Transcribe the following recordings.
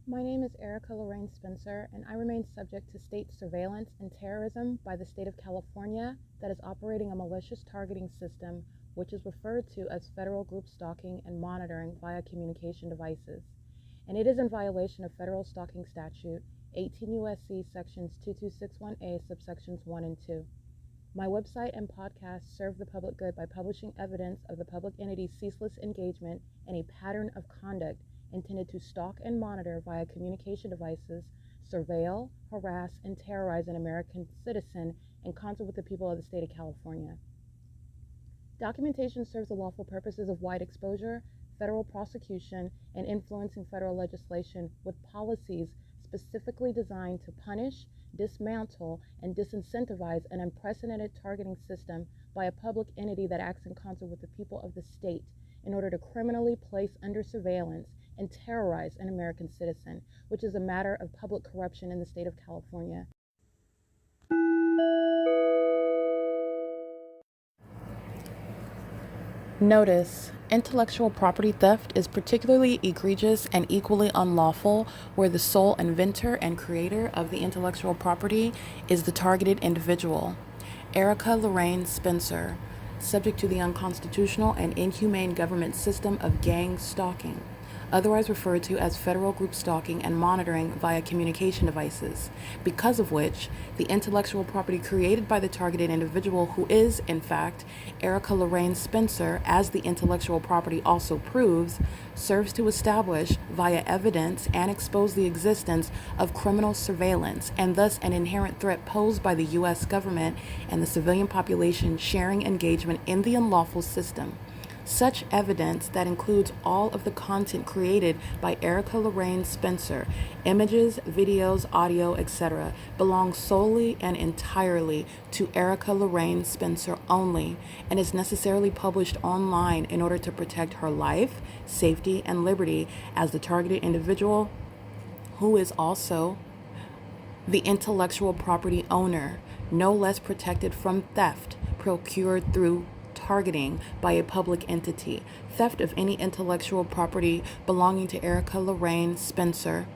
My name is Erica Lorraine Spencer, and I remain subject to state surveillance and terrorism by the state of California that is operating a malicious targeting system which is referred to as federal group stalking and monitoring via communication devices. And it is in violation of federal stalking statute 18 U.S.C. sections 2261A subsections 1 and 2. My website and podcast serve the public good by publishing evidence of the public entity's ceaseless engagement in a pattern of conduct intended to stalk and monitor via communication devices, surveil, harass, and terrorize an American citizen in concert with the people of the state of California. Documentation serves the lawful purposes of wide exposure, federal prosecution, and influencing federal legislation with policies specifically designed to punish, dismantle, and disincentivize an unprecedented targeting system by a public entity that acts in concert with the people of the state in order to criminally place under surveillance and terrorize an American citizen, which is a matter of public corruption in the state of California. Notice: intellectual property theft is particularly egregious and equally unlawful where the sole inventor and creator of the intellectual property is the targeted individual. Erica Lorraine Spencer, subject to the unconstitutional and inhumane government system of gang stalking, otherwise referred to as federal group stalking and monitoring via communication devices, because of which the intellectual property created by the targeted individual, who is, in fact, Erica Lorraine Spencer, as the intellectual property also proves, serves to establish via evidence and expose the existence of criminal surveillance and thus an inherent threat posed by the U.S. government and the civilian population sharing engagement in the unlawful system. Such evidence, that includes all of the content created by Erica Lorraine Spencer, images, videos, audio, etc., belongs solely and entirely to Erica Lorraine Spencer only and is necessarily published online in order to protect her life, safety, and liberty as the targeted individual, who is also the intellectual property owner, no less protected from theft procured through targeting by a public entity. Theft of any intellectual property belonging to Erica Lorraine Spencer,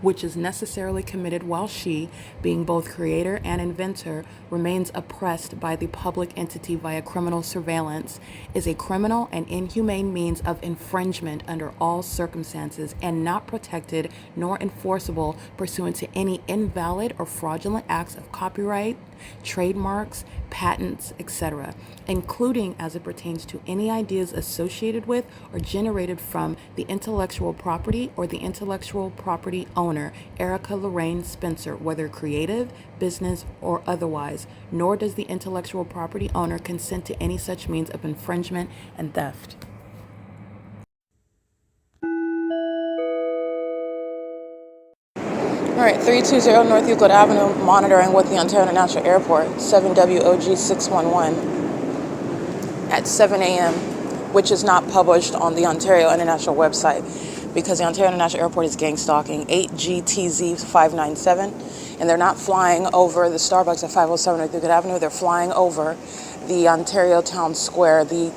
which is necessarily committed while she, being both creator and inventor, remains oppressed by the public entity via criminal surveillance, is a criminal and inhumane means of infringement under all circumstances and not protected nor enforceable pursuant to any invalid or fraudulent acts of copyright, trademarks, patents, etc., including as it pertains to any ideas associated with or generated from the intellectual property or the intellectual property owner, Erica Lorraine Spencer, whether creative, business, or otherwise, nor does the intellectual property owner consent to any such means of infringement and theft. All right, 320 North Euclid Avenue, monitoring with the Ontario International Airport, 7WOG611 at 7 a.m., which is not published on the Ontario International website because the Ontario International Airport is gang stalking, 8GTZ597, and they're not flying over the Starbucks at 507 North Euclid Avenue. They're flying over the Ontario Town Square, the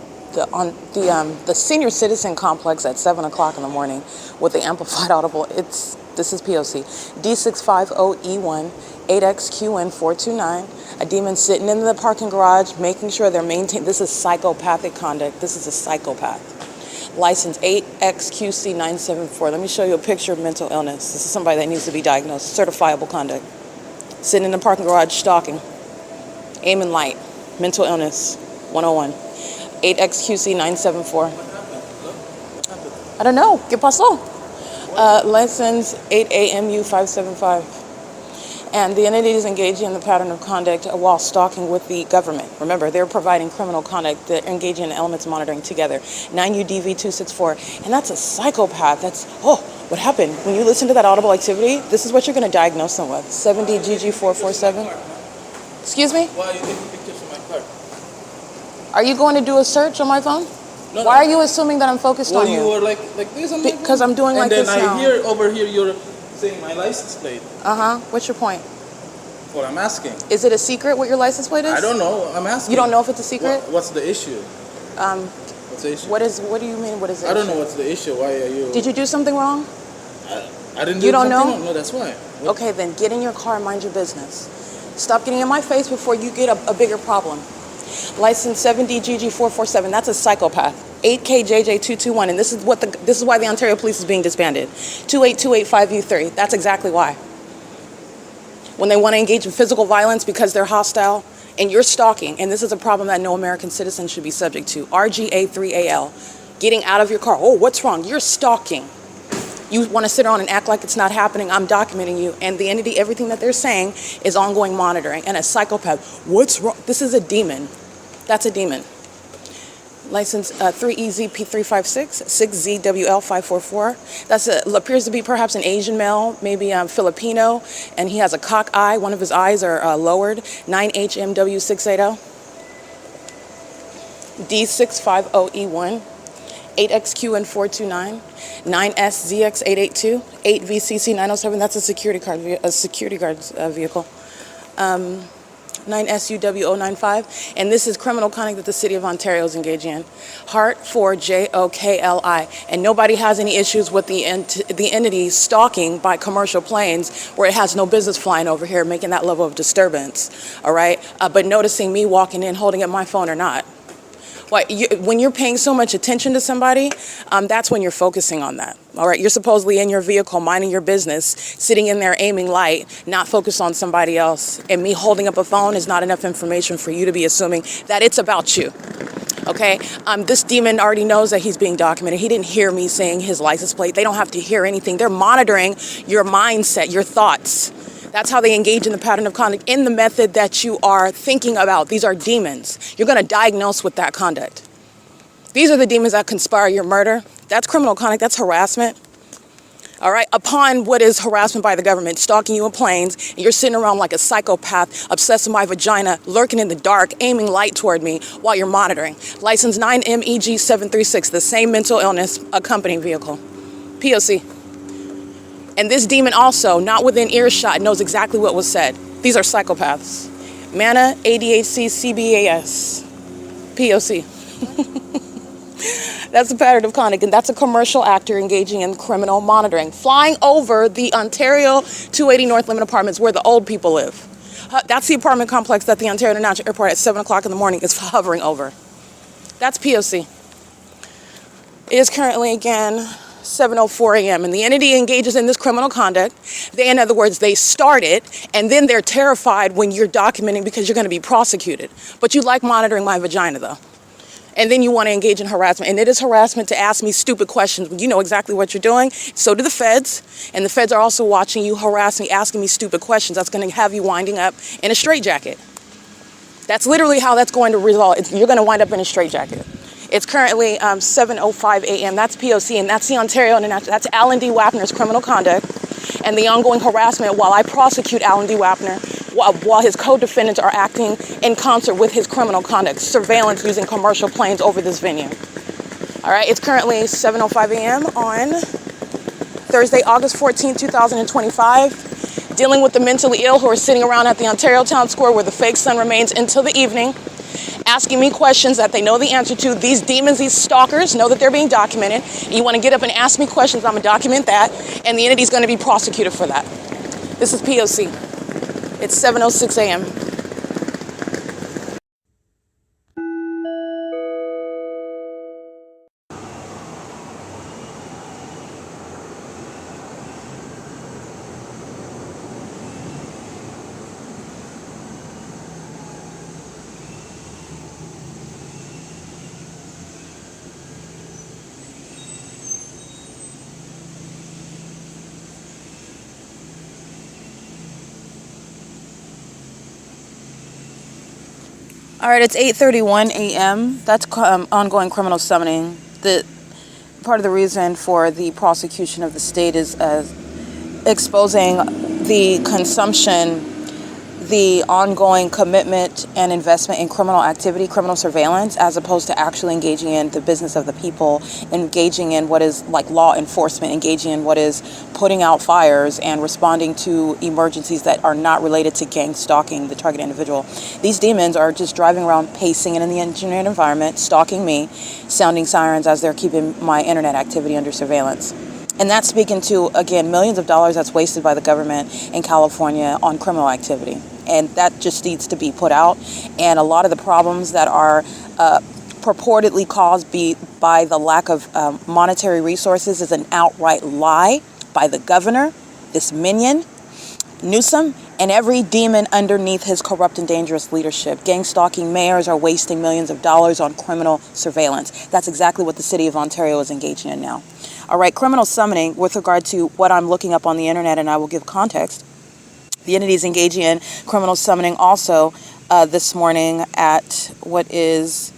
senior citizen complex at 7 o'clock in the morning with the amplified audible. This is P.O.C. D650E1 8XQN429. A demon sitting in the parking garage, making sure they're maintained. This is psychopathic conduct. This is a psychopath. License 8XQC974. Let me show you a picture of mental illness. This is somebody that needs to be diagnosed. Certifiable conduct. Sitting in the parking garage, stalking. Aim and light. Mental illness. 101. 8XQC974. I don't know. ¿Qué pasó? License 8AMU575. And the entity is engaging in the pattern of conduct while stalking with the government. Remember, they're providing criminal conduct. They're engaging in elements monitoring together. 9UDV264. And that's a psychopath. What happened? When you listen to that audible activity, this is what you're going to diagnose them with. 70GG447. Excuse me? Why are you taking pictures of my car? Are you going to do a search on my phone? No, Why are you assuming that I'm focused on you? Well, you were like this on my phone. Because I'm doing like this now. And then I hear over here you're saying my license plate. What's your point? Well, I'm asking. Is it a secret what your license plate is? I don't know. I'm asking. You don't know if it's a secret? What's the issue? What's the issue? What do you mean, what is the issue? I don't know what's the issue. Why are you... Did you do something wrong? I I didn't You do don't something know? wrong. No, that's why. What? Okay, then get in your car and mind your business. Stop getting in my face before you get a bigger problem. License 7DGG447, that's a psychopath. 8KJJ221, and this is why the Ontario Police is being disbanded. 28285U3, that's exactly why. When they want to engage in physical violence because they're hostile, and you're stalking, and this is a problem that no American citizen should be subject to. RGA3AL, getting out of your car. Oh, what's wrong? You're stalking. You want to sit around and act like it's not happening. I'm documenting you. And the entity, everything that they're saying is ongoing monitoring. And a psychopath, what's wrong? This is a demon. That's a demon. License 3EZP356, 6ZWL544. That appears to be perhaps an Asian male, maybe Filipino, and he has a cock eye. One of his eyes are lowered. 9HMW680, D650E1, 8XQN429, 9SZX882, 8VCC907. That's a security guard's vehicle. 9SUW095, and this is criminal conduct that the City of Ontario is engaging in. Heart 4JOKLI, and nobody has any issues with the entity stalking by commercial planes where it has no business flying over here, making that level of disturbance, all right? But noticing me walking in, holding up my phone or not. When you're paying so much attention to somebody, that's when you're focusing on that. All right, you're supposedly in your vehicle, minding your business, sitting in there aiming light, not focused on somebody else. And me holding up a phone is not enough information for you to be assuming that it's about you. Okay, this demon already knows that he's being documented. He didn't hear me saying his license plate. They don't have to hear anything. They're monitoring your mindset, your thoughts. That's how they engage in the pattern of conduct, in the method that you are thinking about. These are demons. You're going to diagnose with that conduct. These are the demons that conspire your murder. That's criminal conduct. That's harassment. All right, upon what is harassment by the government, stalking you in planes, and you're sitting around like a psychopath, obsessed with my vagina, lurking in the dark, aiming light toward me while you're monitoring. License 9MEG736, the same mental illness accompanying vehicle. P.O.C. And this demon also, not within earshot, knows exactly what was said. These are psychopaths. MANA, ADHC, CBAS, P.O.C. That's the pattern of conduct, and that's a commercial actor engaging in criminal monitoring, flying over the Ontario 280 North Limit Apartments where the old people live. That's the apartment complex that the Ontario International Airport at 7 o'clock in the morning is hovering over. That's P.O.C. It is currently, again, 7:04 a.m. and the entity engages in this criminal conduct. In other words, they start it, and then they're terrified when you're documenting because you're going to be prosecuted. But you like monitoring my vagina, though. And then you want to engage in harassment. And it is harassment to ask me stupid questions when you know exactly what you're doing. So do the feds. And the feds are also watching you harass me, asking me stupid questions. That's going to have you winding up in a straitjacket. That's literally how that's going to result. You're going to wind up in a straitjacket. It's currently 7:05 a.m. That's P.O.C. and that's the Ontario International. That's Alan D. Wapner's criminal conduct and the ongoing harassment while I prosecute Alan D. Wapner, while his co-defendants are acting in concert with his criminal conduct, surveillance using commercial planes over this venue. All right, it's currently 7:05 a.m. on Thursday, August 14, 2025. Dealing with the mentally ill who are sitting around at the Ontario Town Square where the fake sun remains until the evening, asking me questions that they know the answer to. These demons, these stalkers, know that they're being documented. You want to get up and ask me questions, I'm going to document that, and the entity's going to be prosecuted for that. This is P.O.C. It's 7:06 a.m. All right, it's 8:31 a.m. That's ongoing criminal summoning. Part of the reason for the prosecution of the state is exposing the consumption, the ongoing commitment and investment in criminal activity, criminal surveillance, as opposed to actually engaging in the business of the people, engaging in what is like law enforcement, engaging in what is putting out fires and responding to emergencies that are not related to gang stalking the target individual. These demons are just driving around, pacing in the engineered environment, stalking me, sounding sirens as they're keeping my internet activity under surveillance. And that's speaking to, again, millions of dollars that's wasted by the government in California on criminal activity. And that just needs to be put out. And a lot of the problems that are purportedly caused by the lack of monetary resources is an outright lie by the governor, this minion, Newsom, and every demon underneath his corrupt and dangerous leadership. Gang stalking mayors are wasting millions of dollars on criminal surveillance. That's exactly what the city of Ontario is engaging in now. All right, criminal summoning, with regard to what I'm looking up on the internet, and I will give context. The entity is engaging in criminal summoning also this morning at what is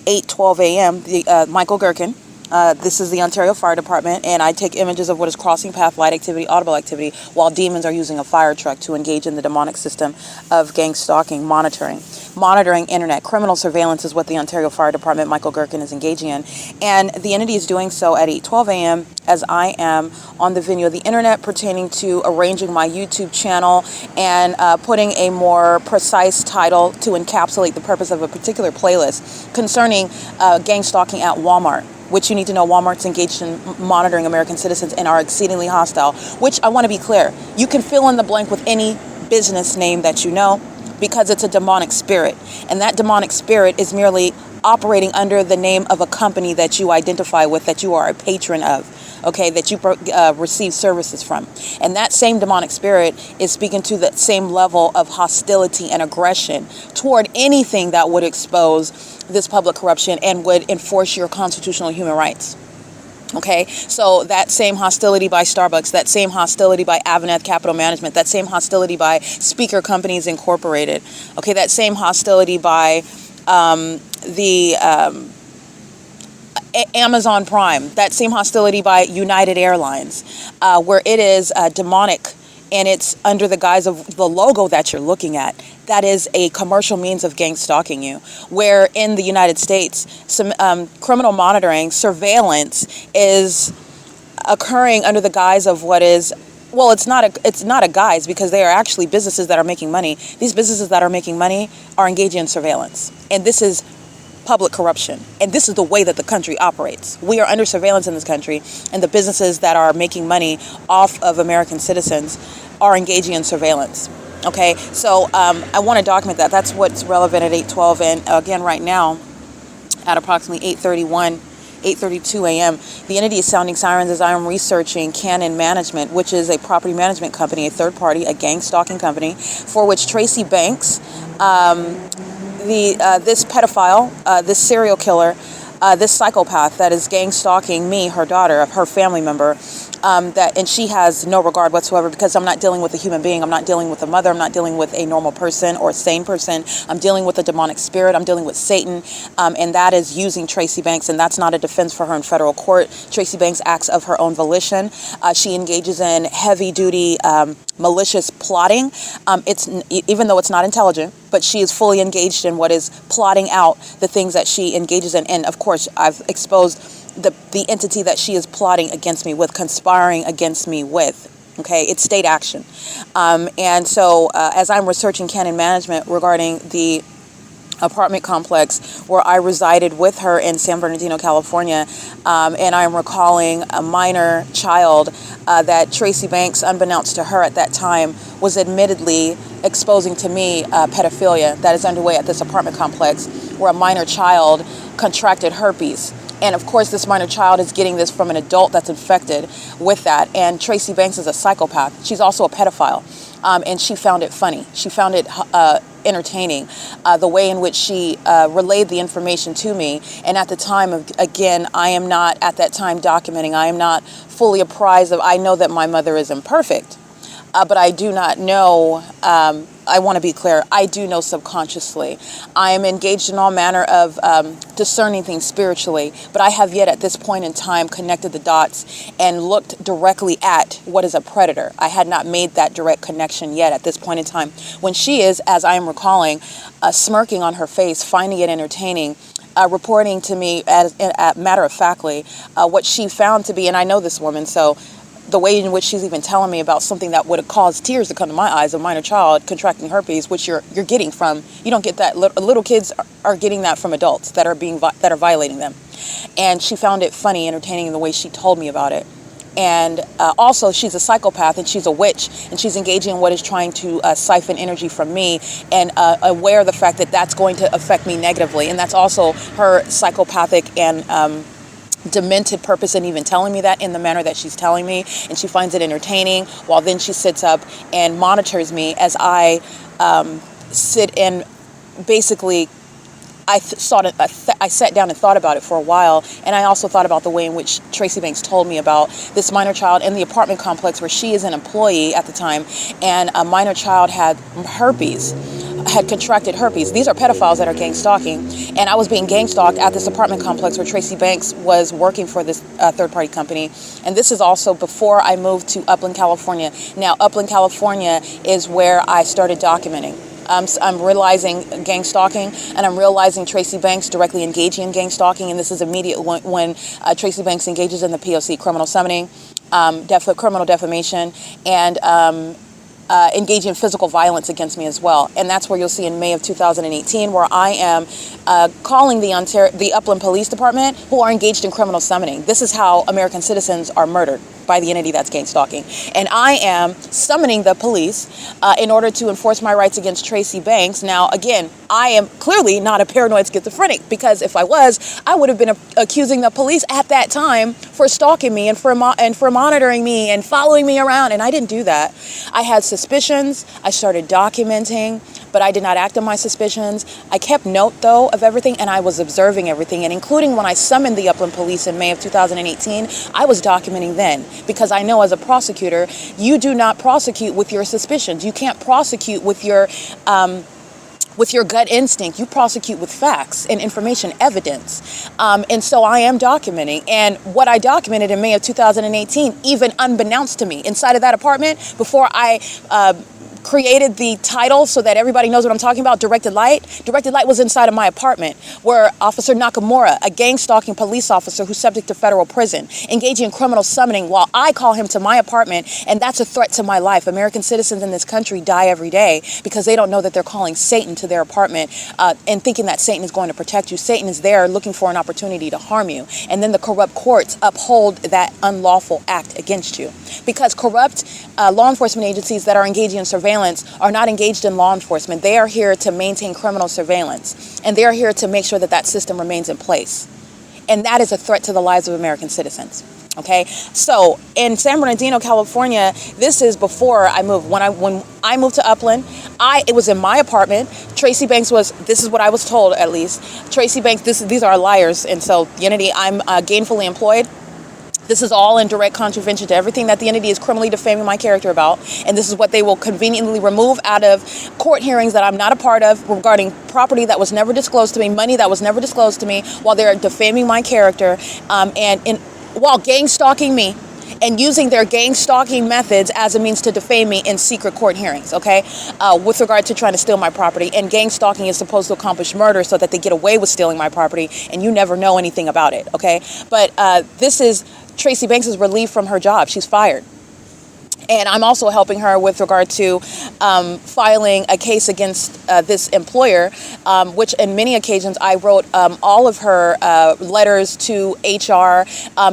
8:12 a.m. Michael GERKEN. This is the Ontario Fire Department, and I take images of what is crossing path light activity, audible activity, while demons are using a fire truck to engage in the demonic system of gang stalking, monitoring internet. Criminal surveillance is what the Ontario Fire Department, Michael GERKEN, is engaging in. And the entity is doing so at 8:12 a.m. as I am on the venue of the internet pertaining to arranging my YouTube channel and putting a more precise title to encapsulate the purpose of a particular playlist concerning gang stalking at Walmart, which you need to know Walmart's engaged in monitoring American citizens and are exceedingly hostile, which I want to be clear. You can fill in the blank with any business name that you know because it's a demonic spirit. And that demonic spirit is merely operating under the name of a company that you identify with, that you are a patron of, okay, that you receive services from. And that same demonic spirit is speaking to the same level of hostility and aggression toward anything that would expose this public corruption and would enforce your constitutional human rights. Okay, so that same hostility by Starbucks, that same hostility by Aveneth Capital Management, that same hostility by Speaker Companies Incorporated, okay, that same hostility by Amazon Prime, that same hostility by United Airlines, where it is demonic and it's under the guise of the logo that you're looking at. That is a commercial means of gang stalking you, where in the United States, some criminal monitoring, surveillance is occurring under the guise of what is, well, it's not a guise, because they are actually businesses that are making money. These businesses that are making money are engaging in surveillance. And this is public corruption. And this is the way that the country operates. We are under surveillance in this country, and the businesses that are making money off of American citizens are engaging in surveillance. Okay, so I want to document that. That's what's relevant at 8:12. And again, right now, at approximately 8:32 a.m., the entity is sounding sirens as I am researching Canon Management, which is a property management company, a third party, a gang stalking company, for which Tracy Banks, this pedophile, this serial killer, this psychopath that is gang stalking me, her daughter, her family member, and she has no regard whatsoever, because I'm not dealing with a human being. I'm not dealing with a mother. I'm not dealing with a normal person or a sane person. I'm dealing with a demonic spirit. I'm dealing with Satan, and that is using Tracy Banks, and that's not a defense for her in federal court. Tracy Banks acts of her own volition. She engages in heavy-duty malicious plotting. Even though it's not intelligent, but she is fully engaged in what is plotting out the things that she engages in. And of course, I've exposed the entity that she is plotting against me with, conspiring against me with. Okay, it's state action. And so as I'm researching Canon Management regarding the apartment complex where I resided with her in San Bernardino, California, and I'm recalling a minor child that Tracy Banks, unbeknownst to her at that time, was admittedly exposing to me pedophilia that is underway at this apartment complex, where a minor child contracted herpes. And of course, this minor child is getting this from an adult that's infected with that. And Tracy Banks is a psychopath. She's also a pedophile. And she found it funny. She found it entertaining, the way in which she relayed the information to me. And at the time, again, I am not at that time documenting. I am not fully apprised of. I know that my mother is imperfect, but I do not know. I want to be clear. I do know subconsciously. I am engaged in all manner of discerning things spiritually, but I have yet at this point in time connected the dots and looked directly at what is a predator. I had not made that direct connection yet at this point in time. When she is, as I am recalling, smirking on her face, finding it entertaining, reporting to me matter-of-factly what she found to be, and I know this woman, so the way in which she's even telling me about something that would have caused tears to come to my eyes, a minor child contracting herpes, which you're getting from, you don't get that, little kids are getting that from adults that are violating them. And she found it funny, entertaining in the way she told me about it. And also, she's a psychopath, and she's a witch, and she's engaging in what is trying to siphon energy from me, and aware of the fact that that's going to affect me negatively. And that's also her psychopathic and demented purpose in even telling me that in the manner that she's telling me, and she finds it entertaining, while then she sits up and monitors me as I sit and basically I sat down and thought about it for a while, and I also thought about the way in which Tracy Banks told me about this minor child in the apartment complex where she is an employee at the time, and a minor child had contracted herpes. These are pedophiles that are gang stalking, and I was being gang stalked at this apartment complex where Tracy Banks was working for this third-party company. And this is also before I moved to Upland, California. Now, Upland, California is where I started documenting. I'm realizing gang stalking, and I'm realizing Tracy Banks directly engaging in gang stalking, and this is immediate when Tracy Banks engages in the P.O.C. criminal summoning, criminal defamation, and engaging in physical violence against me as well. And that's where you'll see in May of 2018, where I am calling the Upland Police Department, who are engaged in criminal summoning. This is how American citizens are murdered, by the entity that's gang stalking. And I am summoning the police in order to enforce my rights against Tracy Banks. Now, again, I am clearly not a paranoid schizophrenic, because if I was, I would have been accusing the police at that time for stalking me and for monitoring me and following me around. And I didn't do that. I had suspicions. I started documenting, but I did not act on my suspicions. I kept note, though, of everything, and I was observing everything. And including when I summoned the Upland Police in May of 2018, I was documenting then, because I know as a prosecutor, you do not prosecute with your suspicions. You can't prosecute with your gut instinct. You prosecute with facts and information, evidence. And so I am documenting. And what I documented in May of 2018, even unbeknownst to me, inside of that apartment, before I created the title so that everybody knows what I'm talking about, Directed Light. Directed Light was inside of my apartment, where Officer Nakamura, a gang stalking police officer who's subject to federal prison, engaging in criminal summoning while I call him to my apartment, and that's a threat to my life. American citizens in this country die every day because they don't know that they're calling Satan to their apartment and thinking that Satan is going to protect you. Satan is there looking for an opportunity to harm you, and then the corrupt courts uphold that unlawful act against you, because corrupt law enforcement agencies that are engaging in surveillance are not engaged in law enforcement. They are here to maintain criminal surveillance, and they are here to make sure that that system remains in place. And that is a threat to the lives of American citizens. Okay, so in San Bernardino, California, this is before I moved. When I moved to Upland, it was in my apartment. Tracy Banks this is what I was told, at least. Tracy Banks, these are liars, and so the entity, I'm gainfully employed. This is all in direct contravention to everything that the entity is criminally defaming my character about. And this is what they will conveniently remove out of court hearings that I'm not a part of, regarding property that was never disclosed to me, money that was never disclosed to me, while they're defaming my character, while gang stalking me, and using their gang stalking methods as a means to defame me in secret court hearings, okay? With regard to trying to steal my property. And gang stalking is supposed to accomplish murder so that they get away with stealing my property, and you never know anything about it, okay? But this is Tracy Banks is relieved from her job. She's fired. And I'm also helping her with regard to filing a case against this employer, which in many occasions I wrote all of her letters to HR.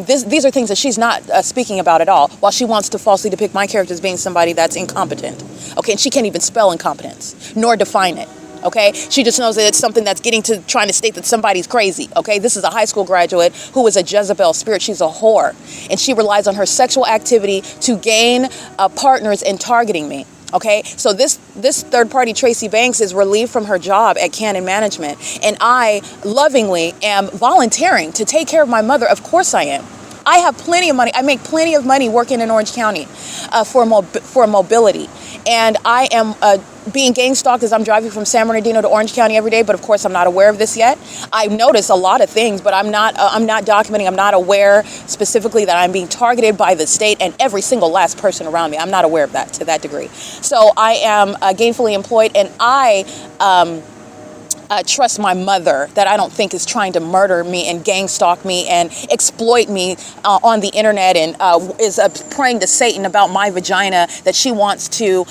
These are things that she's not speaking about at all, while she wants to falsely depict my character as being somebody that's incompetent. Okay, and she can't even spell incompetence, nor define it. Okay, she just knows that it's something that's trying to state that somebody's crazy. Okay, this is a high school graduate who is a Jezebel spirit. She's a whore, and she relies on her sexual activity to gain partners in targeting me. Okay, so this third party, Tracy Banks, is relieved from her job at Canon Management, and I lovingly am volunteering to take care of my mother. Of course I am. I have plenty of money. I make plenty of money working in Orange County for mobility. And I am being gang stalked as I'm driving from San Bernardino to Orange County every day. But of course, I'm not aware of this yet. I notice a lot of things, but I'm not documenting. I'm not aware specifically that I'm being targeted by the state and every single last person around me. I'm not aware of that to that degree. So I am gainfully employed, and I trust my mother, that I don't think is trying to murder me and gang stalk me and exploit me on the internet, and is praying to Satan about my vagina, that she wants to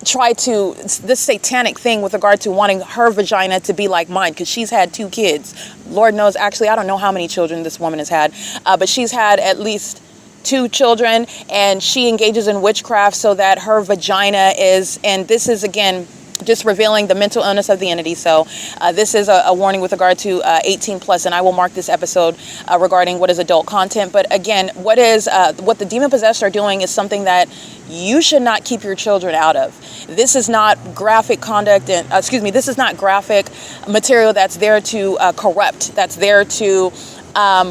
try to, this satanic thing with regard to wanting her vagina to be like mine, because she's had 2 kids. Lord knows, actually, I don't know how many children this woman has had, but she's had at least 2 children, and she engages in witchcraft so that her vagina is, and this is again just revealing the mental illness of the entity. So this is a warning with regard to 18 plus, and I will mark this episode regarding what is adult content. But again, what the demon possessed are doing is something that you should not keep your children out of. This is not graphic conduct, and this is not graphic material that's there to corrupt, that's there to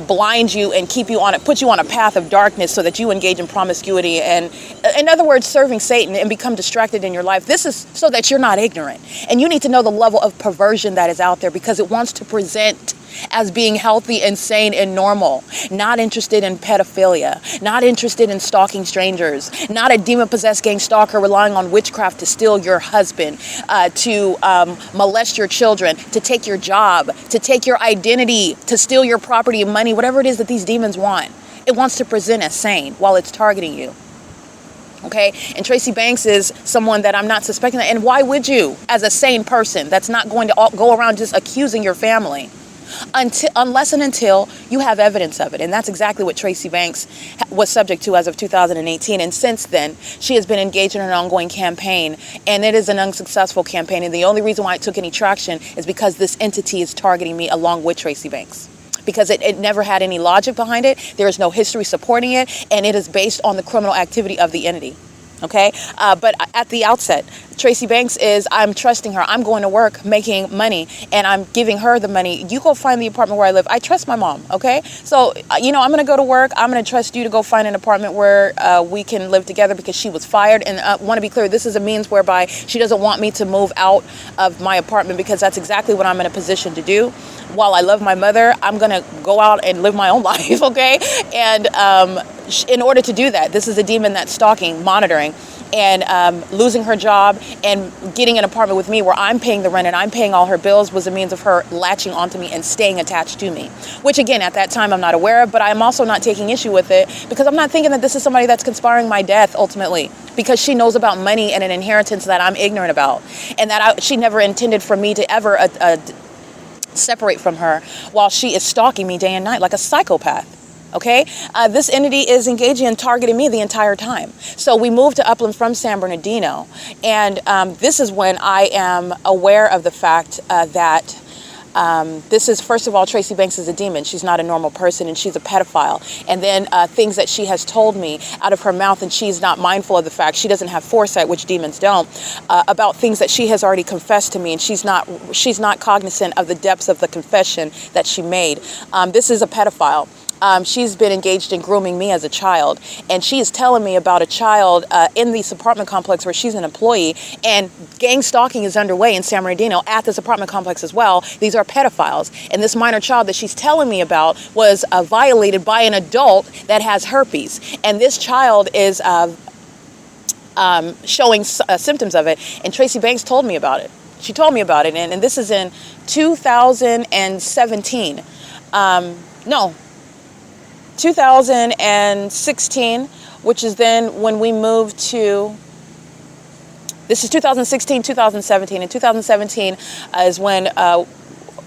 blind you and put you on a path of darkness so that you engage in promiscuity and, in other words, serving Satan and become distracted in your life. This is so that you're not ignorant. And you need to know the level of perversion that is out there, because it wants to present as being healthy and sane and normal, not interested in pedophilia, not interested in stalking strangers, not a demon-possessed gang stalker relying on witchcraft to steal your husband, to molest your children, to take your job, to take your identity, to steal your property and money, whatever it is that these demons want. It wants to present as sane while it's targeting you. Okay, and Tracy Banks is someone that I'm not suspecting. And why would you, as a sane person that's not going to go around just accusing your family? Unless and until you have evidence of it. And that's exactly what Tracy Banks was subject to as of 2018. And since then, she has been engaged in an ongoing campaign, and it is an unsuccessful campaign. And the only reason why it took any traction is because this entity is targeting me along with Tracy Banks. Because it never had any logic behind it. There is no history supporting it, and it is based on the criminal activity of the entity. Okay, but at the outset, Tracy Banks is, I'm trusting her. I'm going to work making money, and I'm giving her the money. You go find the apartment where I live. I trust my mom, okay? So, I'm going to go to work. I'm going to trust you to go find an apartment where we can live together, because she was fired. And I want to be clear, this is a means whereby she doesn't want me to move out of my apartment, because that's exactly what I'm in a position to do. While I love my mother, I'm going to go out and live my own life, okay? And in order to do that, this is a demon that's stalking, monitoring, and losing her job and getting an apartment with me where I'm paying the rent and I'm paying all her bills was a means of her latching onto me and staying attached to me, which again, at that time, I'm not aware of, but I'm also not taking issue with it, because I'm not thinking that this is somebody that's conspiring my death ultimately, because she knows about money and an inheritance that I'm ignorant about, and that she never intended for me to ever separate from her while she is stalking me day and night like a psychopath. Okay, this entity is engaging and targeting me the entire time. So we moved to Upland from San Bernardino, and this is when I am aware of the fact that this is, first of all, Tracy Banks is a demon. She's not a normal person, and she's a pedophile. And then things that she has told me out of her mouth, and she's not mindful of the fact, she doesn't have foresight, which demons don't, about things that she has already confessed to me, and she's not cognizant of the depths of the confession that she made. This is a pedophile. She's been engaged in grooming me as a child, and she is telling me about a child in this apartment complex where she's an employee, and gang stalking is underway in San Bernardino at this apartment complex as well. These are pedophiles, and this minor child that she's telling me about was violated by an adult that has herpes, and this child is showing symptoms of it, and Tracy Banks told me about it. She told me about it, and this is in 2017. 2016, which is then when we moved to, this is 2016, 2017. In 2017 is when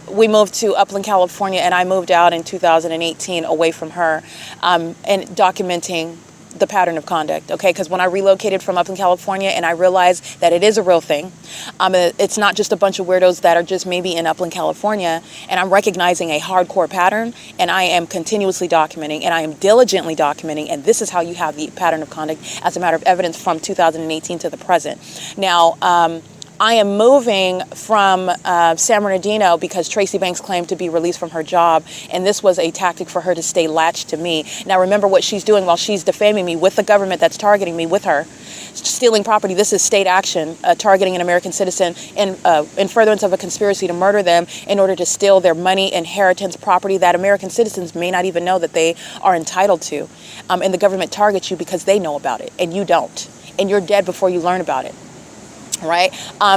we moved to Upland, California, and I moved out in 2018 away from her, and documenting the pattern of conduct, okay? Because when I relocated from Upland, California, and I realized that it is a real thing, it's not just a bunch of weirdos that are just maybe in Upland, California, and I'm recognizing a hardcore pattern, and I am continuously documenting, and I am diligently documenting, and this is how you have the pattern of conduct as a matter of evidence from 2018 to the present. Now, I am moving from San Bernardino because Tracy Banks claimed to be released from her job, and this was a tactic for her to stay latched to me. Now, remember what she's doing while she's defaming me with the government that's targeting me with her. Stealing property, this is state action, targeting an American citizen in furtherance of a conspiracy to murder them in order to steal their money, inheritance, property that American citizens may not even know that they are entitled to. And the government targets you because they know about it, and you don't. And you're dead before you learn about it. Right?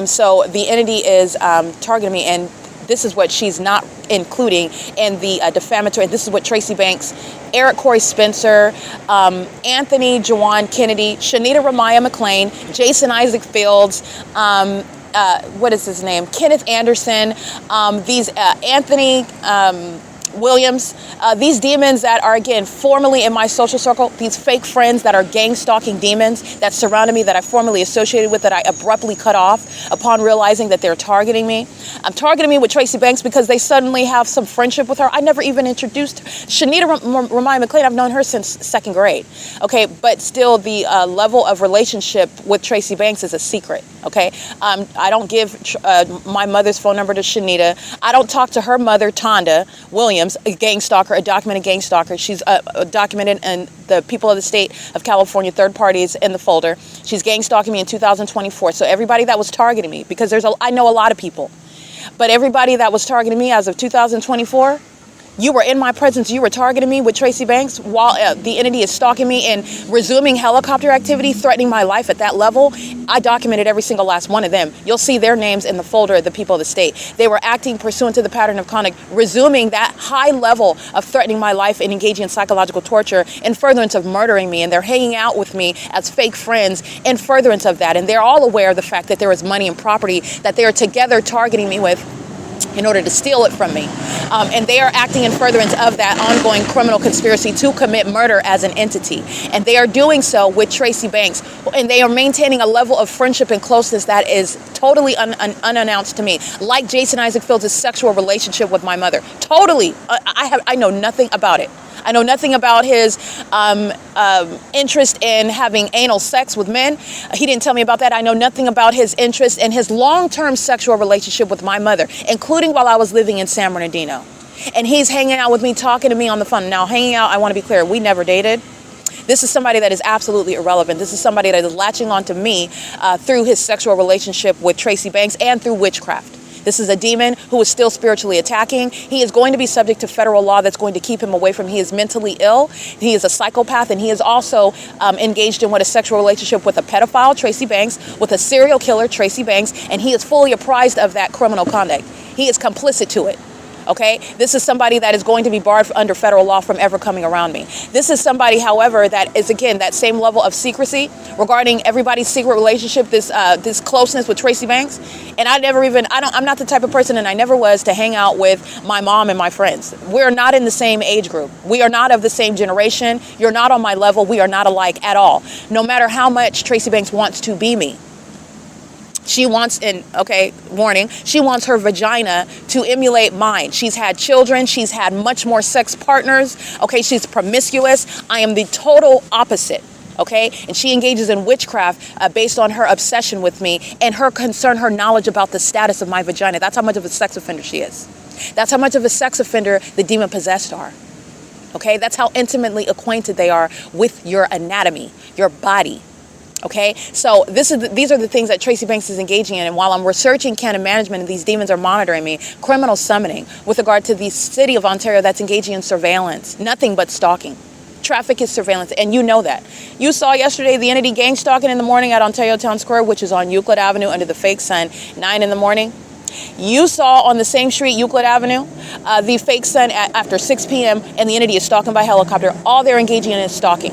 So the entity is targeting me, and this is what she's not including in the defamatory. This is what Tracy Banks, Eric Corey Spencer, Anthony Jawan Kennedy, Shanita Ramaya McLean, Jason Isaac Fields, what is his name? Kenneth Anderson, these Anthony, Williams, these demons that are, again, formerly in my social circle, these fake friends that are gang stalking demons that surrounded me, that I formerly associated with, that I abruptly cut off upon realizing that they're targeting me. Targeting me with Tracy Banks because they suddenly have some friendship with her. I never even introduced Shanita Remind McLean. I've known her since second grade. Okay, but still the level of relationship with Tracy Banks is a secret. Okay, I don't give my mother's phone number to Shanita. I don't talk to her mother, Tonda Williams, a gang stalker, a documented gang stalker. She's documented in the people of the state of California, third parties in the folder. She's gang stalking me in 2024. So everybody that was targeting me, because I know a lot of people, but everybody that was targeting me as of 2024, you were in my presence. You were targeting me with Tracy Banks while the entity is stalking me and resuming helicopter activity, threatening my life at that level. I documented every single last one of them. You'll see their names in the folder of the people of the state. They were acting pursuant to the pattern of conduct, resuming that high level of threatening my life and engaging in psychological torture in furtherance of murdering me. And they're hanging out with me as fake friends in furtherance of that. And they're all aware of the fact that there is money and property that they are together targeting me with in order to steal it from me. And they are acting in furtherance of that ongoing criminal conspiracy to commit murder as an entity. And they are doing so with Tracy Banks. And they are maintaining a level of friendship and closeness that is totally unannounced to me. Like Jason Isaac Fields' sexual relationship with my mother. Totally. I know nothing about it. I know nothing about his interest in having anal sex with men. He didn't tell me about that. I know nothing about his interest in his long-term sexual relationship with my mother, including while I was living in San Bernardino. And he's hanging out with me, talking to me on the phone. Now, hanging out, I want to be clear, we never dated. This is somebody that is absolutely irrelevant. This is somebody that is latching onto me through his sexual relationship with Tracy Banks and through witchcraft. This is a demon who is still spiritually attacking. He is going to be subject to federal law that's going to keep him away from. He is mentally ill. He is a psychopath, and he is also engaged in a sexual relationship with a pedophile, Tracy Banks, with a serial killer, Tracy Banks, and he is fully apprised of that criminal conduct. He is complicit to it. Okay, this is somebody that is going to be barred under federal law from ever coming around me. This is somebody, however, that is, again, that same level of secrecy regarding everybody's secret relationship, this closeness with Tracy Banks. And I'm not the type of person, and I never was, to hang out with my mom and my friends. We're not in the same age group. We are not of the same generation. You're not on my level. We are not alike at all. No matter how much Tracy Banks wants to be me. She wants, warning, she wants her vagina to emulate mine. She's had children. She's had much more sex partners. Okay, she's promiscuous. I am the total opposite. Okay, and she engages in witchcraft based on her obsession with me and her concern, her knowledge about the status of my vagina. That's how much of a sex offender she is. That's how much of a sex offender the demon-possessed are. Okay, that's how intimately acquainted they are with your anatomy, your body. Okay, so these are the things that Tracy Banks is engaging in. And while I'm researching canon management and these demons are monitoring me, criminal summoning with regard to the city of Ontario that's engaging in surveillance, nothing but stalking. Traffic is surveillance, and you know that. You saw yesterday the entity gang stalking in the morning at Ontario Town Square, which is on Euclid Avenue under the fake sun, 9 in the morning. You saw on the same street, Euclid Avenue, the fake sun after 6 p.m., and the entity is stalking by helicopter. All they're engaging in is stalking.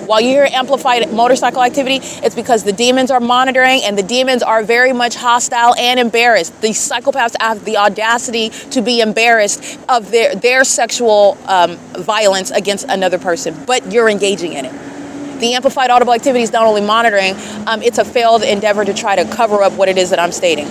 While you hear amplified motorcycle activity, it's because the demons are monitoring, and the demons are very much hostile and embarrassed. The psychopaths have the audacity to be embarrassed of their sexual violence against another person, but you're engaging in it. The amplified audible activity is not only monitoring, it's a failed endeavor to try to cover up what it is that I'm stating.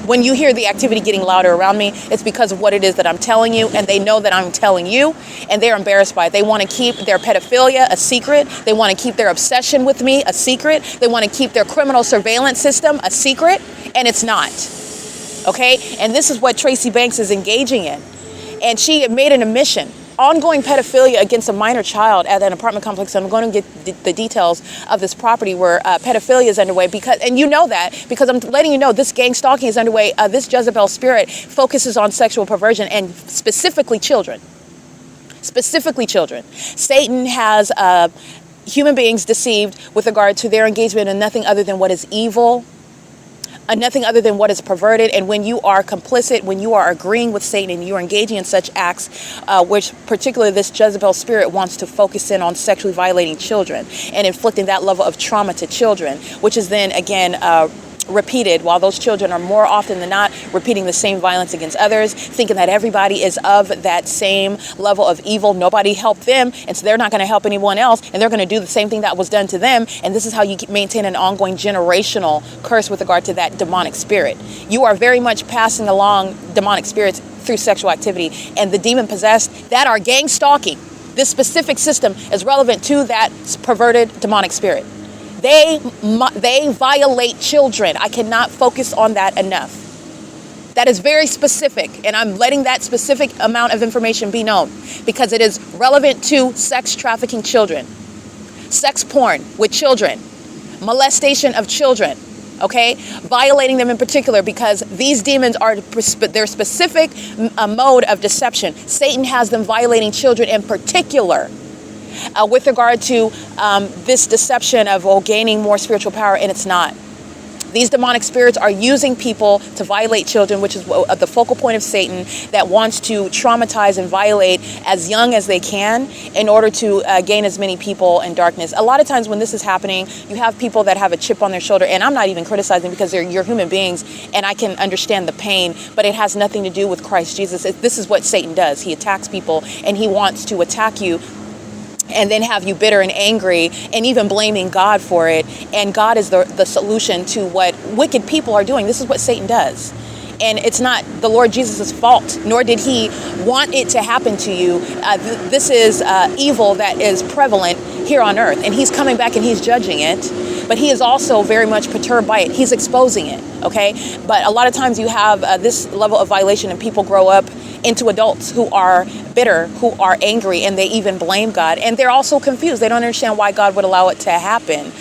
When you hear the activity getting louder around me, it's because of what it is that I'm telling you, and they know that I'm telling you, and they're embarrassed by it. They want to keep their pedophilia a secret. They want to keep their obsession with me a secret. They want to keep their criminal surveillance system a secret, and it's not. Okay? And this is what Tracy Banks is engaging in. And she had made an admission. Ongoing pedophilia against a minor child at an apartment complex. I'm going to get the details of this property where pedophilia is underway, and you know that because I'm letting you know this gang stalking is underway. This Jezebel spirit focuses on sexual perversion and specifically children. Specifically children. Satan has human beings deceived with regard to their engagement in nothing other than what is evil, nothing other than what is perverted. And when you are complicit, when you are agreeing with Satan and you are engaging in such acts, which particularly this Jezebel spirit wants to focus in on sexually violating children and inflicting that level of trauma to children, which is then again repeated, while those children are more often than not repeating the same violence against others, thinking that everybody is of that same level of evil. Nobody helped them, and so they're not going to help anyone else, and they're going to do the same thing that was done to them. And this is how you maintain an ongoing generational curse with regard to that demonic spirit. You are very much passing along demonic spirits through sexual activity, and the demon possessed that are gang stalking. This specific system is relevant to that perverted demonic spirit. They violate children. I cannot focus on that enough. That is very specific, and I'm letting that specific amount of information be known because it is relevant to sex trafficking children, sex porn with children, molestation of children, okay? Violating them in particular because these demons are their specific mode of deception. Satan has them violating children in particular. With regard to this deception of gaining more spiritual power, and it's not. These demonic spirits are using people to violate children, which is the focal point of Satan, that wants to traumatize and violate as young as they can in order to gain as many people in darkness. A lot of times when this is happening, you have people that have a chip on their shoulder, and I'm not even criticizing because you're human beings, and I can understand the pain, but it has nothing to do with Christ Jesus. This is what Satan does. He attacks people, and he wants to attack you and then have you bitter and angry and even blaming God for it. And God is the solution to what wicked people are doing. This is what Satan does. And it's not the Lord Jesus' fault, nor did he want it to happen to you. This is evil that is prevalent here on earth. And he's coming back and he's judging it. But he is also very much perturbed by it. He's exposing it, okay? But a lot of times you have this level of violation and people grow up into adults who are bitter, who are angry, and they even blame God. And they're also confused. They don't understand why God would allow it to happen.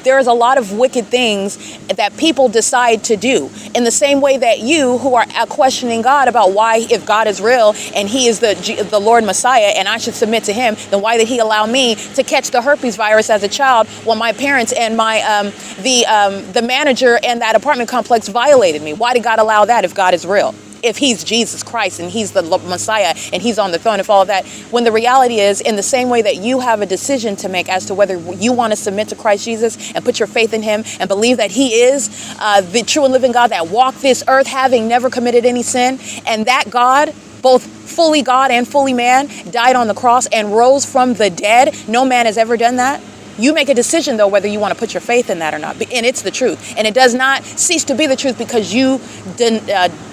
There is a lot of wicked things that people decide to do. In the same way that you, who are questioning God about why, if God is real and he is the Lord Messiah and I should submit to him, then why did he allow me to catch the herpes virus as a child when my parents and my the manager in that apartment complex violated me? Why did God allow that if God is real? If he's Jesus Christ and he's the Messiah and he's on the throne, if all of that, when the reality is, in the same way that you have a decision to make as to whether you want to submit to Christ Jesus and put your faith in him and believe that he is the true and living God that walked this earth having never committed any sin, and that God, both fully God and fully man, died on the cross and rose from the dead. No man has ever done that. You make a decision, though, whether you want to put your faith in that or not. And it's the truth. And it does not cease to be the truth because you didn't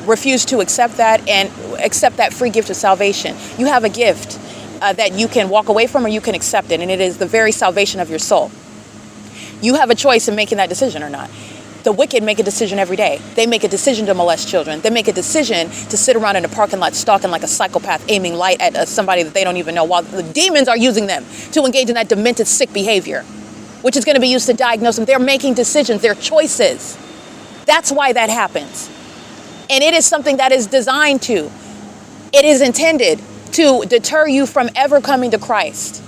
refuse to accept that and accept that free gift of salvation. You have a gift that you can walk away from or you can accept it. And it is the very salvation of your soul. You have a choice in making that decision or not. The wicked make a decision every day. They make a decision to molest children. They make a decision to sit around in a parking lot stalking like a psychopath, aiming light at somebody that they don't even know, while the demons are using them to engage in that demented, sick behavior, which is going to be used to diagnose them. They're making decisions. They're choices. That's why that happens. And it is something that is designed to. It is intended to deter you from ever coming to Christ,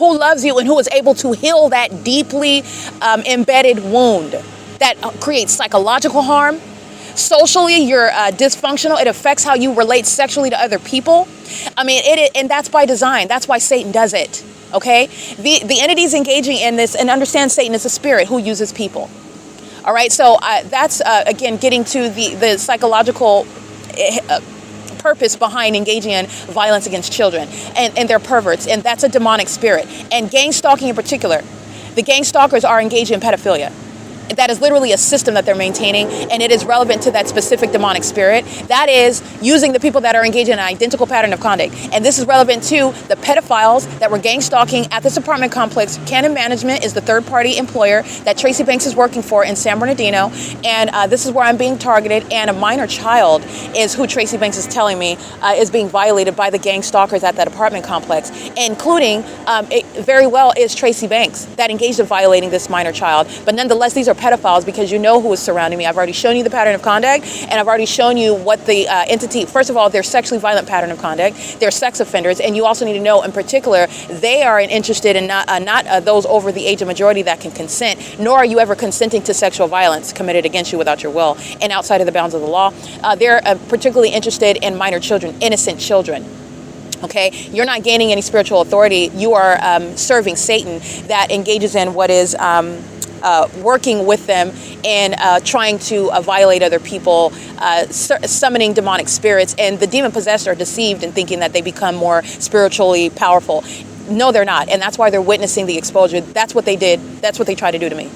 who loves you and who is able to heal that deeply embedded wound that creates psychological harm. Socially, you're dysfunctional. It affects how you relate sexually to other people. I mean, and that's by design. That's why Satan does it, okay? The entities engaging in this, and understand Satan is a spirit who uses people. All right, so that's, again, getting to the psychological purpose behind engaging in violence against children. And they're perverts, and that's a demonic spirit. And gang stalking in particular, the gang stalkers are engaged in pedophilia. That is literally a system that they're maintaining, and it is relevant to that specific demonic spirit. That is using the people that are engaged in an identical pattern of conduct. And this is relevant to the pedophiles that were gang stalking at this apartment complex. Canon Management is the third-party employer that Tracy Banks is working for in San Bernardino, and this is where I'm being targeted, and a minor child is who Tracy Banks is telling me is being violated by the gang stalkers at that apartment complex, including, it very well is Tracy Banks that engaged in violating this minor child. But nonetheless, these are pedophiles because you know who is surrounding me. I've already shown you the pattern of conduct, and I've already shown you what the entity, first of all, their sexually violent pattern of conduct, they're sex offenders, and you also need to know in particular, they are interested in not those over the age of majority that can consent, nor are you ever consenting to sexual violence committed against you without your will and outside of the bounds of the law. They're particularly interested in minor children, innocent children. Okay, you're not gaining any spiritual authority. You are serving Satan that engages in what is working with them in trying to violate other people, summoning demonic spirits, and the demon-possessed are deceived in thinking that they become more spiritually powerful. No, they're not, and that's why they're witnessing the exposure. That's what they did. That's what they tried to do to me.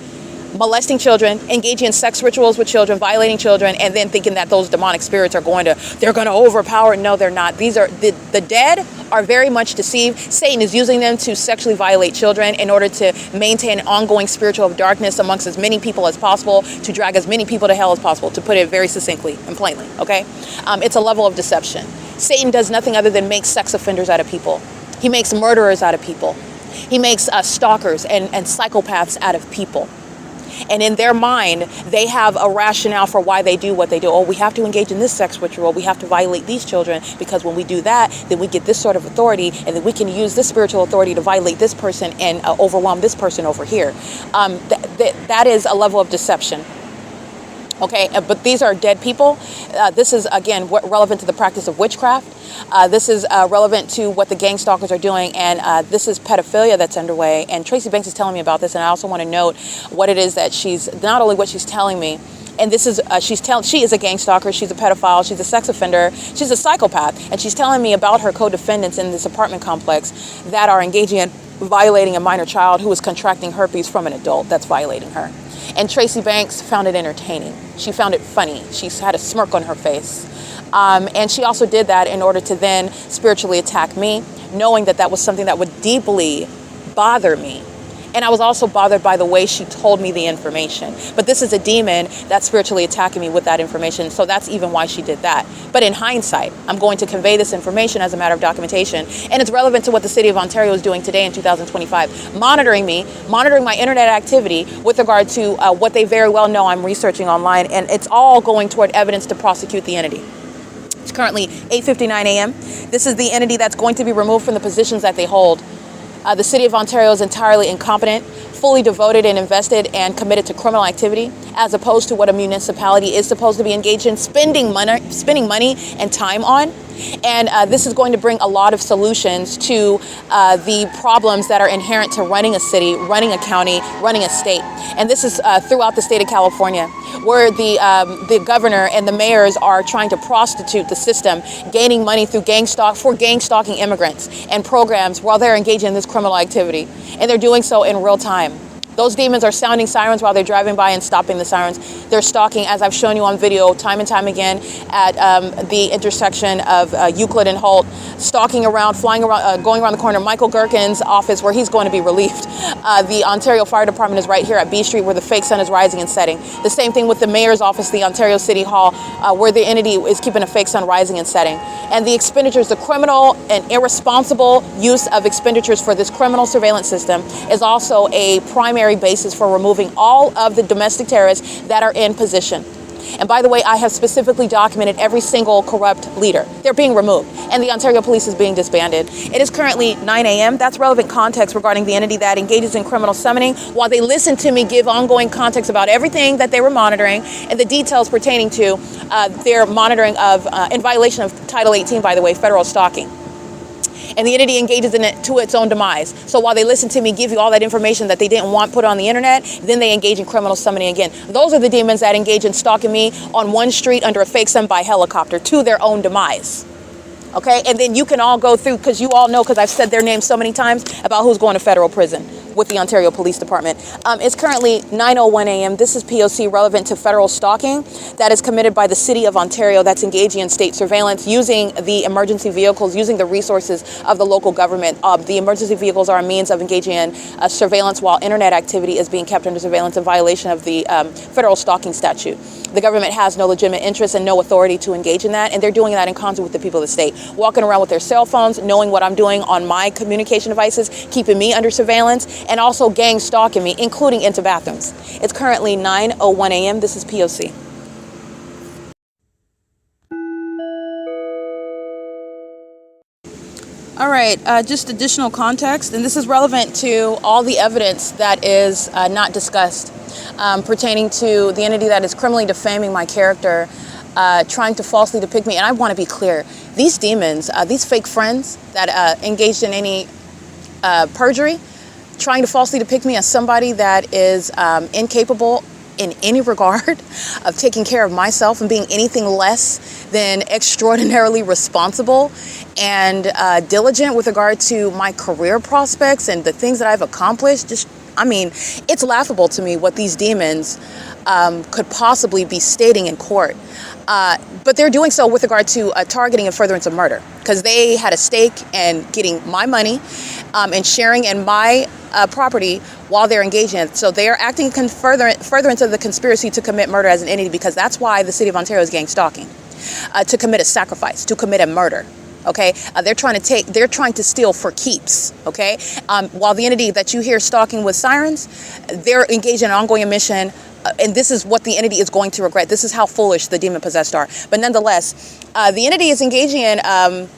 Molesting children, engaging in sex rituals with children, violating children, and then thinking that those demonic spirits are they're going to overpower. No, they're not. These are the dead are very much deceived. Satan is using them to sexually violate children in order to maintain an ongoing spiritual darkness amongst as many people as possible, to drag as many people to hell as possible, to put it very succinctly and plainly, okay? It's a level of deception. Satan does nothing other than make sex offenders out of people. He makes murderers out of people. He makes stalkers and psychopaths out of people. And in their mind, they have a rationale for why they do what they do. Oh, we have to engage in this sex ritual. We have to violate these children because when we do that, then we get this sort of authority, and then we can use this spiritual authority to violate this person and overwhelm this person over here. That is a level of deception. Okay, but these are dead people. This is, again, relevant to the practice of witchcraft. This is relevant to what the gang stalkers are doing, and this is pedophilia that's underway. And Tracy Banks is telling me about this, and I also want to note what it is that not only what she's telling me, and this is, she is a gang stalker, she's a pedophile, she's a sex offender, she's a psychopath, and she's telling me about her co-defendants in this apartment complex that are engaging in violating a minor child who is contracting herpes from an adult that's violating her. And Tracy Banks found it entertaining. She found it funny. She had a smirk on her face. And she also did that in order to then spiritually attack me, knowing that that was something that would deeply bother me. And I was also bothered by the way she told me the information. But this is a demon that's spiritually attacking me with that information, so that's even why she did that. But in hindsight, I'm going to convey this information as a matter of documentation, and it's relevant to what the City of Ontario is doing today in 2025, monitoring me, monitoring my internet activity with regard to what they very well know I'm researching online, and it's all going toward evidence to prosecute the entity. It's currently 8:59 a.m. This is the entity that's going to be removed from the positions that they hold. The City of Ontario is entirely incompetent, fully devoted and invested and committed to criminal activity, as opposed to what a municipality is supposed to be engaged in, spending money and time on. And this is going to bring a lot of solutions to the problems that are inherent to running a city, running a county, running a state. And this is throughout the state of California, where the governor and the mayors are trying to prostitute the system, gaining money through gang stalking immigrants and programs while they're engaging in this criminal activity. And they're doing so in real time. Those demons are sounding sirens while they're driving by and stopping the sirens. They're stalking, as I've shown you on video time and time again, at the intersection of Euclid and Holt, stalking around, flying around, going around the corner. Michael Gerken's office, where he's going to be relieved. The Ontario Fire Department is right here at B Street, where the fake sun is rising and setting. The same thing with the mayor's office, the Ontario City Hall, where the entity is keeping a fake sun rising and setting. And the expenditures, the criminal and irresponsible use of expenditures for this criminal surveillance system is also a primary basis for removing all of the domestic terrorists that are in position. And by the way, I have specifically documented every single corrupt leader. They're being removed, and the Ontario Police is being disbanded. It is currently 9 a.m. That's relevant context regarding the entity that engages in criminal summoning, while they listen to me give ongoing context about everything that they were monitoring and the details pertaining to their monitoring of, in violation of Title 18, by the way, federal stalking. And the entity engages in it to its own demise. So while they listen to me give you all that information that they didn't want put on the internet, then they engage in criminal summoning again. Those are the demons that engage in stalking me on one street under a fake sun by helicopter to their own demise. Okay, and then you can all go through, because you all know, because I've said their names so many times, about who's going to federal prison with the Ontario Police Department. It's currently 9:01 a.m. This is P.O.C. relevant to federal stalking that is committed by the City of Ontario that's engaging in state surveillance using the emergency vehicles, using the resources of the local government. The emergency vehicles are a means of engaging in surveillance while internet activity is being kept under surveillance in violation of the federal stalking statute. The government has no legitimate interest and no authority to engage in that, and they're doing that in concert with the people of the state, walking around with their cell phones, knowing what I'm doing on my communication devices, keeping me under surveillance, and also gang stalking me, including into bathrooms. It's currently 9:01 a.m. This is P.O.C. All right, just additional context, and this is relevant to all the evidence that is not discussed pertaining to the entity that is criminally defaming my character, trying to falsely depict me. And I want to be clear, these demons, these fake friends that engaged in any perjury, trying to falsely depict me as somebody that is incapable in any regard of taking care of myself and being anything less than extraordinarily responsible and diligent with regard to my career prospects and the things that I've accomplished. It's laughable to me what these demons could possibly be stating in court. But they're doing so with regard to targeting and furtherance of murder, because they had a stake in getting my money and sharing in my property while they're engaged in it. So they are acting in furtherance of the conspiracy to commit murder as an entity, because that's why the city of Ontario is gang stalking, to commit a sacrifice, to commit a murder. Okay, they're trying to steal for keeps. Okay, while the entity that you hear stalking with sirens, they're engaged in an ongoing mission. And this is what the entity is going to regret. This is how foolish the demon-possessed are. But nonetheless, the entity is engaging in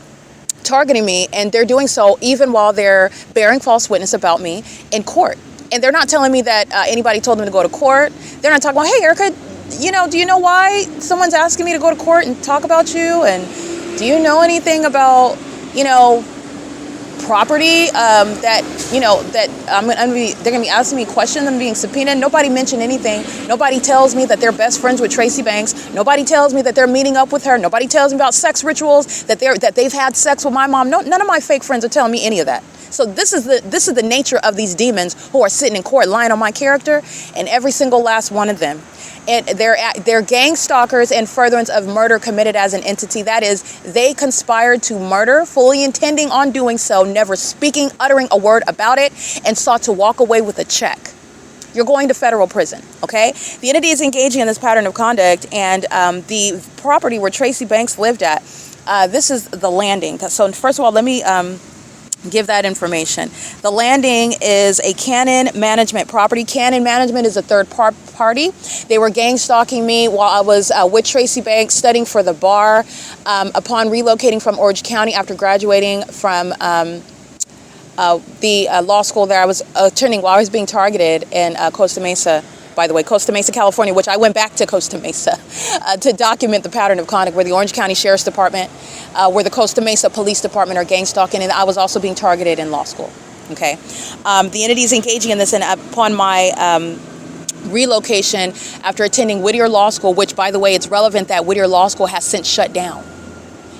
targeting me, and they're doing so even while they're bearing false witness about me in court. And they're not telling me that anybody told them to go to court. They're not talking about, hey, Erica, do you know why someone's asking me to go to court and talk about you? And do you know anything about, property that they're gonna be asking me questions and being subpoenaed? Nobody mentioned anything. Nobody tells me that they're best friends with Tracy Banks. Nobody tells me that they're meeting up with her. Nobody tells me about sex rituals, that they've had sex with my mom. No, none of my fake friends are telling me any of that. So this is the nature of these demons who are sitting in court lying on my character, and every single last one of them. And they're gang stalkers in furtherance of murder committed as an entity. That is, they conspired to murder, fully intending on doing so, never uttering a word about it, and sought to walk away with a check. You're going to federal prison, okay? The entity is engaging in this pattern of conduct, and the property where Tracy Banks lived at, this is the landing. So first of all, let me give that information. The landing is a Canon Management property. Canon Management is a third party. They were gang stalking me while I was with Tracy Banks studying for the bar. Upon relocating from Orange County after graduating from the law school there, I was attending while I was being targeted in Costa Mesa. By the way, Costa Mesa, California, which I went back to Costa Mesa to document the pattern of conduct, where the Orange County Sheriff's Department, where the Costa Mesa Police Department are gang stalking, and I was also being targeted in law school. Okay, the entity is engaging in this, and upon my relocation after attending Whittier Law School, which, by the way, it's relevant that Whittier Law School has since shut down.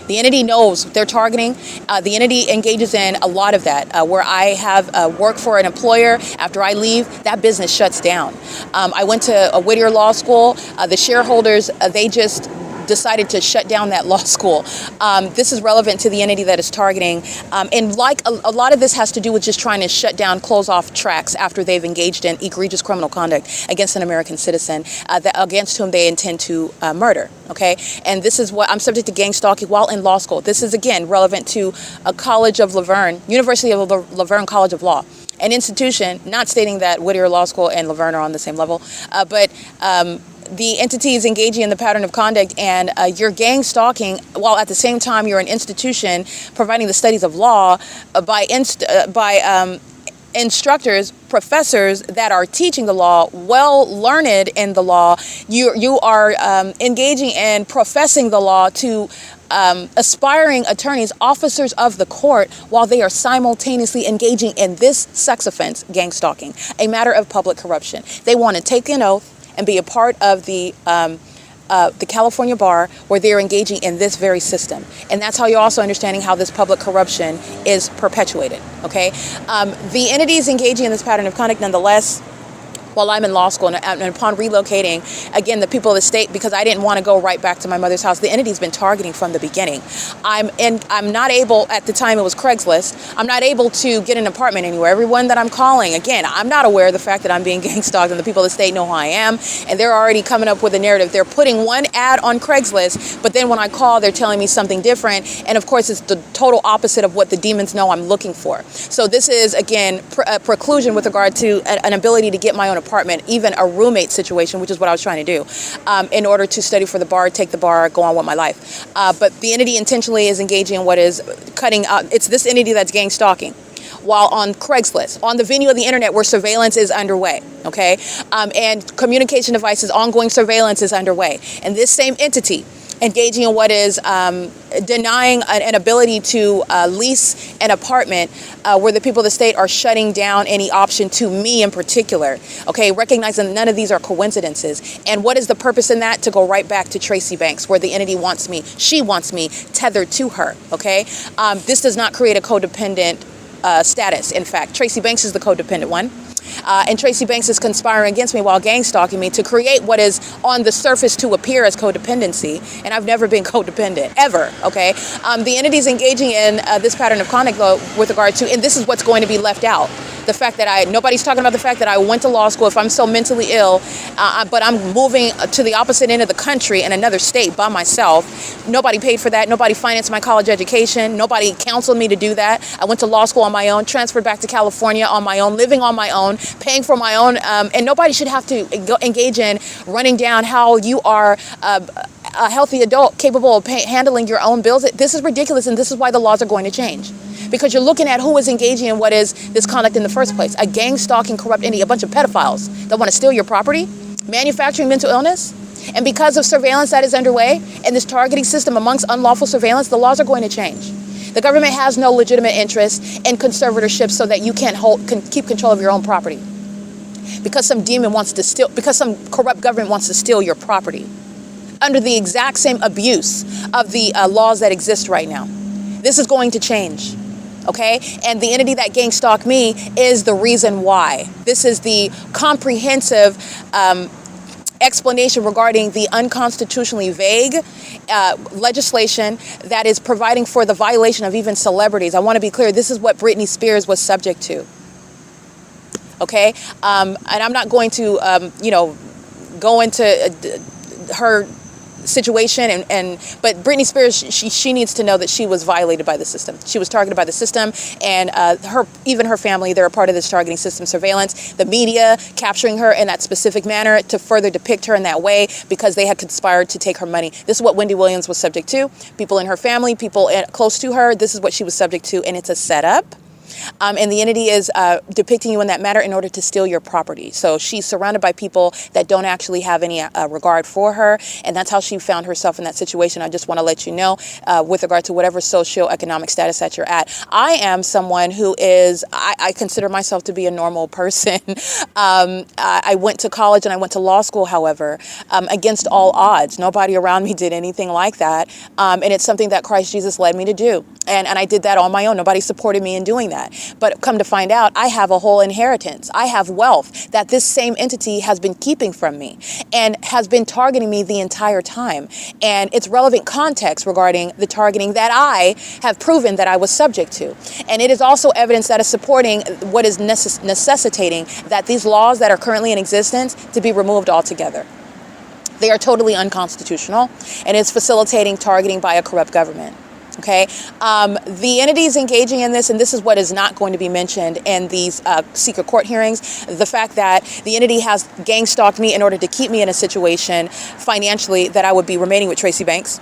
The entity knows they're targeting. The entity engages in a lot of that. Where I have worked for an employer, after I leave, that business shuts down. I went to a Whittier Law School. The shareholders, they just decided to shut down that law school. This is relevant to the entity that is targeting. And like a lot of this has to do with just trying to shut down, close off tracks after they've engaged in egregious criminal conduct against an American citizen against whom they intend to murder. Okay, and this is what I'm subject to gang stalking while in law school. This is, again, relevant to a College of Laverne, University of Laverne College of Law, an institution, not stating that Whittier Law School and Laverne are on the same level, but the entity is engaging in the pattern of conduct, and you're gang stalking while at the same time you're an institution providing the studies of law by instructors, professors that are teaching the law, well learned in the law. You are engaging in professing the law to aspiring attorneys, officers of the court, while they are simultaneously engaging in this sex offense, gang stalking, a matter of public corruption. They want to take an oath and be a part of the California bar, where they're engaging in this very system. And that's how you're also understanding how this public corruption is perpetuated, okay? The entity is engaging in this pattern of conduct nonetheless while I'm in law school, and upon relocating, again, the people of the state, because I didn't want to go right back to my mother's house, the entity's been targeting from the beginning. I'm not able, at the time it was Craigslist, I'm not able to get an apartment anywhere. Everyone that I'm calling, again, I'm not aware of the fact that I'm being gang stalked, and the people of the state know who I am, and they're already coming up with a narrative. They're putting one ad on Craigslist, but then when I call, they're telling me something different, and of course it's the total opposite of what the demons know I'm looking for. So this is, again, preclusion with regard to an ability to get my own apartment, even a roommate situation, which is what I was trying to do, in order to study for the bar, take the bar, go on with my life. But the entity intentionally is engaging in what is cutting out. It's this entity that's gang stalking while on Craigslist, on the venue of the internet where surveillance is underway, okay? And communication devices, ongoing surveillance is underway. And this same entity engaging in what is denying an ability to lease an apartment where the people of the state are shutting down any option to me in particular. Okay, recognizing none of these are coincidences. And what is the purpose in that? To go right back to Tracy Banks, where the entity wants me, she wants me tethered to her. Okay, this does not create a codependent status. In fact, Tracy Banks is the codependent one. And Tracy Banks is conspiring against me while gang stalking me to create what is on the surface to appear as codependency. And I've never been codependent, ever, okay? The entity's engaging in this pattern of conduct with regard to, and this is what's going to be left out. The fact that nobody's talking about the fact that I went to law school. If I'm so mentally ill, but I'm moving to the opposite end of the country in another state by myself. Nobody paid for that. Nobody financed my college education. Nobody counseled me to do that. I went to law school on my own, transferred back to California on my own, living on my own, paying for my own, and nobody should have to engage in running down how you are a healthy adult capable of handling your own bills. This is ridiculous, and this is why the laws are going to change. Because you're looking at who is engaging in what is this conduct in the first place. A gang stalking, corrupt entity, a bunch of pedophiles that want to steal your property, manufacturing mental illness. And because of surveillance that is underway and this targeting system amongst unlawful surveillance, the laws are going to change. The government has no legitimate interest in conservatorship so that you can keep control of your own property. Because some demon wants to steal, because some corrupt government wants to steal your property under the exact same abuse of the laws that exist right now. This is going to change. Okay, and the entity that gang stalked me is the reason why. This is the comprehensive explanation regarding the unconstitutionally vague legislation that is providing for the violation of even celebrities. I want to be clear, this is what Britney Spears was subject to. Okay, and I'm not going to, go into her situation but Britney Spears, she needs to know that she was violated by the system. She was targeted by the system, and even her family, they're a part of this targeting system surveillance. The media capturing her in that specific manner to further depict her in that way because they had conspired to take her money. This is what Wendy Williams was subject to. People in her family, people close to her, this is what she was subject to, and it's a setup. And the entity is depicting you in that manner in order to steal your property. So she's surrounded by people that don't actually have any regard for her. And that's how she found herself in that situation. I just want to let you know with regard to whatever socioeconomic status that you're at. I am someone who is, I consider myself to be a normal person. I went to college and I went to law school, however, against all odds. Nobody around me did anything like that. And it's something that Christ Jesus led me to do. And I did that on my own. Nobody supported me in doing that. But come to find out, I have a whole inheritance. I have wealth that this same entity has been keeping from me and has been targeting me the entire time. And it's relevant context regarding the targeting that I have proven that I was subject to. And it is also evidence that is supporting what is necessitating that these laws that are currently in existence to be removed altogether. They are totally unconstitutional, and it's facilitating targeting by a corrupt government. Okay, the entity is engaging in this, and this is what is not going to be mentioned in these secret court hearings. The fact that the entity has gang stalked me in order to keep me in a situation financially that I would be remaining with Tracy Banks.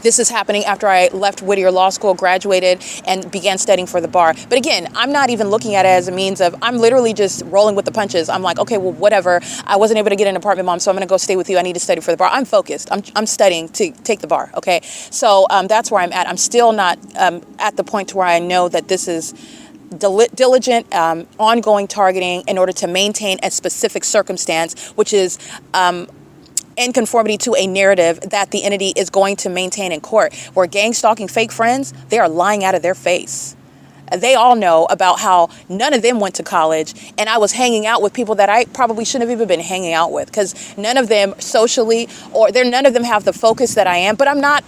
This is happening after I left Whittier Law School, graduated, and began studying for the bar. But again, I'm not even looking at it as a means of, I'm literally just rolling with the punches. I'm like, okay, well, whatever. I wasn't able to get an apartment, Mom, so I'm going to go stay with you. I need to study for the bar. I'm focused. I'm studying to take the bar, okay? So that's where I'm at. I'm still not at the point to where I know that this is diligent, ongoing targeting in order to maintain a specific circumstance, which is in conformity to a narrative that the entity is going to maintain in court. Where gang stalking fake friends, they are lying out of their face. They all know about how none of them went to college, and I was hanging out with people that I probably shouldn't have even been hanging out with, because none of them socially, none of them have the focus that I am. But I'm not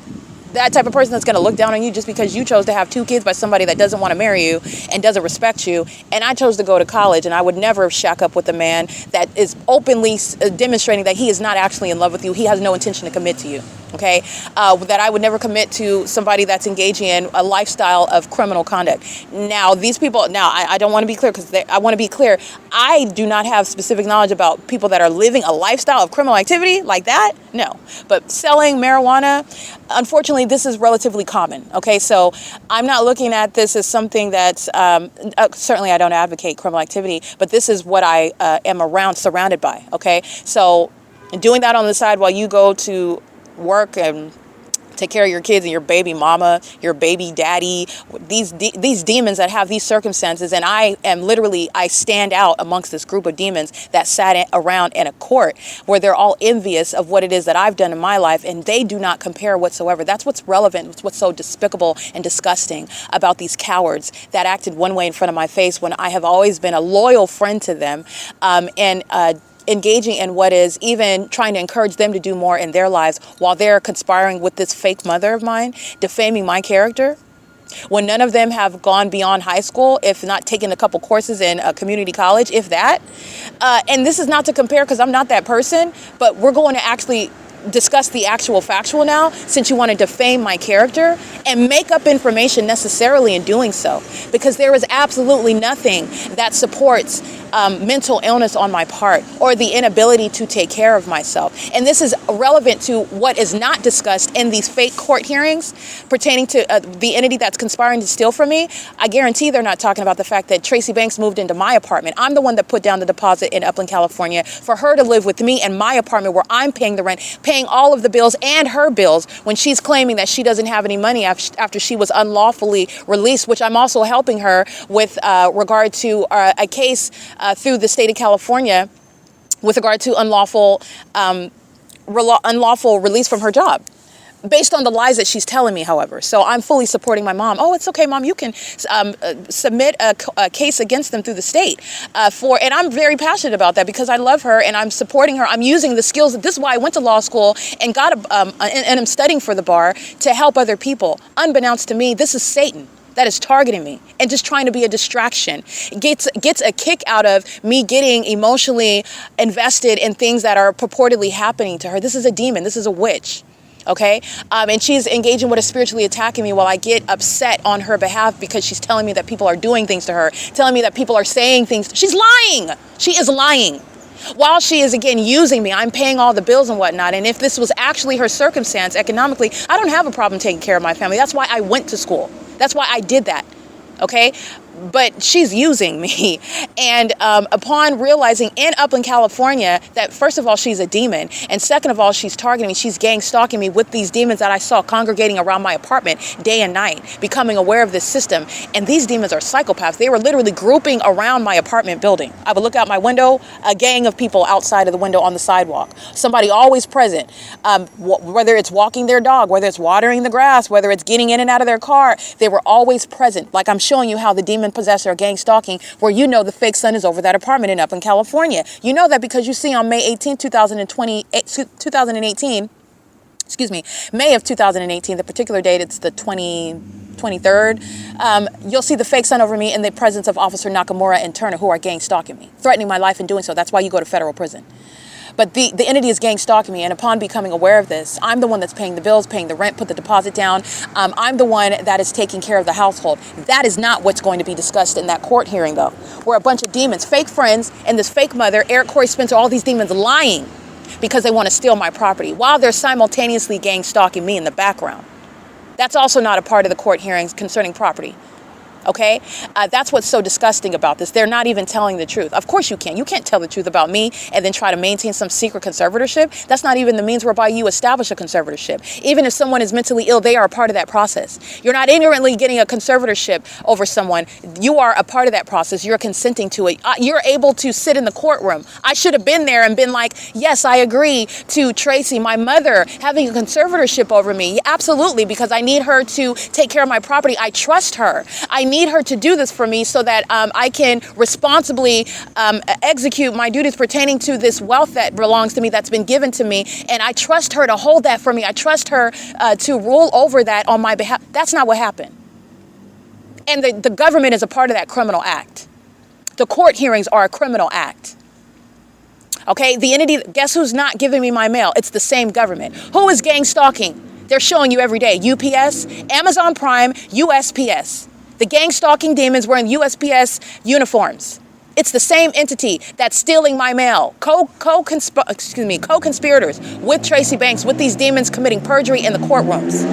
that type of person that's going to look down on you just because you chose to have 2 kids by somebody that doesn't want to marry you and doesn't respect you. And I chose to go to college, and I would never shack up with a man that is openly demonstrating that he is not actually in love with you. He has no intention to commit to you. Okay, that I would never commit to somebody that's engaging in a lifestyle of criminal conduct. Now, these people, I don't want to be clear, because I want to be clear. I do not have specific knowledge about people that are living a lifestyle of criminal activity like that. No, but selling marijuana, unfortunately, this is relatively common. Okay, so I'm not looking at this as something that's, certainly I don't advocate criminal activity, but this is what I am surrounded by. Okay, so doing that on the side while you go to work and take care of your kids and your baby mama, your baby daddy, these demons that have these circumstances. And I stand out amongst this group of demons that sat around in a court where they're all envious of what it is that I've done in my life, and they do not compare whatsoever. That's what's relevant, what's so despicable and disgusting about these cowards that acted one way in front of my face when I have always been a loyal friend to them, and engaging in what is even trying to encourage them to do more in their lives while they're conspiring with this fake mother of mine, defaming my character, when none of them have gone beyond high school, if not taken a couple courses in a community college, if that. And this is not to compare because I'm not that person, but we're going to actually discuss the actual factual now, since you want to defame my character and make up information necessarily in doing so, because there is absolutely nothing that supports mental illness on my part or the inability to take care of myself. And this is relevant to what is not discussed in these fake court hearings pertaining to the entity that's conspiring to steal from me. I guarantee they're not talking about the fact that Tracy Banks moved into my apartment. I'm the one that put down the deposit in Upland, California for her to live with me in my apartment where I'm paying the rent, paying all of the bills and her bills, when she's claiming that she doesn't have any money after she was unlawfully released, which I'm also helping her with regard to a case through the state of California with regard to unlawful release from her job, based on the lies that she's telling me, however. So I'm fully supporting my mom. Oh, it's okay, Mom. You can submit a case against them through the state and I'm very passionate about that because I love her and I'm supporting her. I'm using the skills. This is why I went to law school and and I'm studying for the bar to help other people. Unbeknownst to me, this is Satan that is targeting me and just trying to be a distraction. Gets a kick out of me getting emotionally invested in things that are purportedly happening to her. This is a demon. This is a witch. Okay. And she's engaging with spiritually attacking me while I get upset on her behalf because she's telling me that people are doing things to her, telling me that people are saying things. She's lying. She is lying. While she is, again, using me, I'm paying all the bills and whatnot. And if this was actually her circumstance economically, I don't have a problem taking care of my family. That's why I went to school. That's why I did that. Okay. But she's using me. And upon realizing in Upland, California, that first of all, she's a demon. And second of all, she's targeting me. She's gang stalking me with these demons that I saw congregating around my apartment day and night, becoming aware of this system. And these demons are psychopaths. They were literally grouping around my apartment building. I would look out my window, a gang of people outside of the window on the sidewalk. Somebody always present, whether it's walking their dog, whether it's watering the grass, whether it's getting in and out of their car. They were always present. Like I'm showing you how the demon possessor or gang stalking, where you know the fake son is over that apartment in Upland, California. You know that because you see on May 18, 2018, May of 2018, the particular date, it's the 23rd, you'll see the fake son over me in the presence of Officer Nakamura and Turner, who are gang stalking me, threatening my life in doing so. That's why you go to federal prison. But the entity is gang stalking me, and upon becoming aware of this, I'm the one that's paying the bills, paying the rent, put the deposit down. I'm the one that is taking care of the household. That is not what's going to be discussed in that court hearing, though, where a bunch of demons, fake friends, and this fake mother, Eric, Corey, Spencer, all these demons lying because they want to steal my property while they're simultaneously gang stalking me in the background. That's also not a part of the court hearings concerning property. Okay, that's what's so disgusting about this. They're not even telling the truth. Of course you can't. You can't tell the truth about me and then try to maintain some secret conservatorship. That's not even the means whereby you establish a conservatorship. Even if someone is mentally ill, they are a part of that process. You're not ignorantly getting a conservatorship over someone. You are a part of that process. You're consenting to it. You're able to sit in the courtroom. I should have been there and been like, yes, I agree to Tracy, my mother, having a conservatorship over me. Absolutely, because I need her to take care of my property. I trust her. I need her to do this for me so that I can responsibly execute my duties pertaining to this wealth that belongs to me, that's been given to me. And I trust her to hold that for me. I trust her to rule over that on my behalf. That's not what happened. And the government is a part of that criminal act. The court hearings are a criminal act. Okay, the entity, guess who's not giving me my mail? It's the same government. Who is gang stalking? They're showing you every day. UPS, Amazon Prime, USPS. The gang stalking demons wearing USPS uniforms. It's the same entity that's stealing my mail. Co-conspirators with Tracy Banks, with these demons committing perjury in the courtrooms.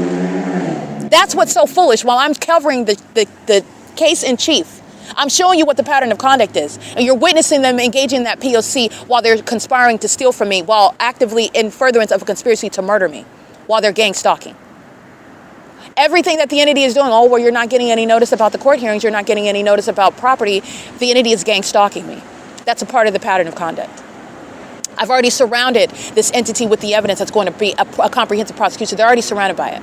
That's what's so foolish. While I'm covering the case in chief, I'm showing you what the pattern of conduct is. And you're witnessing them engaging in that P.O.C. while they're conspiring to steal from me, while actively in furtherance of a conspiracy to murder me. while they're gang stalking. Everything that the entity is doing, oh, well, you're not getting any notice about the court hearings, you're not getting any notice about property, the entity is gang stalking me. That's a part of the pattern of conduct. I've already surrounded this entity with the evidence that's going to be a comprehensive prosecution. They're already surrounded by it.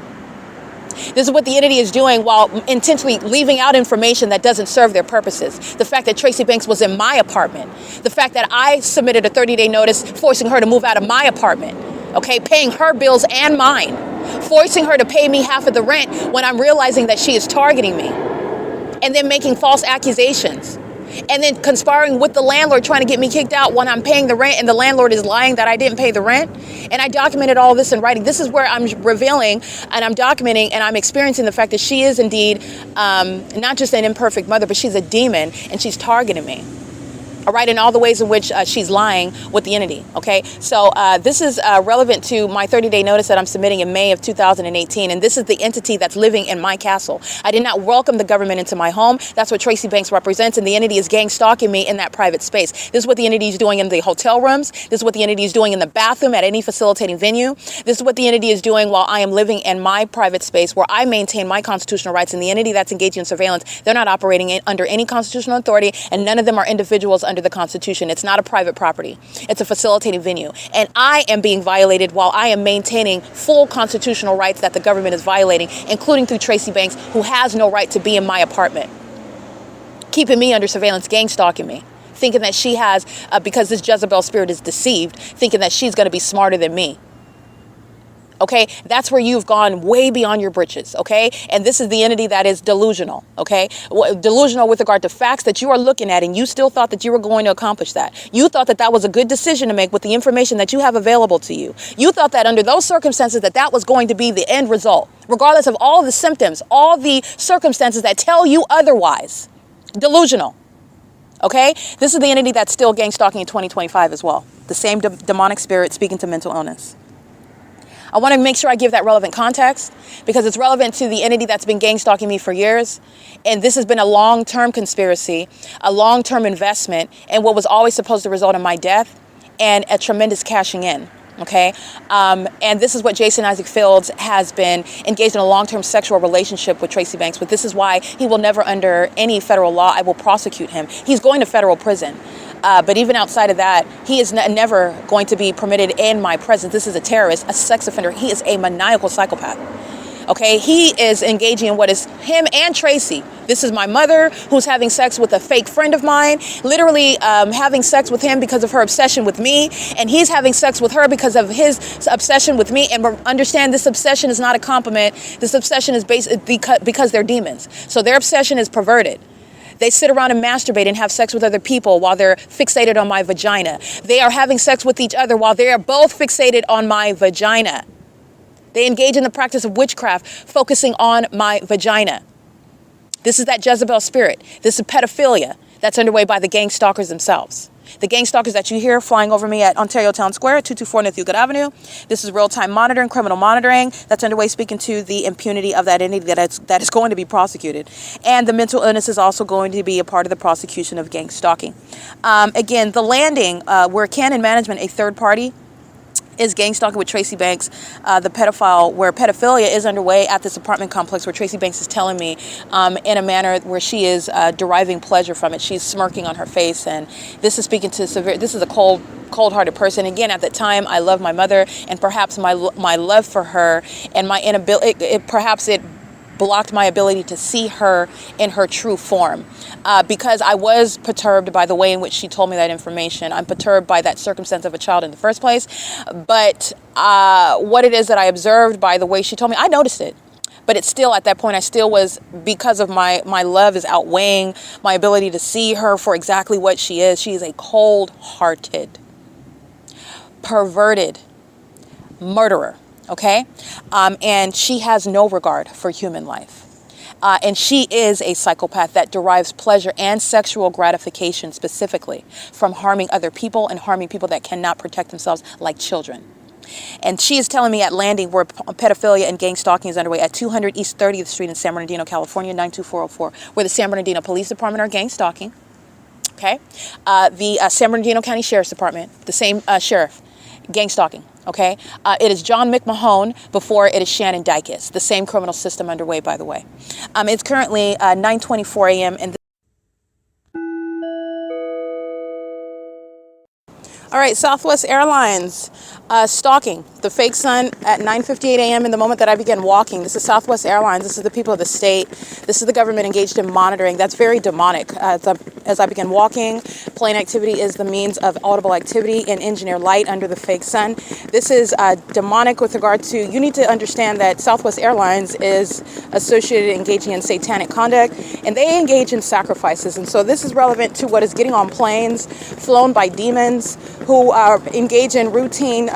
This is what the entity is doing while intentionally leaving out information that doesn't serve their purposes. The fact that Tracy Banks was in my apartment. The fact that I submitted a 30-day notice forcing her to move out of my apartment. Okay, paying her bills and mine. Forcing her to pay me half of the rent when I'm realizing that she is targeting me. And then making false accusations. And then conspiring with the landlord trying to get me kicked out when I'm paying the rent and the landlord is lying that I didn't pay the rent. And I documented all this in writing. This is where I'm revealing and I'm documenting and I'm experiencing the fact that she is indeed not just an imperfect mother, but she's a demon and she's targeting me. All right, in all the ways in which she's lying with the entity, okay? So this is relevant to my 30-day notice that I'm submitting in May of 2018, and this is the entity that's living in my castle. I did not welcome the government into my home. That's what Tracy Banks represents, and the entity is gang stalking me in that private space. This is what the entity is doing in the hotel rooms. This is what the entity is doing in the bathroom at any facilitating venue. This is what the entity is doing while I am living in my private space where I maintain my constitutional rights, and the entity that's engaging in surveillance, they're not operating under any constitutional authority, and none of them are individuals under the Constitution. It's not a private property. It's a facilitating venue. And I am being violated while I am maintaining full constitutional rights that the government is violating, including through Tracy Banks, who has no right to be in my apartment. Keeping me under surveillance, gang stalking me. Thinking that she has, because this Jezebel spirit is deceived, thinking that she's going to be smarter than me. Okay, that's where you've gone way beyond your britches, okay? And this is the entity that is delusional, okay? Delusional with regard to facts that you are looking at, and you still thought that you were going to accomplish that. You thought that that was a good decision to make with the information that you have available to you. You thought that under those circumstances that that was going to be the end result, regardless of all the symptoms, all the circumstances that tell you otherwise. Delusional, okay? This is the entity that's still gang stalking in 2025 as well. The same demonic spirit speaking to mental illness. I want to make sure I give that relevant context because it's relevant to the entity that's been gang stalking me for years. And this has been a long-term conspiracy, a long-term investment, and what was always supposed to result in my death and a tremendous cashing in. Okay. And this is what Jason Isaac Fields has been engaged in a long-term sexual relationship with Tracy Banks. But this is why he will never, under any federal law, I will prosecute him. He's going to federal prison. But even outside of that, he is never going to be permitted in my presence. This is a terrorist, a sex offender. He is a maniacal psychopath. Okay, he is engaging in what is him and Tracy. This is my mother who's having sex with a fake friend of mine, literally having sex with him because of her obsession with me. And he's having sex with her because of his obsession with me. And understand this obsession is not a compliment. This obsession is because they're demons. So their obsession is perverted. They sit around and masturbate and have sex with other people while they're fixated on my vagina. They are having sex with each other while they are both fixated on my vagina. They engage in the practice of witchcraft, focusing on my vagina. This is that Jezebel spirit. This is pedophilia that's underway by the gang stalkers themselves. The gang stalkers that you hear flying over me at Ontario Town Square, 224 North Euclid Avenue. This is real-time monitoring, criminal monitoring that's underway, speaking to the impunity of that entity that is going to be prosecuted. And the mental illness is also going to be a part of the prosecution of gang stalking. Again, the landing where Canon Management, a third party, is gang stalking with Tracy Banks, the pedophile, where pedophilia is underway at this apartment complex where Tracy Banks is telling me in a manner where she is deriving pleasure from it. She's smirking on her face, and this is speaking to severe, this is a cold-hearted person. Again, at the time, I love my mother, and perhaps my love for her and my inability, perhaps it blocked my ability to see her in her true form because I was perturbed by the way in which she told me that information. I'm perturbed by that circumstance of a child in the first place. But what it is that I observed by the way she told me, I noticed it. But it's still, at that point, I still was, because of my love is outweighing my ability to see her for exactly what she is. She is a cold-hearted, perverted murderer. Okay? And she has no regard for human life. And she is a psychopath that derives pleasure and sexual gratification specifically from harming other people and harming people that cannot protect themselves, like children. And she is telling me at Landing, where pedophilia and gang stalking is underway, at 200 East 30th Street in San Bernardino, California, 92404, where the San Bernardino Police Department are gang stalking. Okay? The San Bernardino County Sheriff's Department, the same sheriff, gang stalking. Okay, it is John McMahon before it is Shannon Dykes, the same criminal system underway, by the way. It's currently 9:24 a.m. and all right, Southwest Airlines stalking the fake sun at 9:58 a.m. in the moment that I began walking. This is Southwest Airlines. This is the people of the state. This is the government engaged in monitoring. That's very demonic. As I began walking, plane activity is the means of audible activity in engineer light under the fake sun. This is demonic with regard to, you need to understand that Southwest Airlines is associated engaging in satanic conduct, and they engage in sacrifices. And so this is relevant to what is getting on planes flown by demons who engage in routine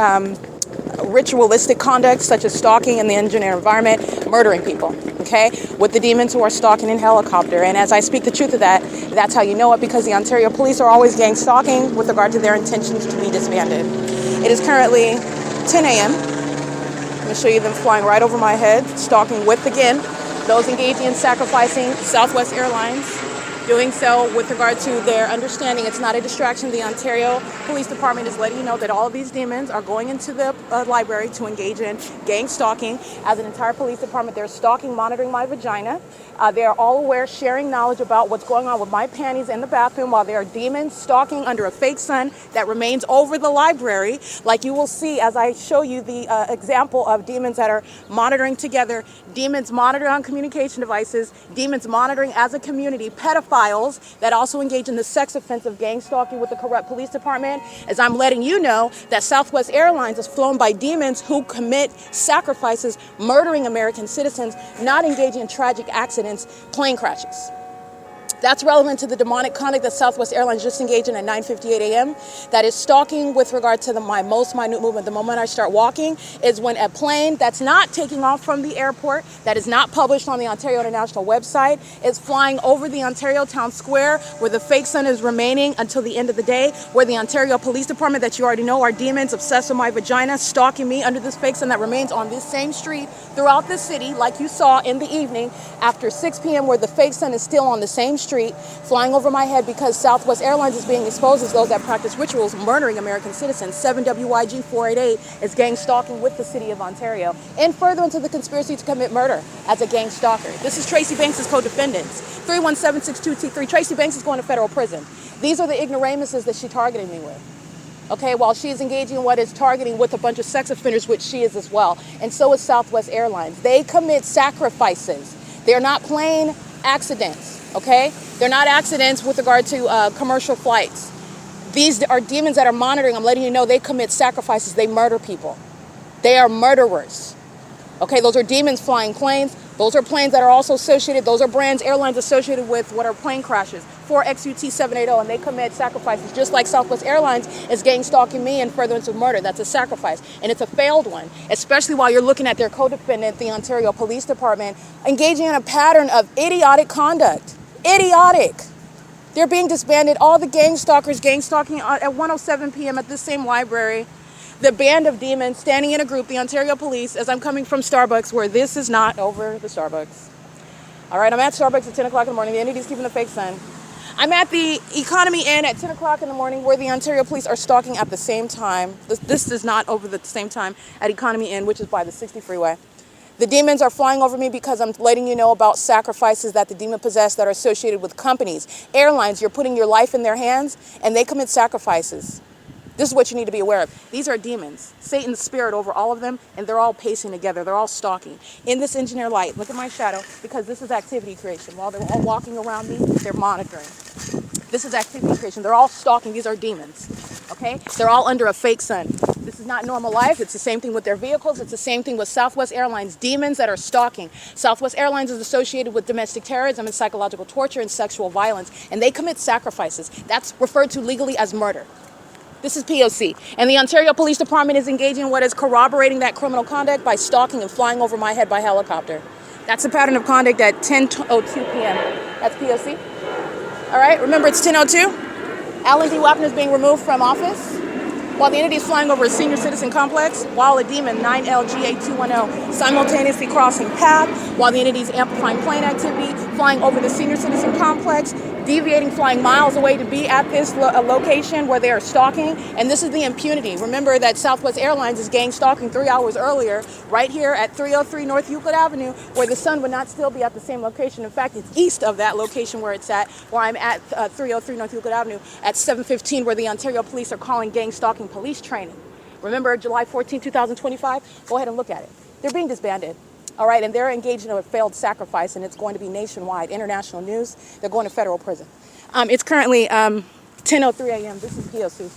ritualistic conduct such as stalking in the engineer environment, murdering people, okay, with the demons who are stalking in helicopter. And as I speak the truth of that, that's how you know it, because the Ontario police are always gang stalking with regard to their intentions to be disbanded. It is currently 10 a.m. I'm going to show you them flying right over my head, stalking with, again, those engaging in sacrificing Southwest Airlines, doing so with regard to their understanding it's not a distraction. The Ontario Police Department is letting you know that all of these demons are going into the library to engage in gang stalking. As an entire police department, they're stalking, monitoring my vagina. They are all aware, sharing knowledge about what's going on with my panties in the bathroom, while there are demons stalking under a fake sun that remains over the library, like you will see as I show you the example of demons that are monitoring together, demons monitoring on communication devices, demons monitoring as a community, pedophiles that also engage in the sex offense of gang stalking with the corrupt police department. As I'm letting you know that Southwest Airlines is flown by demons who commit sacrifices, murdering American citizens, not engaging in tragic accidents, plane crashes. That's relevant to the demonic conduct that Southwest Airlines just engaged in at 9:58 a.m. That is stalking with regard to my most minute movement. The moment I start walking is when a plane that's not taking off from the airport, that is not published on the Ontario International website, is flying over the Ontario Town Square, where the fake sun is remaining until the end of the day, where the Ontario Police Department, that you already know are demons obsessed with my vagina, stalking me under this fake sun that remains on this same street throughout the city, like you saw in the evening after 6 p.m., where the fake sun is still on the same street, flying over my head, because Southwest Airlines is being exposed as those that practice rituals, murdering American citizens. 7 WYG 488 is gang stalking with the city of Ontario, and further into the conspiracy to commit murder as a gang stalker. This is Tracy Banks' co-defendants. 31762T3. Tracy Banks is going to federal prison. These are the ignoramuses that she targeted me with. Okay, while she is engaging in what is targeting with a bunch of sex offenders, which she is as well. And so is Southwest Airlines. They commit sacrifices. They're not plain accidents. Okay? They're not accidents with regard to commercial flights. These are demons that are monitoring. I'm letting you know they commit sacrifices. They murder people. They are murderers. Okay, those are demons flying planes. Those are planes that are also associated, those are brands, airlines associated with what are plane crashes. 4XUT 780, and they commit sacrifices, just like Southwest Airlines is gang stalking me and furtherance of murder. That's a sacrifice, and it's a failed one, especially while you're looking at their co-defendant, the Ontario Police Department, engaging in a pattern of idiotic conduct. Idiotic. They're being disbanded. All the gang stalkers gang stalking at 1:07 p.m. at this same library. The band of demons standing in a group, the Ontario Police, as I'm coming from Starbucks, where this is not over the Starbucks. All right, I'm at Starbucks at 10 o'clock in the morning. The entity's keeping the fake sun. I'm at the Economy Inn at 10 o'clock in the morning, where the Ontario Police are stalking at the same time. This is not over the same time at Economy Inn, which is by the 60 freeway. The demons are flying over me because I'm letting you know about sacrifices that the demon possess that are associated with companies, airlines. You're putting your life in their hands, and they commit sacrifices. This is what you need to be aware of. These are demons, Satan's spirit over all of them, and they're all pacing together. They're all stalking. In this engineer light, look at my shadow, because this is activity creation. While they're all walking around me, they're monitoring. This is activity creation. They're all stalking. These are demons, okay? They're all under a fake sun. This is not normal life. It's the same thing with their vehicles. It's the same thing with Southwest Airlines, demons that are stalking. Southwest Airlines is associated with domestic terrorism and psychological torture and sexual violence, and they commit sacrifices. That's referred to legally as murder. This is P.O.C. And the Ontario Police Department is engaging in what is corroborating that criminal conduct by stalking and flying over my head by helicopter. That's the pattern of conduct at 10:02 p.m. That's P.O.C. All right, remember it's 10:02. Alan D. WAPNER is being removed from office while the entity is flying over a senior citizen complex, while a demon 9LGA210 simultaneously crossing path, while the entity is amplifying plane activity, flying over the senior citizen complex, deviating, flying miles away to be at this location where they are stalking. And this is the impunity. Remember that Southwest Airlines is gang stalking 3 hours earlier, right here at 303 North Euclid Avenue, where the sun would not still be at the same location. In fact, it's east of that location where it's at, where I'm at 303 North Euclid Avenue at 7:15, where the Ontario police are calling gang stalking police training. Remember July 14, 2025? Go ahead and look at it. They're being disbanded. All right, and they're engaged in a failed sacrifice, and it's going to be nationwide, international news. They're going to federal prison. It's currently 10:03 a.m. This is P.O.C.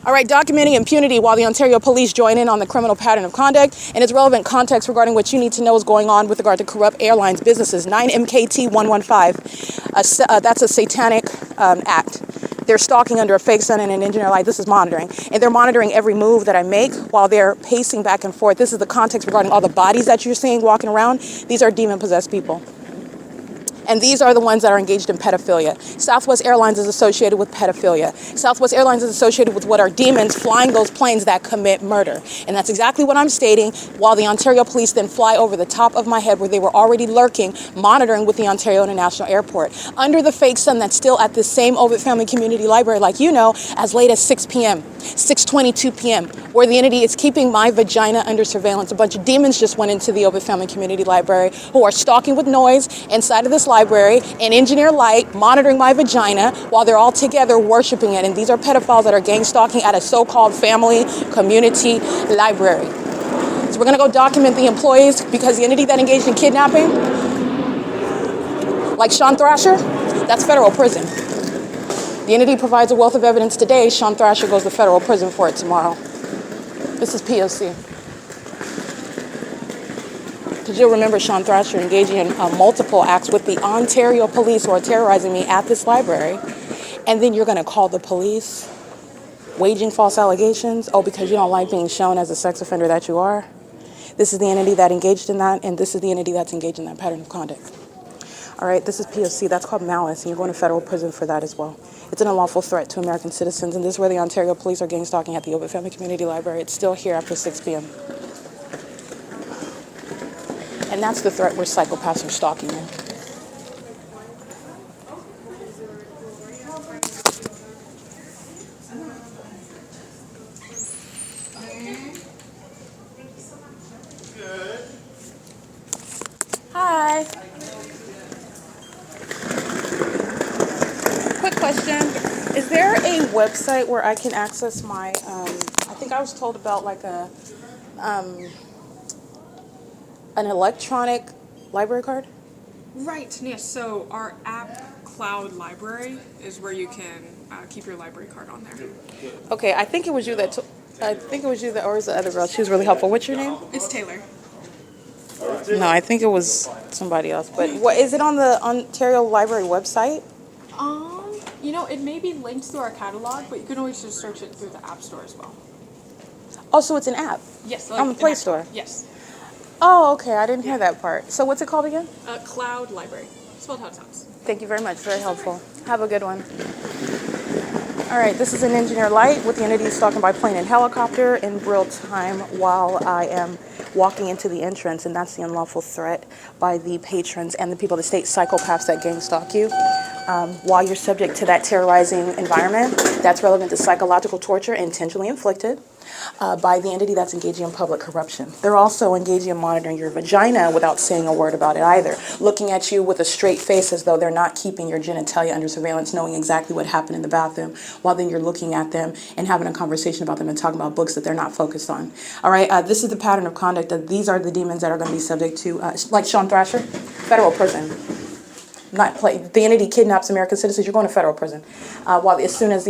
All right, documenting impunity while the Ontario police join in on the criminal pattern of conduct and its relevant context regarding what you need to know is going on with regard to corrupt airlines businesses. 9MKT 115. That's a satanic act. They're stalking under a fake sun and an engineer light. This is monitoring. And they're monitoring every move that I make while they're pacing back and forth. This is the context regarding all the bodies that you're seeing walking around. These are demon-possessed people. And these are the ones that are engaged in pedophilia. Southwest Airlines is associated with pedophilia. Southwest Airlines is associated with what are demons flying those planes that commit murder. And that's exactly what I'm stating, while the Ontario police then fly over the top of my head where they were already lurking, monitoring with the Ontario International Airport. Under the fake sun that's still at the same OVITT Family Community Library, like you know, as late as 6 p.m., 6:22 p.m., where the entity is keeping my vagina under surveillance. A bunch of demons just went into the OVITT Family Community Library who are stalking with noise inside of this library and engineer light, monitoring my vagina while they're all together worshiping it. And these are pedophiles that are gang stalking at a so-called family community library. So we're going to go document the employees because the entity that engaged in kidnapping, like Sean Thrasher, that's federal prison. The entity provides a wealth of evidence today. Sean Thrasher goes to federal prison for it tomorrow. This is P.O.C. Because you'll remember Sean Thrasher engaging in multiple acts with the Ontario police who are terrorizing me at this library. And then you're going to call the police, waging false allegations. Oh, because you don't like being shown as a sex offender that you are. This is the entity that engaged in that, and this is the entity that's engaged in that pattern of conduct. All right, this is P.O.C. That's called malice, and you're going to federal prison for that as well. It's an unlawful threat to American citizens, and this is where the Ontario police are gang stalking at the OVITT Family Community Library. It's still here after 6 p.m. And that's the threat where psychopaths are stalking you. Hi. Quick question. Is there a website where I can access my, I think I was told about like a, an electronic library card? Right, yes. So our app Cloud Library is where you can keep your library card on there. Okay, I think it was you that, I think it was you that, or was the other girl? She was really helpful. What's your name? It's Taylor. No, I think it was somebody else. But what is it on the Ontario Library website? You know, it may be linked through our catalog, but you can always just search it through the App Store as well. Oh, so it's an app? Yes. On the an Play app. Store? Yes. Oh, okay. I didn't hear that part. So what's it called again? Cloud Library. Spelled how it sounds. Thank you very much. Very helpful. Have a good one. All right, this is an engineer light with the entity stalking by plane and helicopter in real time while I am walking into the entrance, and that's the unlawful threat by the patrons and the people, the state psychopaths that gang stalk you. While you're subject to that terrorizing environment, that's relevant to psychological torture intentionally inflicted by the entity that's engaging in public corruption. They're also engaging in monitoring your vagina without saying a word about it either, looking at you with a straight face as though they're not keeping your genitalia under surveillance, knowing exactly what happened in the bathroom, while then you're looking at them and having a conversation about them and talking about books that they're not focused on. All right, this is the pattern of conduct. These are the demons that are going to be subject to, like Sean Thrasher, federal prison. Not play. The entity kidnaps American citizens, you're going to federal prison. While as soon as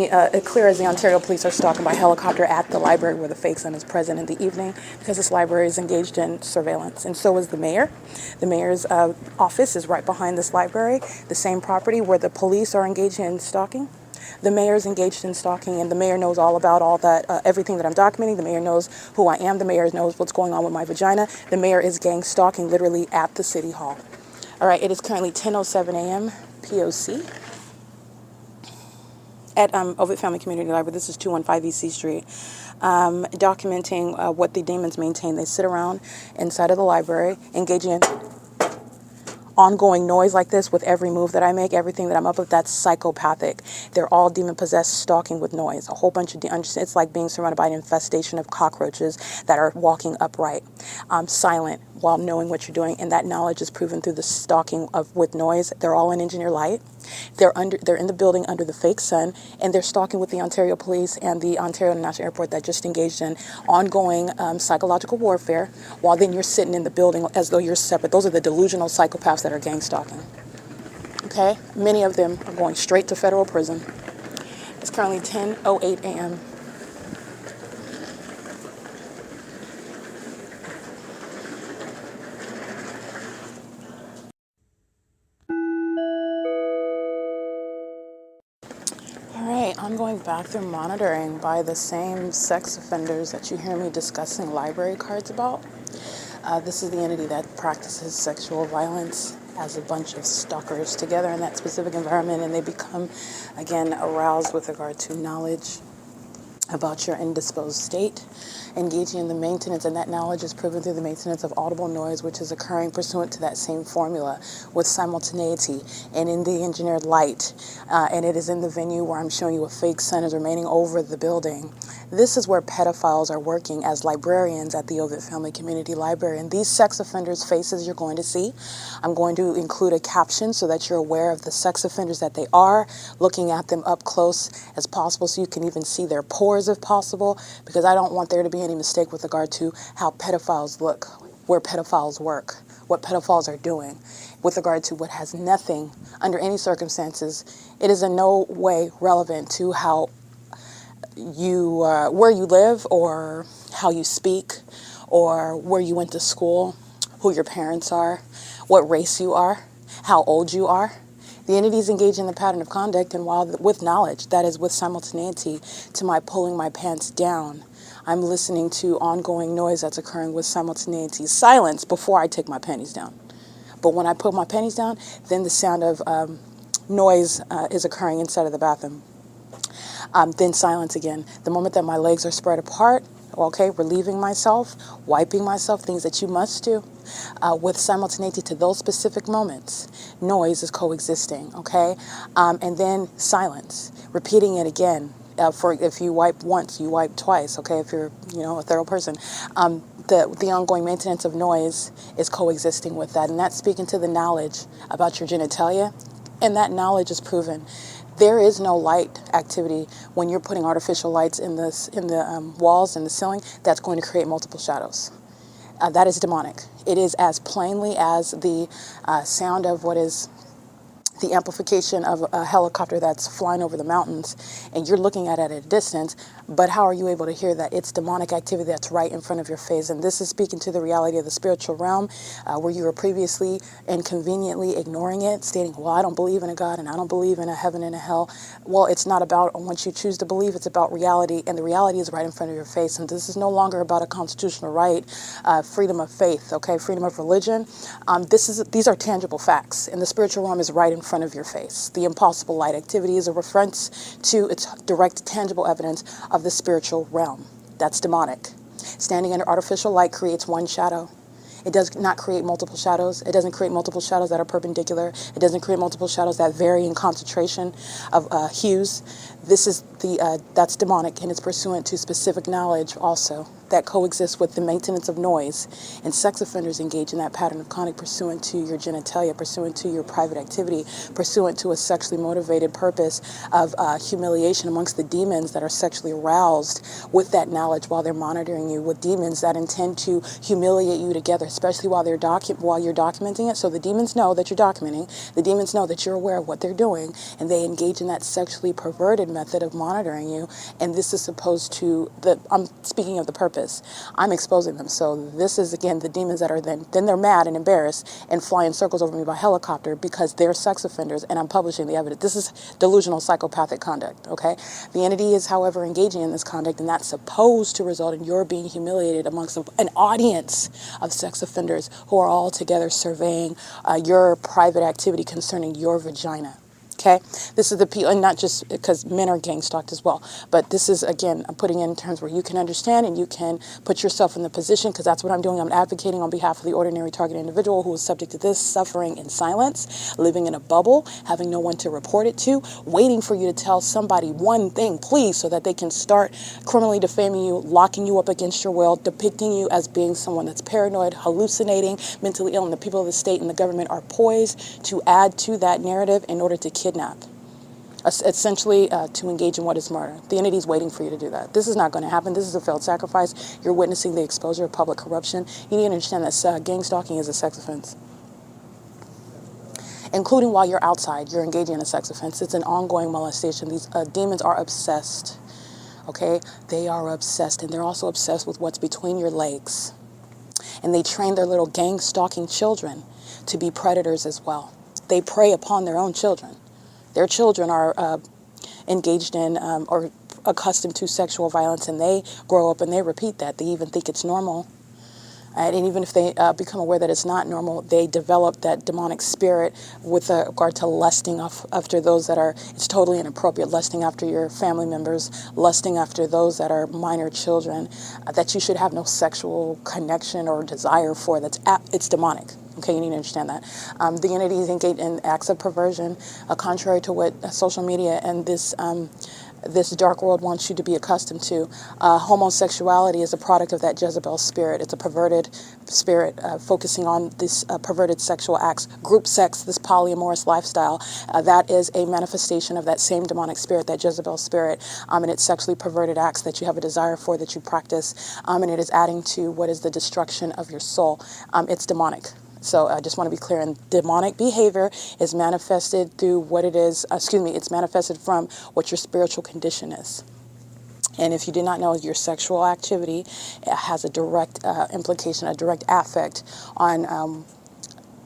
clear as the Ontario police are stalking by helicopter at the library where the fake sun is present in the evening, because this library is engaged in surveillance, and so is the mayor. The mayor's office is right behind this library, the same property where the police are engaged in stalking. The mayor is engaged in stalking, and the mayor knows all about all that, everything that I'm documenting. The mayor knows who I am. The mayor knows what's going on with my vagina. The mayor is gang stalking literally at the city hall. All right, it is currently 10:07 a.m. P.O.C. at OVITT Family Community Library. This is 215 E.C. Street. Documenting what the demons maintain. They sit around inside of the library, engaging in ongoing noise like this with every move that I make, everything that I'm up with, that's psychopathic. They're all demon-possessed, stalking with noise. A whole bunch of, it's like being surrounded by an infestation of cockroaches that are walking upright, silent while knowing what you're doing. And that knowledge is proven through the stalking of with noise. They're all in engineer light. They're in the building under the fake sun, and they're stalking with the Ontario Police and the Ontario International Airport that just engaged in ongoing psychological warfare, while then you're sitting in the building as though you're separate. Those are the delusional psychopaths that are gang stalking. Okay? Many of them are going straight to federal prison. It's currently 10:08 a.m. All right, ongoing bathroom monitoring by the same sex offenders that you hear me discussing library cards about. This is the entity that practices sexual violence as a bunch of stalkers together in that specific environment, and they become, again, aroused with regard to knowledge about your indisposed state, engaging in the maintenance, and that knowledge is proven through the maintenance of audible noise, which is occurring pursuant to that same formula with simultaneity and in the engineered light, and it is in the venue where I'm showing you a fake sun is remaining over the building. This is where pedophiles are working as librarians at the OVITT Family Community Library, and these sex offenders' faces you're going to see. I'm going to include a caption so that you're aware of the sex offenders that they are, looking at them up close as possible so you can even see their pores if possible, because I don't want there to be any mistake with regard to how pedophiles look, where pedophiles work, what pedophiles are doing, with regard to what has nothing, under any circumstances, it is in no way relevant to how you, where you live or how you speak or where you went to school, who your parents are, what race you are, how old you are. The entities engage in the pattern of conduct, and while with knowledge, that is with simultaneity to my pulling my pants down, I'm listening to ongoing noise that's occurring with simultaneity. Silence before I take my panties down. But when I put my panties down, then the sound of noise is occurring inside of the bathroom. Then silence again. The moment that my legs are spread apart, okay, relieving myself, wiping myself, things that you must do with simultaneity to those specific moments. Noise is coexisting, okay? And then silence, repeating it again. For if you wipe once, you wipe twice, okay, if you're, a thorough person. The ongoing maintenance of noise is coexisting with that, and that's speaking to the knowledge about your genitalia, and that knowledge is proven. There is no light activity when you're putting artificial lights in the walls and the ceiling that's going to create multiple shadows. That is demonic. It is as plainly as the sound of what is the amplification of a helicopter that's flying over the mountains, and you're looking at it at a distance, but how are you able to hear that? It's demonic activity that's right in front of your face, and this is speaking to the reality of the spiritual realm, where you were previously inconveniently ignoring it, stating, well, I don't believe in a God, and I don't believe in a heaven and a hell. Well, it's not about once you choose to believe, it's about reality, and the reality is right in front of your face, and this is no longer about a constitutional right, freedom of faith, okay, freedom of religion. These are tangible facts, and the spiritual realm is right in front of your face. The impossible light activity is a reference to its direct, tangible evidence of the spiritual realm. That's demonic. Standing under artificial light creates one shadow. It does not create multiple shadows. It doesn't create multiple shadows that are perpendicular. It doesn't create multiple shadows that vary in concentration of hues. That's demonic, and it's pursuant to specific knowledge also that coexists with the maintenance of noise. And sex offenders engage in that pattern of conduct pursuant to your genitalia, pursuant to your private activity, pursuant to a sexually motivated purpose of humiliation amongst the demons that are sexually aroused with that knowledge while they're monitoring you, with demons that intend to humiliate you together, especially while you're documenting it. So the demons know that you're documenting. The demons know that you're aware of what they're doing, and they engage in that sexually perverted method of monitoring you. And this is supposed to, I'm speaking of the purpose. I'm exposing them. So this is, again, the demons that are then they're mad and embarrassed and fly in circles over me by helicopter because they're sex offenders, and I'm publishing the evidence. This is delusional psychopathic conduct, okay? The entity is, however, engaging in this conduct, and that's supposed to result in your being humiliated amongst an audience of sex offenders who are all together surveying your private activity concerning your vagina. Okay, this is the people, and not just because men are gang stalked as well, but this is, again, I'm putting in terms where you can understand and you can put yourself in the position, because that's what I'm doing. I'm advocating on behalf of the ordinary target individual who is subject to this, suffering in silence, living in a bubble, having no one to report it to, waiting for you to tell somebody one thing, please, so that they can start criminally defaming you, locking you up against your will, depicting you as being someone that's paranoid, hallucinating, mentally ill, and the people of the state and the government are poised to add to that narrative in order to kidnap, essentially to engage in what is murder. The entity is waiting for you to do that. This is not going to happen. This is a failed sacrifice. You're witnessing the exposure of public corruption. You need to understand that gang stalking is a sex offense. Including while you're outside, you're engaging in a sex offense. It's an ongoing molestation. These demons are obsessed, okay? They are obsessed, and they're also obsessed with what's between your legs. And they train their little gang stalking children to be predators as well. They prey upon their own children. Their children are engaged in or accustomed to sexual violence, and they grow up and they repeat that. They even think it's normal. And even if they become aware that it's not normal, they develop that demonic spirit with regard to lusting after those that are, it's totally inappropriate, lusting after your family members, lusting after those that are minor children, that you should have no sexual connection or desire for. It's demonic. Okay, you need to understand that. The entities engage in acts of perversion, contrary to what social media and this dark world wants you to be accustomed to. Homosexuality is a product of that Jezebel spirit. It's a perverted spirit focusing on this perverted sexual acts. Group sex, this polyamorous lifestyle, that is a manifestation of that same demonic spirit, that Jezebel spirit, and it's sexually perverted acts that you have a desire for, that you practice, and it is adding to what is the destruction of your soul. It's demonic. So I just want to be clear, and demonic behavior is manifested through what it is, it's manifested from what your spiritual condition is. And if you did not know, your sexual activity has a direct implication, a direct affect on,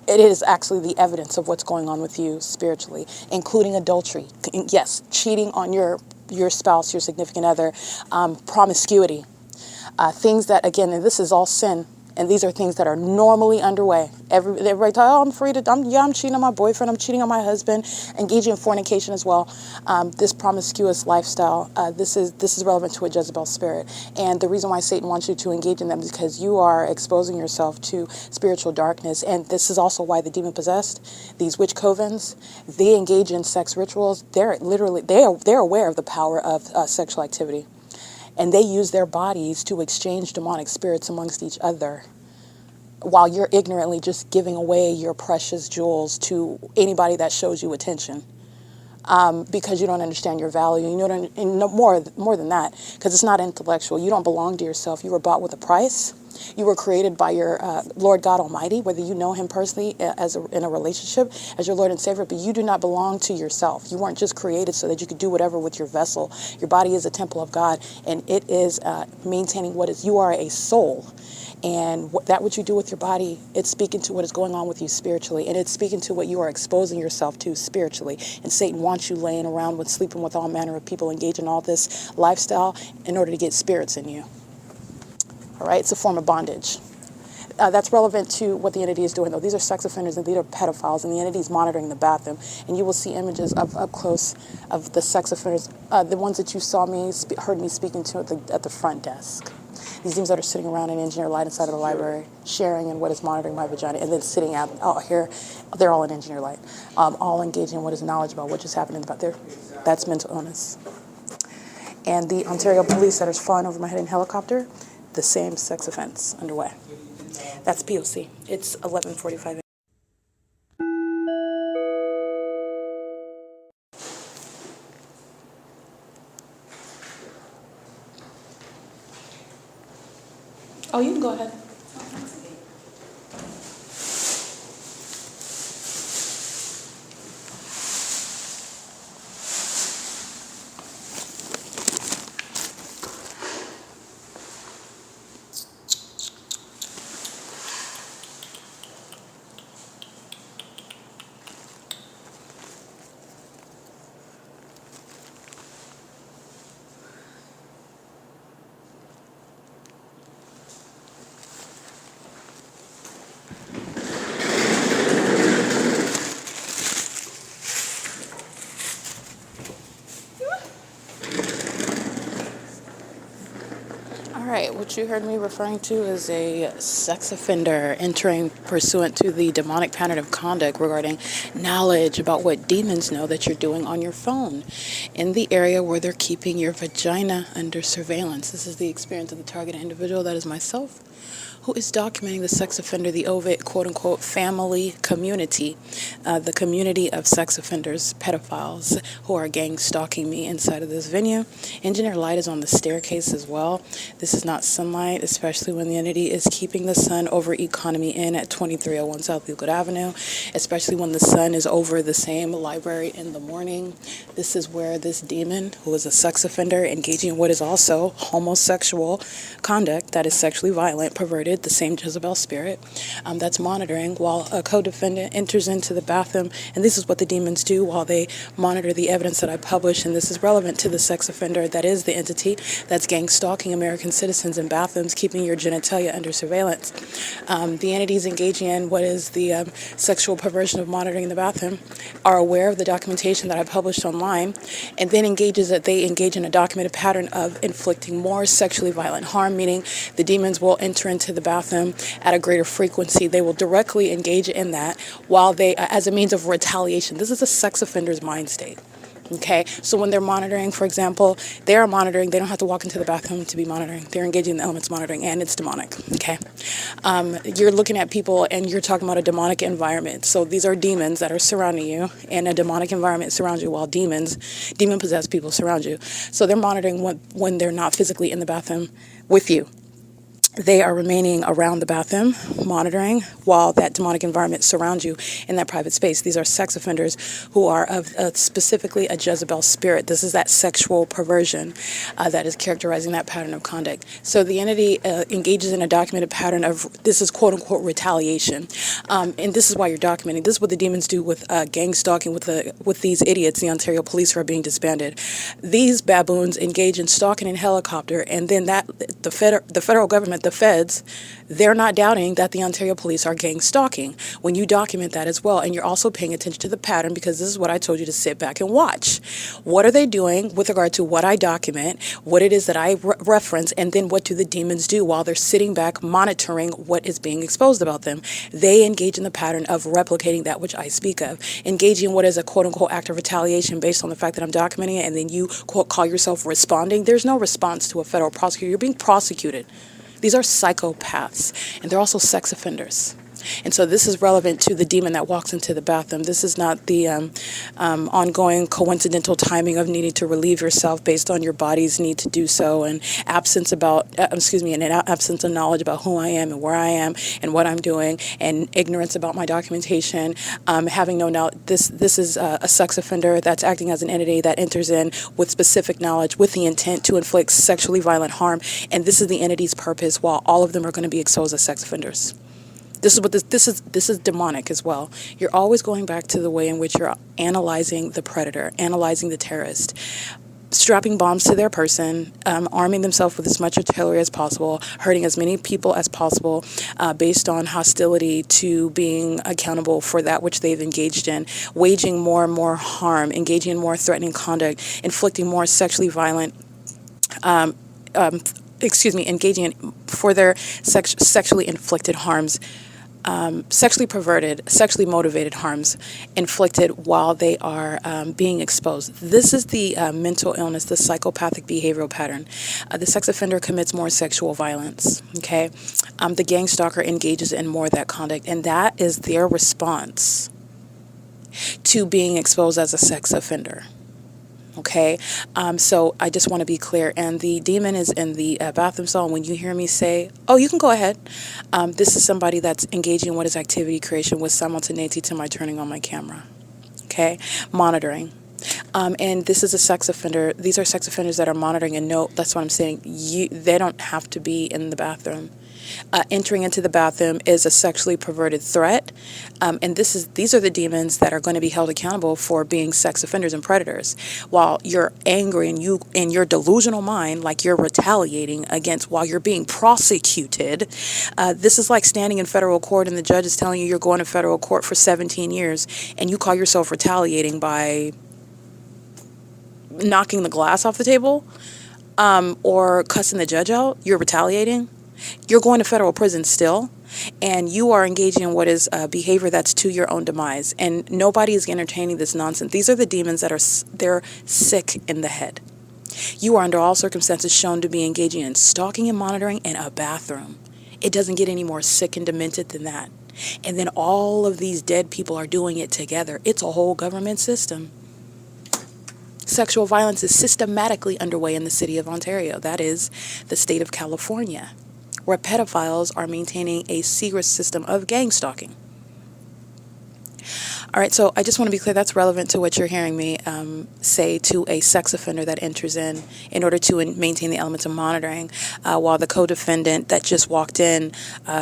it is actually the evidence of what's going on with you spiritually, including adultery. Yes, cheating on your spouse, your significant other, promiscuity, things that, again, and this is all sin. And these are things that are normally underway. Everybody talk, oh, I'm free to, I'm cheating on my boyfriend, I'm cheating on my husband, engaging in fornication as well. This promiscuous lifestyle, this is relevant to a Jezebel spirit. And the reason why Satan wants you to engage in them is because you are exposing yourself to spiritual darkness. And this is also why the demon-possessed, these witch covens, they engage in sex rituals. They're aware of the power of sexual activity. And they use their bodies to exchange demonic spirits amongst each other, while you're ignorantly just giving away your precious jewels to anybody that shows you attention, because you don't understand your value. You know, and more than that, because it's not intellectual. You don't belong to yourself. You were bought with a price. You were created by your Lord God Almighty, whether you know him personally in a relationship as your Lord and Savior, but you do not belong to yourself. You weren't just created so that you could do whatever with your vessel. Your body is a temple of God, and it is maintaining you are a soul. And what you do with your body, it's speaking to what is going on with you spiritually, and it's speaking to what you are exposing yourself to spiritually. And Satan wants you laying around sleeping with all manner of people, engaging in all this lifestyle in order to get spirits in you. All right, it's a form of bondage. That's relevant to what the entity is doing, though. These are sex offenders and these are pedophiles, and the entity is monitoring the bathroom. And you will see images up close of the sex offenders, the ones that you heard me speaking to at the front desk. These things that are sitting around in engineer light inside of the library, sharing in what is monitoring my vagina, and then sitting out here, they're all in engineer light, all engaging in what is knowledge about what just happened about there. That's mental illness. And the Ontario police that are flying over my head in helicopter, the same sex offense underway. That's P.O.C. It's 11:45. Oh, you can go ahead. right, what you heard me referring to is a sex offender entering pursuant to the demonic pattern of conduct regarding knowledge about what demons know that you're doing on your phone in the area where they're keeping your vagina under surveillance. This is the experience of the targeted individual, that is myself, who is documenting the sex offender, the OVIT, quote-unquote, family community, the community of sex offenders, pedophiles, who are gang stalking me inside of this venue. Engineer light is on the staircase as well. This is not sunlight, especially when the entity is keeping the sun over Economy Inn at 2301 South Euclid Avenue, especially when the sun is over the same library in the morning. This is where this demon, who is a sex offender, engaging in what is also homosexual conduct that is sexually violent, perverted, the same Jezebel spirit, that's monitoring while a co-defendant enters into the bathroom. And this is what the demons do while they monitor the evidence that I publish. And this is relevant to the sex offender that is the entity that's gang stalking American citizens in bathrooms, keeping your genitalia under surveillance. The entities engaging in what is the sexual perversion of monitoring in the bathroom are aware of the documentation that I published online, and then they engage in a documented pattern of inflicting more sexually violent harm, meaning the demons will enter into the bathroom at a greater frequency. They will directly engage in that while they, as a means of retaliation. This is a sex offender's mind state. Okay, so when they're monitoring, for example, they are monitoring. They don't have to walk into the bathroom to be monitoring. They're engaging in the elements monitoring, and it's demonic. Okay, you're looking at people, and you're talking about a demonic environment. So these are demons that are surrounding you, and a demonic environment surrounds you, while demon-possessed people surround you. So they're monitoring when they're not physically in the bathroom with you. They are remaining around the bathroom, monitoring, while that demonic environment surrounds you in that private space. These are sex offenders who are of specifically a Jezebel spirit. This is that sexual perversion that is characterizing that pattern of conduct. So the entity engages in a documented pattern of, this is quote-unquote retaliation. And this is why you're documenting. This is what the demons do with gang stalking with these idiots, the Ontario police, who are being disbanded. These baboons engage in stalking in helicopter, and then the federal government, the feds, they're not doubting that the Ontario police are gang stalking when you document that as well. And you're also paying attention to the pattern, because this is what I told you to sit back and watch. What are they doing with regard to what I document, what it is that I reference, and then what do the demons do while they're sitting back monitoring what is being exposed about them? They engage in the pattern of replicating that which I speak of, engaging in what is a quote-unquote act of retaliation based on the fact that I'm documenting it, and then you quote call yourself responding. There's no response to a federal prosecutor. You're being prosecuted. These are psychopaths, and they're also sex offenders. And so this is relevant to the demon that walks into the bathroom. This is not the ongoing coincidental timing of needing to relieve yourself based on your body's need to do so, and absence of knowledge about who I am and where I am and what I'm doing, and ignorance about my documentation, having no knowledge. This is a sex offender that's acting as an entity that enters in with specific knowledge, with the intent to inflict sexually violent harm, and this is the entity's purpose, while all of them are going to be exposed as sex offenders. This is demonic as well. You're always going back to the way in which you're analyzing the predator, analyzing the terrorist, strapping bombs to their person, arming themselves with as much artillery as possible, hurting as many people as possible, based on hostility to being accountable for that which they've engaged in, waging more and more harm, engaging in more threatening conduct, inflicting more sexually violent engaging in for their sexually inflicted harms, sexually perverted, sexually motivated harms inflicted while they are being exposed. This is the mental illness, the psychopathic behavioral pattern. The sex offender commits more sexual violence, okay? The gang stalker engages in more of that conduct, and that is their response to being exposed as a sex offender. Okay, so I just want to be clear. And the demon is in the bathroom stall. And when you hear me say, "Oh, you can go ahead," this is somebody that's engaging in what is activity creation with simultaneity to my turning on my camera. Okay, monitoring. And this is a sex offender. These are sex offenders that are monitoring, and no, that's what I'm saying. They don't have to be in the bathroom. Entering into the bathroom is a sexually perverted threat, and these are the demons that are going to be held accountable for being sex offenders and predators. While you're angry and you in your delusional mind, like you're retaliating against while you're being prosecuted, this is like standing in federal court and the judge is telling you you're going to federal court for 17 years, and you call yourself retaliating by knocking the glass off the table. or cussing the judge out, you're retaliating. You're going to federal prison still, and you are engaging in what is behavior that's to your own demise. And nobody is entertaining this nonsense. These are the demons that they're sick in the head. You are under all circumstances shown to be engaging in stalking and monitoring in a bathroom. It doesn't get any more sick and demented than that. And then all of these dead people are doing it together. It's a whole government system. Sexual violence is systematically underway in the city of Ontario. That is the state of California, where pedophiles are maintaining a secret system of gang stalking. All right, so I just want to be clear, that's relevant to what you're hearing me say to a sex offender that enters in order to maintain the elements of monitoring, while the co-defendant that just walked in,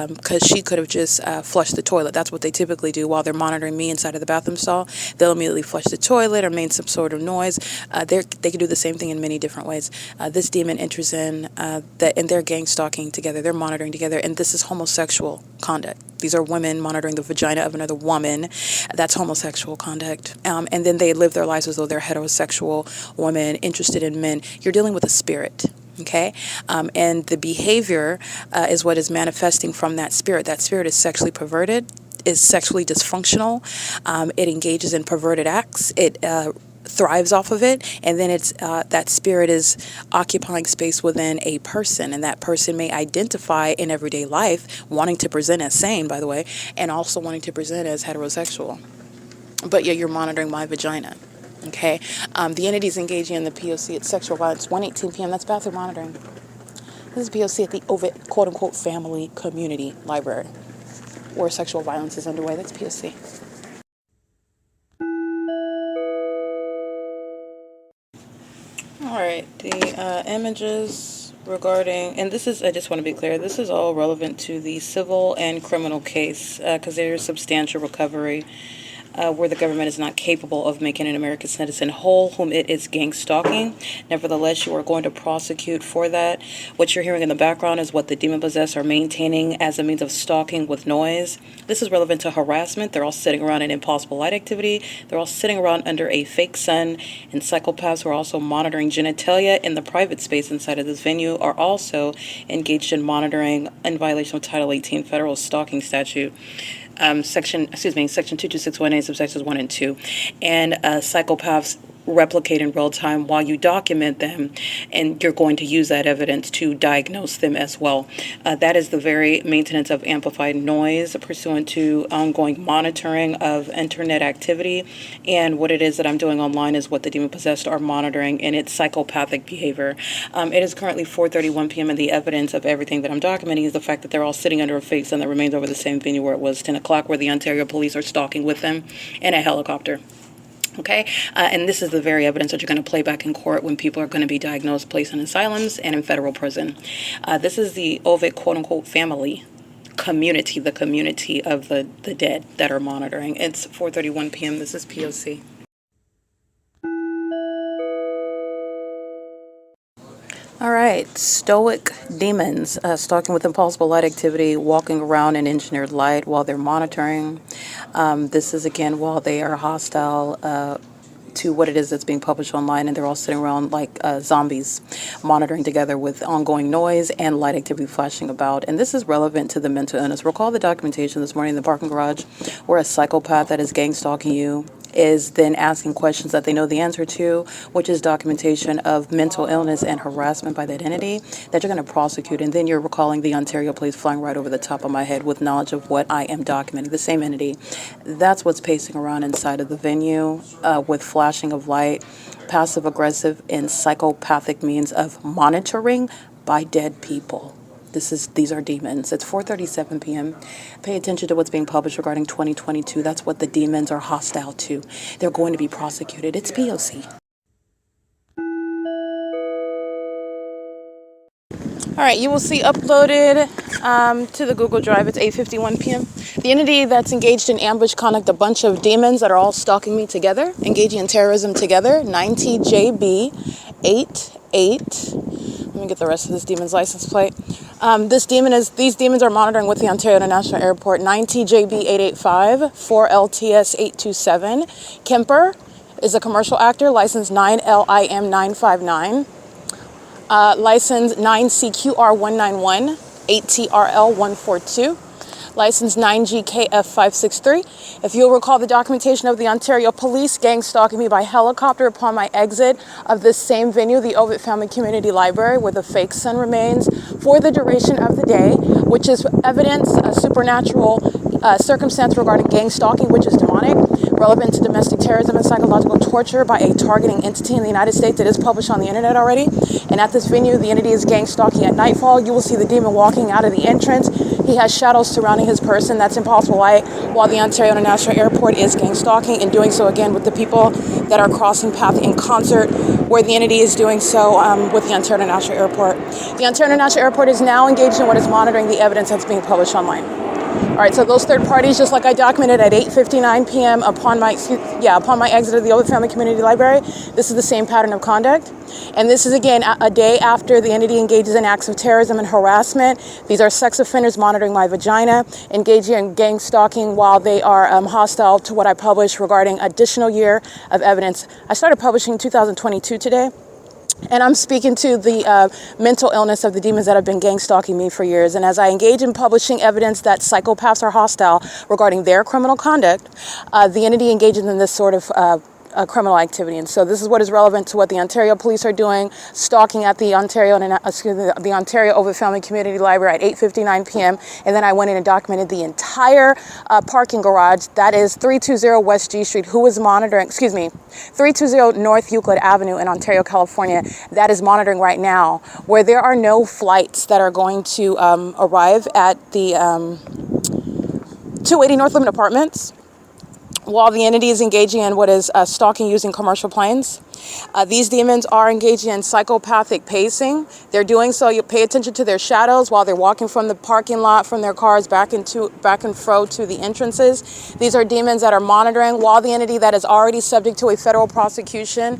because she could have just flushed the toilet. That's what they typically do while they're monitoring me inside of the bathroom stall. They'll immediately flush the toilet or make some sort of noise. They can do the same thing in many different ways. This demon enters in, and they're gang stalking together. They're monitoring together, and this is homosexual conduct. These are women monitoring the vagina of another woman. That's homosexual conduct. And then they live their lives as though they're heterosexual women interested in men. You're dealing with a spirit. Okay? And the behavior is what is manifesting from that spirit. That spirit is sexually perverted, is sexually dysfunctional. It engages in perverted acts. It thrives off of it, and then it's that spirit is occupying space within a person, and that person may identify in everyday life wanting to present as sane, by the way, and also wanting to present as heterosexual. But yeah, you're monitoring my vagina. Okay, the entities engaging in the P.O.C. It's sexual violence. 1:18 p.m. That's bathroom monitoring. This is P.O.C. at the OVITT quote unquote family community library, where sexual violence is underway. That's P.O.C. All right, the images regarding, and this is, I just want to be clear, this is all relevant to the civil and criminal case, because there is substantial recovery where the government is not capable of making an American citizen whole whom it is gang stalking. Nevertheless, you are going to prosecute for that. What you're hearing in the background is what the demon-possessed are maintaining as a means of stalking with noise. This is relevant to harassment. They're all sitting around in impossible light activity. They're all sitting around under a fake sun. And psychopaths who are also monitoring genitalia in the private space inside of this venue are also engaged in monitoring in violation of Title 18 federal stalking statute. Section 22618, subsections 1 and 2. And psychopaths replicate in real time while you document them, and you're going to use that evidence to diagnose them as well. That is the very maintenance of amplified noise pursuant to ongoing monitoring of internet activity. And what it is that I'm doing online is what the demon-possessed are monitoring in its psychopathic behavior. It is currently 4:31 p.m. and the evidence of everything that I'm documenting is the fact that they're all sitting under a fake sun that remains over the same venue where it was 10 o'clock, where the Ontario police are stalking with them in a helicopter. Okay, and this is the very evidence that you're going to play back in court when people are going to be diagnosed, placed in asylums, and in federal prison. This is the OVITT quote-unquote family community, the community of the dead that are monitoring. It's 4:31 p.m. This is P.O.C. All right, stoic demons stalking with impossible light activity, walking around in engineered light while they're monitoring. This is, again, while they are hostile to what it is that's being published online, and they're all sitting around like zombies, monitoring together with ongoing noise and light activity flashing about. And this is relevant to the mental illness. Recall the documentation this morning in the parking garage where a psychopath that is gang stalking you is then asking questions that they know the answer to, which is documentation of mental illness and harassment by that entity that you're going to prosecute. And then you're recalling the Ontario police flying right over the top of my head with knowledge of what I am documenting, the same entity. That's what's pacing around inside of the venue with flashing of light, passive aggressive and psychopathic means of monitoring by dead people. These are demons. It's 4:37 p.m. Pay attention to what's being published regarding 2022. That's what the demons are hostile to. They're going to be prosecuted. It's P.O.C. All right, you will see uploaded to the Google Drive. It's 8:51 p.m. The entity that's engaged in ambush conduct, a bunch of demons that are all stalking me together, engaging in terrorism together, 90JB88. Let me get the rest of this demon's license plate. These demons are monitoring with the Ontario International Airport, 9TJB885, 4LTS827. Kemper is a commercial actor, license 9LIM959. License 9CQR191, 8TRL142. License 9GKF563. If you'll recall the documentation of the Ontario Police gang stalking me by helicopter upon my exit of this same venue, the OVITT Family Community Library, where the fake son remains for the duration of the day, which is evidence, a supernatural circumstance regarding gang stalking, which is demonic, relevant to domestic terrorism and psychological torture by a targeting entity in the United States that is published on the internet already. And at this venue, the entity is gang stalking at nightfall. You will see the demon walking out of the entrance. He has shadows surrounding his person. That's impossible light, while the Ontario International Airport is gang stalking and doing so again with the people that are crossing path in concert, where the entity is doing so with the Ontario International Airport. The Ontario International Airport is now engaged in what is monitoring the evidence that's being published online. All right, so those third parties, just like I documented at 8:59 p.m. upon my exit of the OVITT Family Community Library, this is the same pattern of conduct. And this is, again, a day after the entity engages in acts of terrorism and harassment. These are sex offenders monitoring my vagina, engaging in gang stalking while they are hostile to what I published regarding additional year of evidence. I started publishing 2022 today. And I'm speaking to the mental illness of the demons that have been gang stalking me for years. And as I engage in publishing evidence that psychopaths are hostile regarding their criminal conduct, the entity engages in this sort of criminal activity. And so this is what is relevant to what the Ontario police are doing, stalking at the Ontario OVITT Family Community Library at 8:59 p.m. And then I went in and documented the entire parking garage. That is 320 West G Street, 320 North Euclid Avenue in Ontario, California. That is monitoring right now, where there are no flights that are going to arrive at the 280 North Limit Apartments, while the entity is engaging in what is stalking using commercial planes. These demons are engaging in psychopathic pacing. They're doing so, you pay attention to their shadows while they're walking from the parking lot, from their cars back and fro to the entrances. These are demons that are monitoring, while the entity that is already subject to a federal prosecution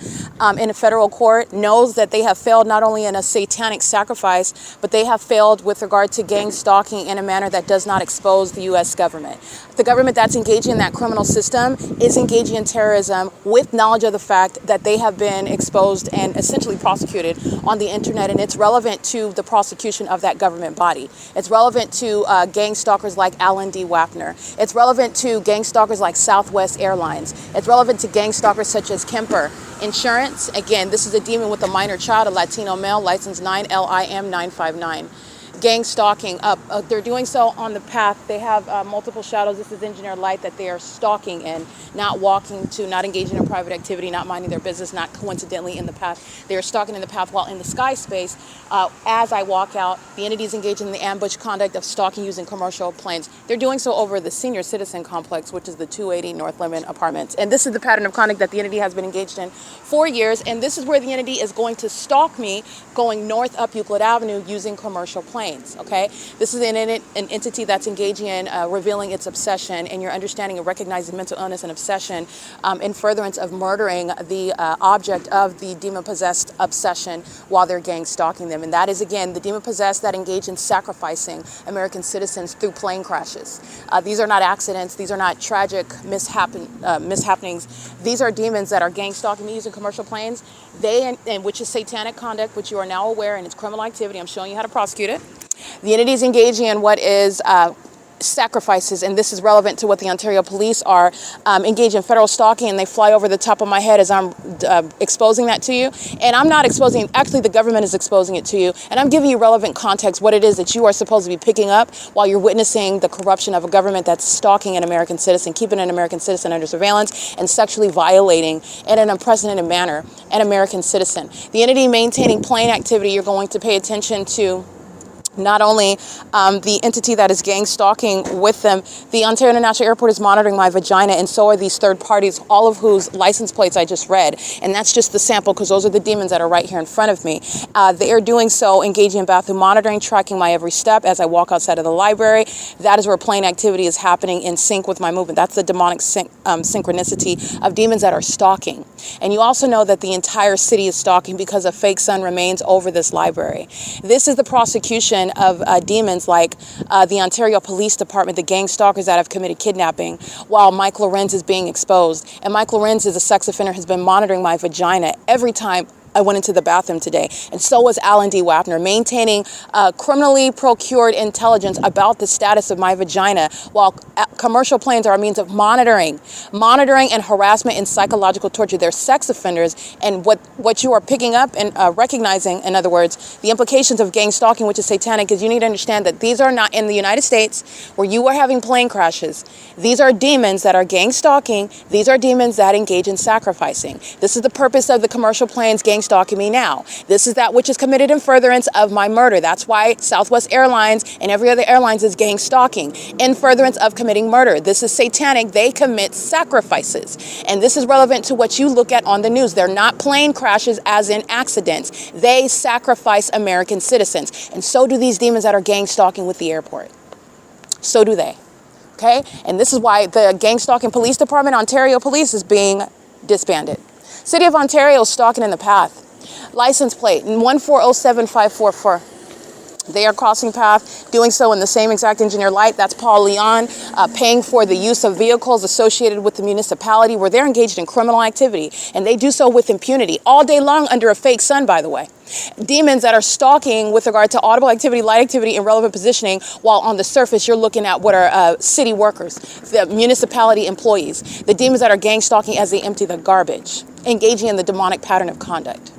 in a federal court knows that they have failed not only in a satanic sacrifice, but they have failed with regard to gang stalking in a manner that does not expose the U.S. government. The government that's engaging in that criminal system is engaging in terrorism with knowledge of the fact that they have been exposed and essentially prosecuted on the internet, and it's relevant to the prosecution of that government body. It's relevant to gang stalkers like Alan D. Wapner. It's relevant to gang stalkers like Southwest Airlines. It's relevant to gang stalkers such as Kemper Insurance. Again, this is a demon with a minor child, a Latino male, license 9LIM959. Gang stalking up. They're doing so on the path. They have multiple shadows. This is engineered light that they are stalking in, not walking to, not engaging in private activity, not minding their business, not coincidentally in the path. They are stalking in the path while in the sky space. As I walk out, the entity is engaging in the ambush conduct of stalking using commercial planes. They're doing so over the senior citizen complex, which is the 280 North Limit Apartments. And this is the pattern of conduct that the entity has been engaged in for years. And this is where the entity is going to stalk me going north up Euclid Avenue using commercial planes. Okay, this is an entity that's engaging in revealing its obsession, and your understanding and recognizing mental illness and obsession in furtherance of murdering the object of the demon-possessed obsession while they're gang stalking them. And that is, again, the demon-possessed that engage in sacrificing American citizens through plane crashes. These are not accidents. These are not tragic mishappenings. These are demons that are gang stalking me using commercial planes. Which is satanic conduct, which you are now aware, and it's criminal activity. I'm showing you how to prosecute it. The entity is engaging in what is sacrifices, and this is relevant to what the Ontario police are engaged in federal stalking, and they fly over the top of my head as I'm exposing that to you. And I'm not exposing it, actually the government is exposing it to you, and I'm giving you relevant context, what it is that you are supposed to be picking up while you're witnessing the corruption of a government that's stalking an American citizen, keeping an American citizen under surveillance, and sexually violating in an unprecedented manner an American citizen. The entity maintaining plane activity, you're going to pay attention to not only the entity that is gang stalking with them. The Ontario International Airport is monitoring my vagina, and so are these third parties, all of whose license plates I just read. And that's just the sample, because those are the demons that are right here in front of me. They are doing so, engaging in bathroom monitoring, tracking my every step as I walk outside of the library. That is where plane activity is happening in sync with my movement. That's the demonic synchronicity of demons that are stalking. And you also know that the entire city is stalking because a fake sun remains over this library. This is the prosecution of demons like the Ontario Police Department, the gang stalkers that have committed kidnapping, while Mike LORENZ is being exposed. And Mike LORENZ is a sex offender, has been monitoring my vagina every time I went into the bathroom today, and so was Alan D. Wapner, maintaining criminally procured intelligence about the status of my vagina, while commercial planes are a means of monitoring and harassment and psychological torture. They're sex offenders, and what you are picking up and recognizing, in other words, the implications of gang stalking, which is satanic, is you need to understand that these are not in the United States where you are having plane crashes. These are demons that are gang stalking. These are demons that engage in sacrificing. This is the purpose of the commercial planes gang stalking me now. This is that which is committed in furtherance of my murder. That's why Southwest Airlines and every other airlines is gang stalking, in furtherance of committing murder. This is satanic. They commit sacrifices. And this is relevant to what you look at on the news. They're not plane crashes as in accidents. They sacrifice American citizens. And so do these demons that are gang stalking with the airport. So do they. Okay? And this is why the gang stalking police department, Ontario Police, is being disbanded. City of Ontario is stalking in the path. License plate 1407544. They are crossing path, doing so in the same exact engineer light. That's Paul Leon, paying for the use of vehicles associated with the municipality where they're engaged in criminal activity. And they do so with impunity all day long under a fake sun, by the way. Demons that are stalking with regard to audible activity, light activity, and relevant positioning, while on the surface you're looking at what are city workers, the municipality employees. The demons that are gang stalking as they empty the garbage, engaging in the demonic pattern of conduct.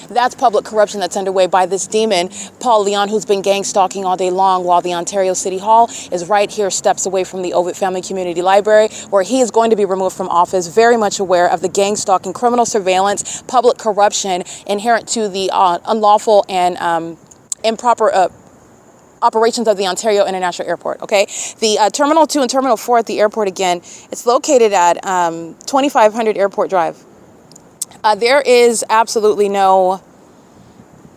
That's public corruption that's underway by this demon, Paul Leon, who's been gang stalking all day long, while the Ontario City Hall is right here, steps away from the OVITT Family Community Library, where he is going to be removed from office, very much aware of the gang stalking, criminal surveillance, public corruption inherent to the unlawful and improper operations of the Ontario International Airport, okay? The Terminal 2 and Terminal 4 at the airport, again, it's located at 2500 Airport Drive. There is absolutely no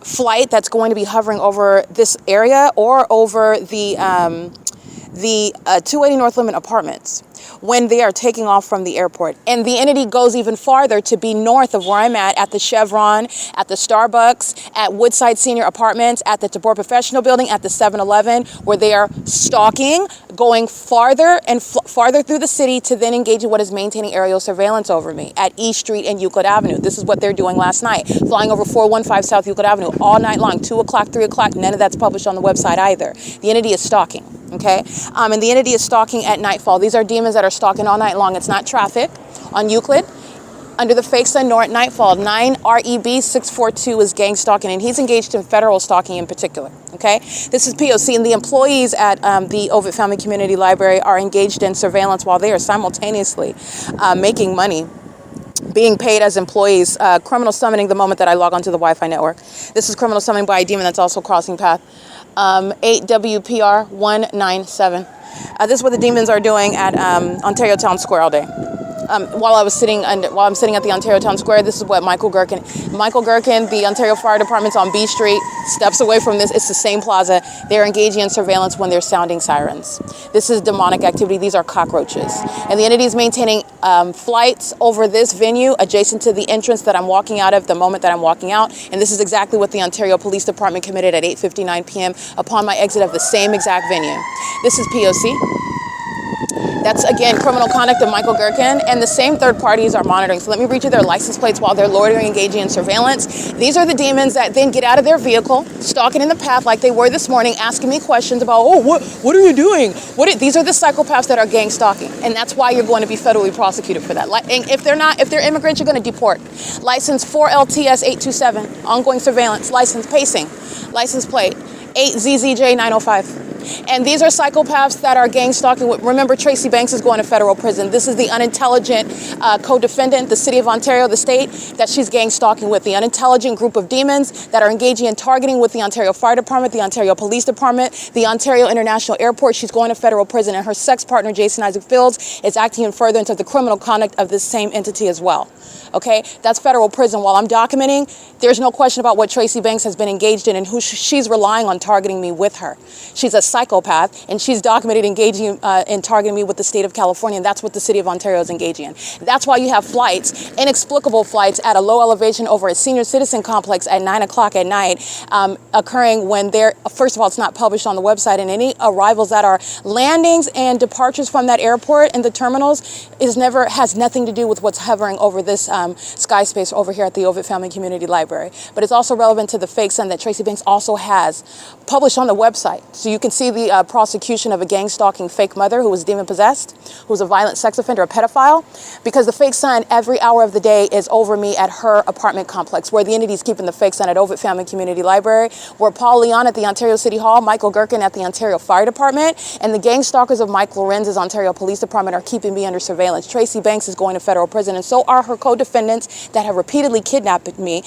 flight that's going to be hovering over this area or over the 280 North Limit Apartments when they are taking off from the airport. And the entity goes even farther to be north of where I'm at the Chevron, at the Starbucks, at Woodside Senior Apartments, at the Tabor Professional Building, at the 7-Eleven, where they are stalking, going farther and farther through the city to then engage in what is maintaining aerial surveillance over me at East Street and Euclid Avenue. This is what they're doing last night, flying over 415 South Euclid Avenue all night long, 2 o'clock, 3 o'clock. None of that's published on the website either. The entity is stalking. Okay, and the entity is stalking at nightfall. These are demons that are stalking all night long. It's not traffic on Euclid, under the fake sun, nor at nightfall. 9 REB 642 is gang stalking, and he's engaged in federal stalking in particular. Okay, this is P.O.C. and the employees at the OVITT Family Community Library are engaged in surveillance while they are simultaneously making money, being paid as employees. Criminal summoning the moment that I log onto the Wi-Fi network. This is criminal summoning by a demon that's also crossing path. 8WPR 197. This is what the demons are doing at Ontario Town Square all day. While I'm sitting at the Ontario Town Square, this is what Michael Gerken, the Ontario Fire Department's on B Street, steps away from this. It's the same plaza. They're engaging in surveillance when they're sounding sirens. This is demonic activity. These are cockroaches. And the entity is maintaining flights over this venue adjacent to the entrance that I'm walking out of the moment that I'm walking out. And this is exactly what the Ontario Police Department committed at 8:59 p.m. upon my exit of the same exact venue. This is P.O.C. That's, again, criminal conduct of Michael Gerken, and the same third parties are monitoring. So let me read you their license plates while they're loitering, engaging in surveillance. These are the demons that then get out of their vehicle, stalking in the path like they were this morning, asking me questions about, oh, what are you doing? These are the psychopaths that are gang stalking, and that's why you're going to be federally prosecuted for that. And if they're immigrants, you're going to deport. License 4LTS 827, ongoing surveillance. License pacing, license plate 8ZZJ 905. And these are psychopaths that are gang stalking. Remember, Tracy Banks is going to federal prison. This is the unintelligent co-defendant, the city of Ontario, the state, that she's gang stalking with. The unintelligent group of demons that are engaging in targeting with the Ontario Fire Department, the Ontario Police Department, the Ontario International Airport. She's going to federal prison. And her sex partner, Jason Isaac Fields, is acting in furtherance of the criminal conduct of this same entity as well. Okay, that's federal prison. While I'm documenting, there's no question about what Tracy Banks has been engaged in and who she's relying on targeting me with her. She's a psychopath, and she's documented engaging in targeting me with the state of California, and that's what the city of Ontario is engaging in. That's why you have flights, inexplicable flights at a low elevation over a senior citizen complex at 9 o'clock at night, occurring when first of all, it's not published on the website, and any arrivals that are landings and departures from that airport and the terminals has nothing to do with what's hovering over this sky space over here at the OVITT Family Community Library. But it's also relevant to the fake son that Tracy Banks also has published on the website. So you can see the prosecution of a gang stalking fake mother who was demon possessed, who was a violent sex offender, a pedophile, because the fake son every hour of the day is over me at her apartment complex, where the entity's keeping the fake son at OVITT Family Community Library, where Paul Leon at the Ontario City Hall, Michael GERKEN at the Ontario Fire Department, and the gang stalkers of Mike Lorenz's Ontario Police Department are keeping me under surveillance. Tracy Banks is going to federal prison, and so are her co-defendants that have repeatedly kidnapped me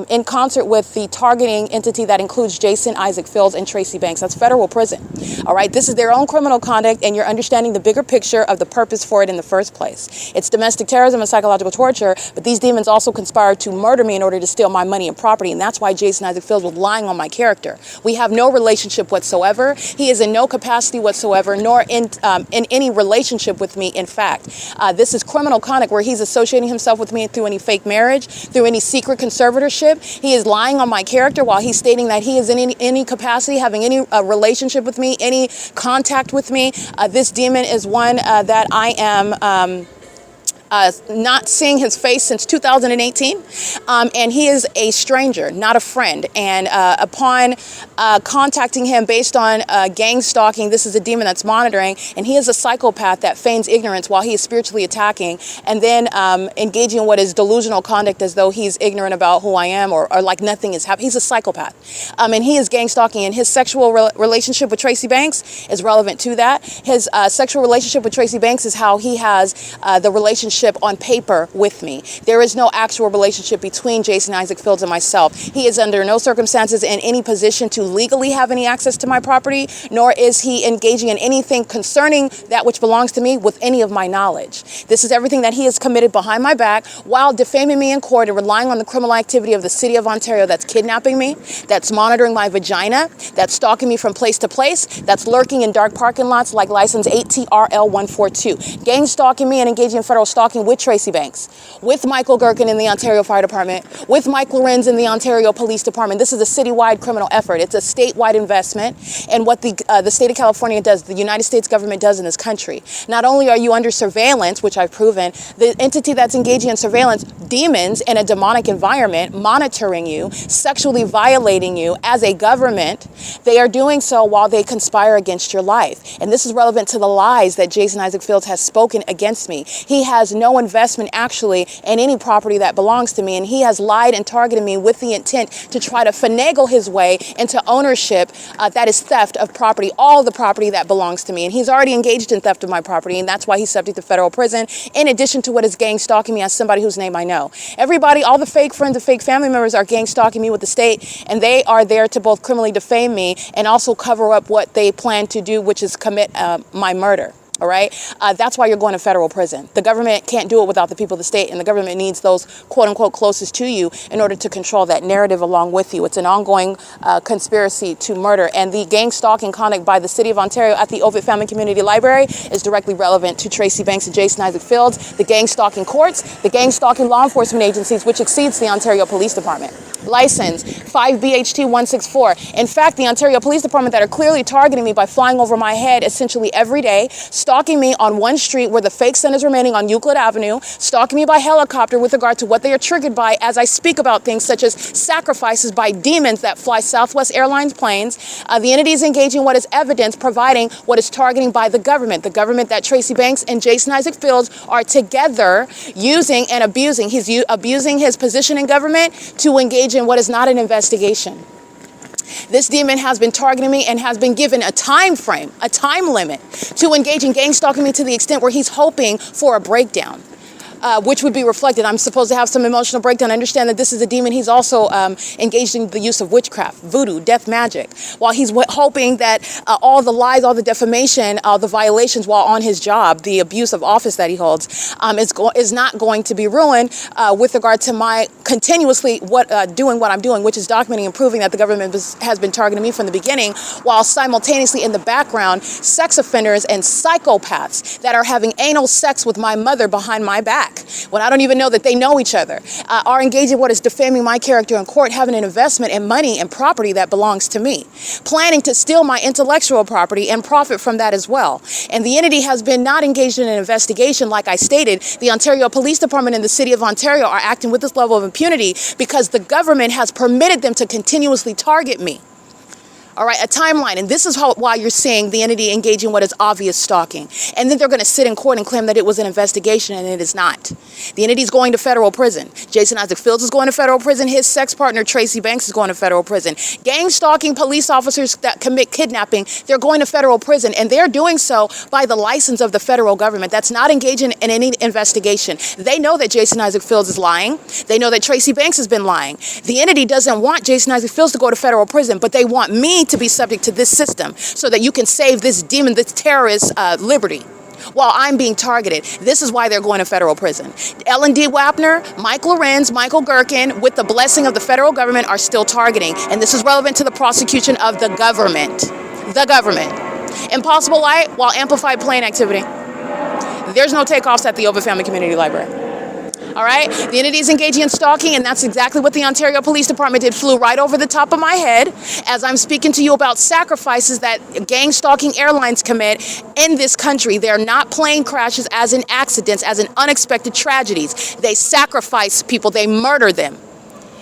in concert with the targeting entity that includes Jason Isaac Fields and Tracy Banks. That's federal prison. All right, this is their own criminal conduct, and you're understanding the bigger picture of the purpose for it in the first place. It's domestic terrorism and psychological torture, but these demons also conspired to murder me in order to steal my money and property, and that's why Jason Isaac Fields was lying on my character. We have no relationship whatsoever. He is in no capacity whatsoever, nor in any relationship with me, in fact. This is criminal conduct where he's associating himself with me through any fake marriage, through any secret conservatorship. He is lying on my character while he's stating that he is in any capacity, having any relationship with me, any contact with me. This demon is one that I am not seeing his face since 2018, and he is a stranger, not a friend. And upon contacting him based on gang stalking, this is a demon that's monitoring, and he is a psychopath that feigns ignorance while he is spiritually attacking, and then engaging in what is delusional conduct as though he's ignorant about who I am, or like nothing is happening. He's a psychopath, and he is gang stalking, and his sexual relationship with Tracy Banks is relevant to that. His sexual relationship with Tracy Banks is how he has the relationship on paper with me. There is no actual relationship between Jason Isaac Fields and myself. He is under no circumstances in any position to legally have any access to my property, nor is he engaging in anything concerning that which belongs to me with any of my knowledge. This is everything that he has committed behind my back while defaming me in court and relying on the criminal activity of the city of Ontario that's kidnapping me, that's monitoring my vagina, that's stalking me from place to place, that's lurking in dark parking lots like license 8TRL142, gang stalking me and engaging in federal stalking with Tracy Banks, with Michael GERKEN in the Ontario Fire Department, with Mike Lorenz in the Ontario Police Department. This is a citywide criminal effort. It's a statewide investment in what the state of California does, the United States government does in this country. Not only are you under surveillance, which I've proven, the entity that's engaging in surveillance, demons in a demonic environment, monitoring you, sexually violating you as a government, they are doing so while they conspire against your life. And this is relevant to the lies that Jason Isaac Fields has spoken against me. He has no investment actually in any property that belongs to me, and he has lied and targeted me with the intent to try to finagle his way into ownership that is theft of property, all the property that belongs to me. And he's already engaged in theft of my property, and that's why he's subject to federal prison, in addition to what is gang stalking me as somebody whose name I know. Everybody, all the fake friends and fake family members are gang stalking me with the state, and they are there to both criminally defame me and also cover up what they plan to do, which is commit my murder. All right. That's why you're going to federal prison. The government can't do it without the people of the state, and the government needs those quote unquote closest to you in order to control that narrative along with you. It's an ongoing conspiracy to murder, and the gang stalking conduct by the city of Ontario at the OVITT Family Community Library is directly relevant to Tracy Banks and Jason Isaac Fields, the gang stalking courts, the gang stalking law enforcement agencies, which exceeds the Ontario Police Department. License 5BHT164. In fact, the Ontario Police Department that are clearly targeting me by flying over my head essentially every day, stalking me on one street where the fake son is remaining on Euclid Avenue, stalking me by helicopter with regard to what they are triggered by as I speak about things such as sacrifices by demons that fly Southwest Airlines planes. The entity is engaging what is evidence, providing what is targeting by the government that Tracy Banks and Jason Isaac Fields are together using and abusing. He's abusing his position in government to engage in what is not an investigation. This demon has been targeting me and has been given a time frame, a time limit to engage in gang stalking me to the extent where he's hoping for a breakdown. which would be reflected. I'm supposed to have some emotional breakdown. Understand that this is a demon. He's also engaged in the use of witchcraft, voodoo, death magic, while he's hoping that all the lies, all the defamation, the violations while on his job, the abuse of office that he holds, is not going to be ruined with regard to my continuously doing what I'm doing, which is documenting and proving that the government has been targeting me from the beginning, while simultaneously in the background, sex offenders and psychopaths that are having anal sex with my mother behind my back, when I don't even know that they know each other, are engaging in what is defaming my character in court, having an investment in money and property that belongs to me, planning to steal my intellectual property and profit from that as well. And the entity has been not engaged in an investigation. Like I stated, the Ontario Police Department and the City of Ontario are acting with this level of impunity because the government has permitted them to continuously target me. All right, a timeline. And this is why you're seeing the entity engaging what is obvious stalking. And then they're going to sit in court and claim that it was an investigation, and it is not. The entity is going to federal prison. Jason Isaac Fields is going to federal prison. His sex partner, Tracy Banks, is going to federal prison. Gang stalking police officers that commit kidnapping, they're going to federal prison. And they're doing so by the license of the federal government. That's not engaging in any investigation. They know that Jason Isaac Fields is lying. They know that Tracy Banks has been lying. The entity doesn't want Jason Isaac Fields to go to federal prison, but they want me to be subject to this system so that you can save this demon, this terrorist liberty, while I'm being targeted. This is why they're going to federal prison. L&D WAPNER, Mike LORENZ, Michael GERKEN, with the blessing of the federal government, are still targeting. And this is relevant to the prosecution of the government. The government. Impossible Light, while amplified plane activity. There's no takeoffs at the OVITT Family Community Library. All right, the entity is engaging in stalking, and that's exactly what the Ontario Police Department did. Flew right over the top of my head as I'm speaking to you about sacrifices that gang stalking airlines commit in this country. They're not plane crashes as in accidents, as in unexpected tragedies. They sacrifice people, they murder them.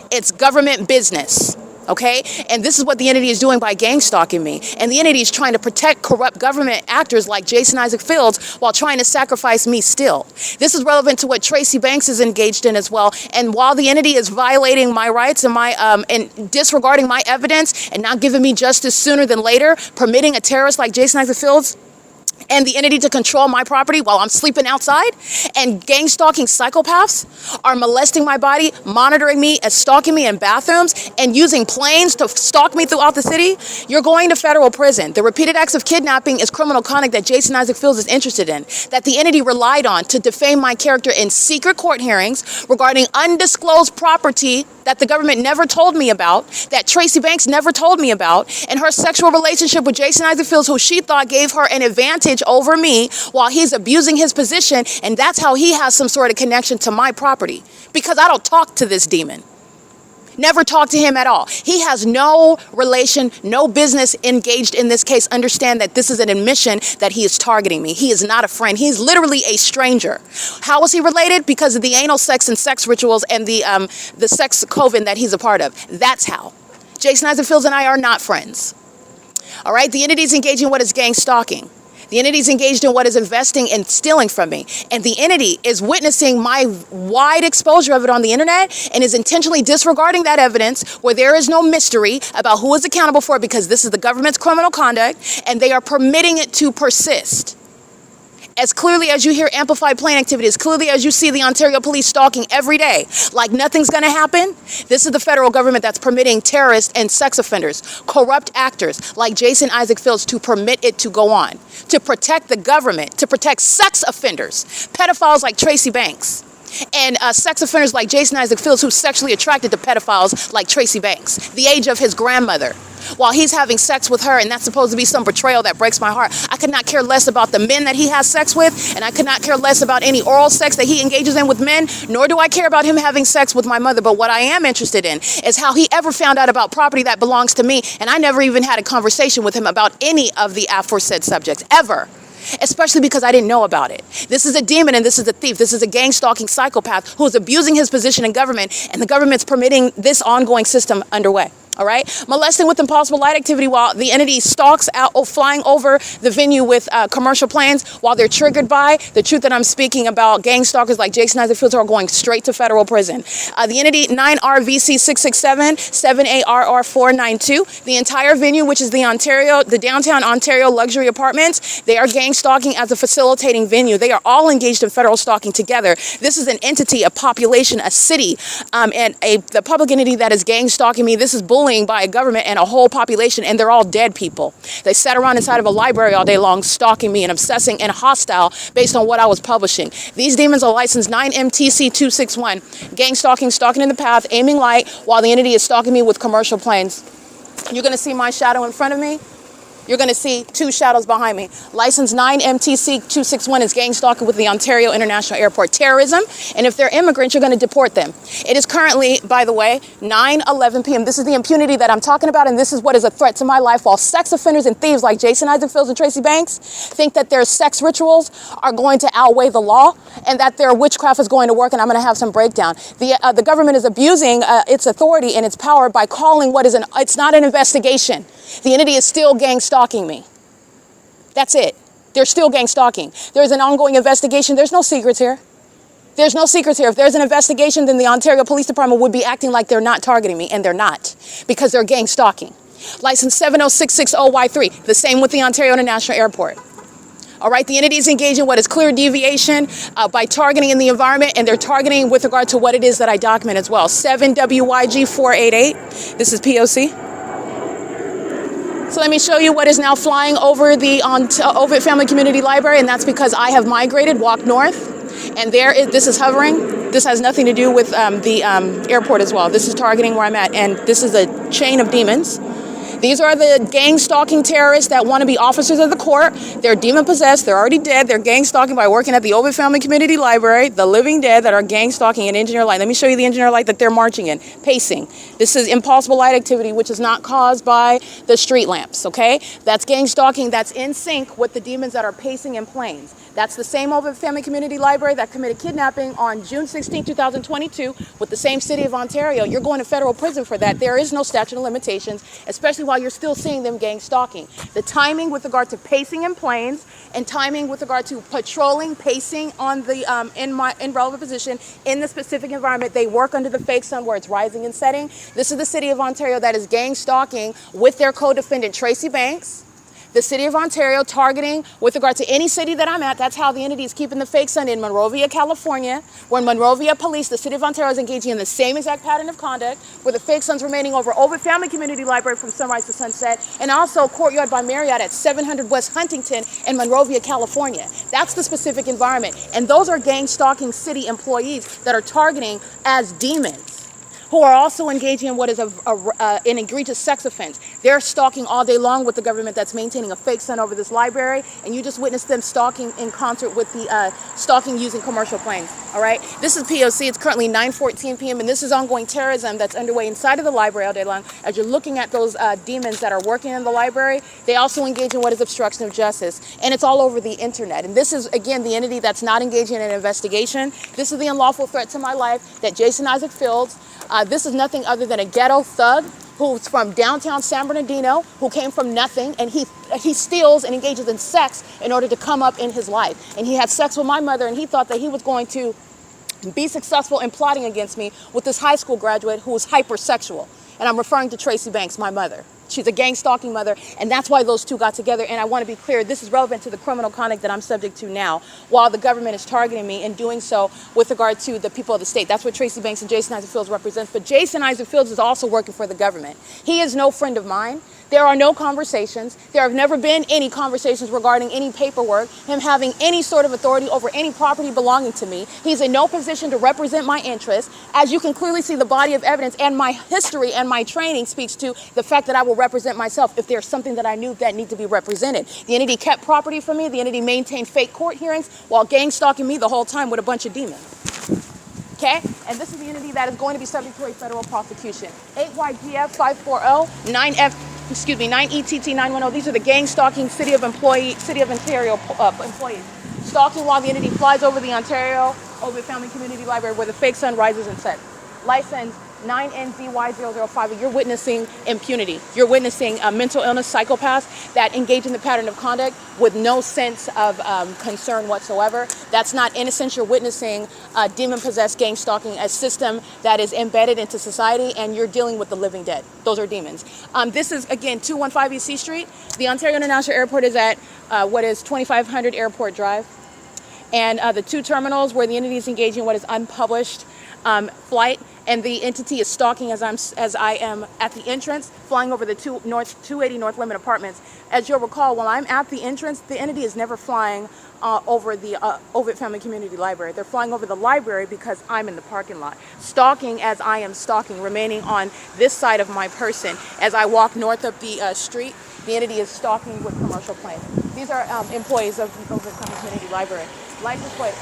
It's government business. Okay? And this is what the entity is doing by gang stalking me. And the entity is trying to protect corrupt government actors like Jason Isaac Fields while trying to sacrifice me still. This is relevant to what Tracy Banks is engaged in as well. And while the entity is violating my rights and and disregarding my evidence and not giving me justice sooner than later, permitting a terrorist like Jason Isaac Fields and the entity to control my property while I'm sleeping outside, and gang stalking psychopaths are molesting my body, monitoring me, and stalking me in bathrooms, and using planes to stalk me throughout the city, you're going to federal prison. The repeated acts of kidnapping is criminal conduct that Jason Isaac Fields is interested in, that the entity relied on to defame my character in secret court hearings regarding undisclosed property that the government never told me about, that Tracy Banks never told me about, and her sexual relationship with Jason Isaac Fields, who she thought gave her an advantage over me while he's abusing his position, and that's how he has some sort of connection to my property. Because I don't talk to this demon. Never talked to him at all. He has no relation, no business engaged in this case. Understand that this is an admission that he is targeting me. He is not a friend. He's literally a stranger. How is he related? Because of the anal sex and sex rituals and the sex coven that he's a part of. That's how. Jason Isaac Fields and I are not friends. All right? The entity is engaging in what is gang stalking. The entity is engaged in what is investing and stealing from me. And the entity is witnessing my wide exposure of it on the internet and is intentionally disregarding that evidence where there is no mystery about who is accountable for it, because this is the government's criminal conduct and they are permitting it to persist. As clearly as you hear amplified plane activity, as clearly as you see the Ontario police stalking every day, like nothing's going to happen, this is the federal government that's permitting terrorists and sex offenders, corrupt actors like Jason Isaac Fields to permit it to go on, to protect the government, to protect sex offenders, pedophiles like Tracy Banks, and sex offenders like Jason Isaac Fields, who's sexually attracted to pedophiles like Tracy Banks, the age of his grandmother, while he's having sex with her, and that's supposed to be some betrayal that breaks my heart. I could not care less about the men that he has sex with, and I could not care less about any oral sex that he engages in with men, nor do I care about him having sex with my mother. But what I am interested in is how he ever found out about property that belongs to me, and I never even had a conversation with him about any of the aforesaid subjects, ever. Especially because I didn't know about it. This is a demon and this is a thief. This is a gang stalking psychopath who is abusing his position in government, and the government's permitting this ongoing system underway. All right, molesting with impossible light activity while the entity stalks out, flying over the venue with commercial planes while they're triggered by the truth that I'm speaking about. Gang stalkers like Jason Isaac Fields are going straight to federal prison. The entity 9RVC667 7ARR492. The entire venue, which is the downtown Ontario luxury apartments, they are gang stalking as a facilitating venue. They are all engaged in federal stalking together. This is an entity, a population, a city, and the public entity that is gang stalking me. This is bullying by a government and a whole population, and they're all dead people. They sat around inside of a library all day long stalking me and obsessing and hostile based on what I was publishing. These demons are licensed 9MTC261. Gang stalking, stalking in the path, aiming light while the entity is stalking me with commercial planes. You're going to see my shadow in front of me. You're going to see two shadows behind me. License 9MTC261 is gang stalking with the Ontario International Airport. Terrorism, and if they're immigrants, you're going to deport them. It is currently, by the way, 9:11 p.m. This is the impunity that I'm talking about, and this is what is a threat to my life, while sex offenders and thieves like Jason Isaac Fields and Tracy Banks think that their sex rituals are going to outweigh the law and that their witchcraft is going to work, and I'm going to have some breakdown. The government is abusing its authority and its power by calling it's not an investigation. The entity is still gang stalking me. That's it. They're still gang stalking. There's an ongoing investigation. There's no secrets here. There's no secrets here. If there's an investigation, then the Ontario Police Department would be acting like they're not targeting me, and they're not, because they're gang stalking. License 70660Y3, the same with the Ontario International Airport. All right, the entity is engaging what is clear deviation by targeting in the environment, and they're targeting with regard to what it is that I document as well. 7WYG488, this is P.O.C. So let me show you what is now flying over the OVITT Family Community Library, and that's because I have migrated, walked north, and this is hovering. This has nothing to do with the airport as well. This is targeting where I'm at, and this is a chain of demons. These are the gang stalking terrorists that want to be officers of the court. They're demon possessed. They're already dead. They're gang stalking by working at the OVITT Family Community Library. The living dead that are gang stalking in engineer light. Let me show you the engineer light that they're marching in. Pacing. This is impossible light activity, which is not caused by the street lamps, okay? That's gang stalking. That's in sync with the demons that are pacing in planes. That's the same OVITT Family Community Library that committed kidnapping on June 16, 2022 with the same city of Ontario. You're going to federal prison for that. There is no statute of limitations, especially while you're still seeing them gang stalking. The timing with regard to pacing in planes and timing with regard to patrolling, pacing on the in relevant position in the specific environment, they work under the fake sun where it's rising and setting. This is the city of Ontario that is gang stalking with their co-defendant Tracy Banks. The city of Ontario targeting with regard to any city that I'm at. That's how the entity is keeping the fake sun in Monrovia, California, where Monrovia Police, the city of Ontario, is engaging in the same exact pattern of conduct, where the fake sun's remaining over OVITT Family Community Library from sunrise to sunset, and also Courtyard by Marriott at 700 West Huntington in Monrovia, California. That's the specific environment. And those are gang stalking city employees that are targeting as demons, who are also engaging in what is an egregious sex offense. They're stalking all day long with the government that's maintaining a fake sun over this library, and you just witnessed them stalking in concert with the stalking using commercial planes, all right? This is P.O.C. It's currently 9:14 p.m., and this is ongoing terrorism that's underway inside of the library all day long. As you're looking at those demons that are working in the library, they also engage in what is obstruction of justice, and it's all over the internet. And this is, again, the entity that's not engaging in an investigation. This is the unlawful threat to my life that Jason Isaac Fields, this is nothing other than a ghetto thug who's from downtown San Bernardino, who came from nothing, and he steals and engages in sex in order to come up in his life. And he had sex with my mother, and he thought that he was going to be successful in plotting against me with this high school graduate who was hypersexual. And I'm referring to Tracy Banks, my mother. She's a gang stalking mother, and that's why those two got together. And I want to be clear, this is relevant to the criminal conduct that I'm subject to now, while the government is targeting me and doing so with regard to the people of the state. That's what Tracy Banks and Jason Isaac Fields represents. But Jason Isaac Fields is also working for the government. He is no friend of mine. There are no conversations. There have never been any conversations regarding any paperwork, him having any sort of authority over any property belonging to me. He's in no position to represent my interests. As you can clearly see, the body of evidence and my history and my training speaks to the fact that I will represent myself if there's something that I knew that need to be represented. The entity kept property from me. The entity maintained fake court hearings while gang stalking me the whole time with a bunch of demons. Okay? And this is the entity that is going to be subject to a federal prosecution. 8YGF 540, 9ETT 910. These are the gang stalking City of Ontario employees. Stalking while the entity flies over the Ontario OVITT Family Community Library where the fake sun rises and sets. License 9NZY005, you're witnessing impunity. You're witnessing mental illness psychopaths that engage in the pattern of conduct with no sense of concern whatsoever. That's not innocent. You're witnessing demon-possessed gang stalking, a system that is embedded into society, and you're dealing with the living dead. Those are demons. This is, again, 215 E.C. Street. The Ontario International Airport is at what is 2500 Airport Drive. And the two terminals where the entity is engaging in what is unpublished flight, and the entity is stalking as I am at the entrance, flying over the 280 North Lemon Apartments. As you'll recall, while I'm at the entrance, the entity is never flying over the OVITT Family Community Library. They're flying over the library because I'm in the parking lot, stalking as I am stalking, remaining on this side of my person. As I walk north up the street, the entity is stalking with commercial planes. These are employees of the OVITT Family Community Library. License plate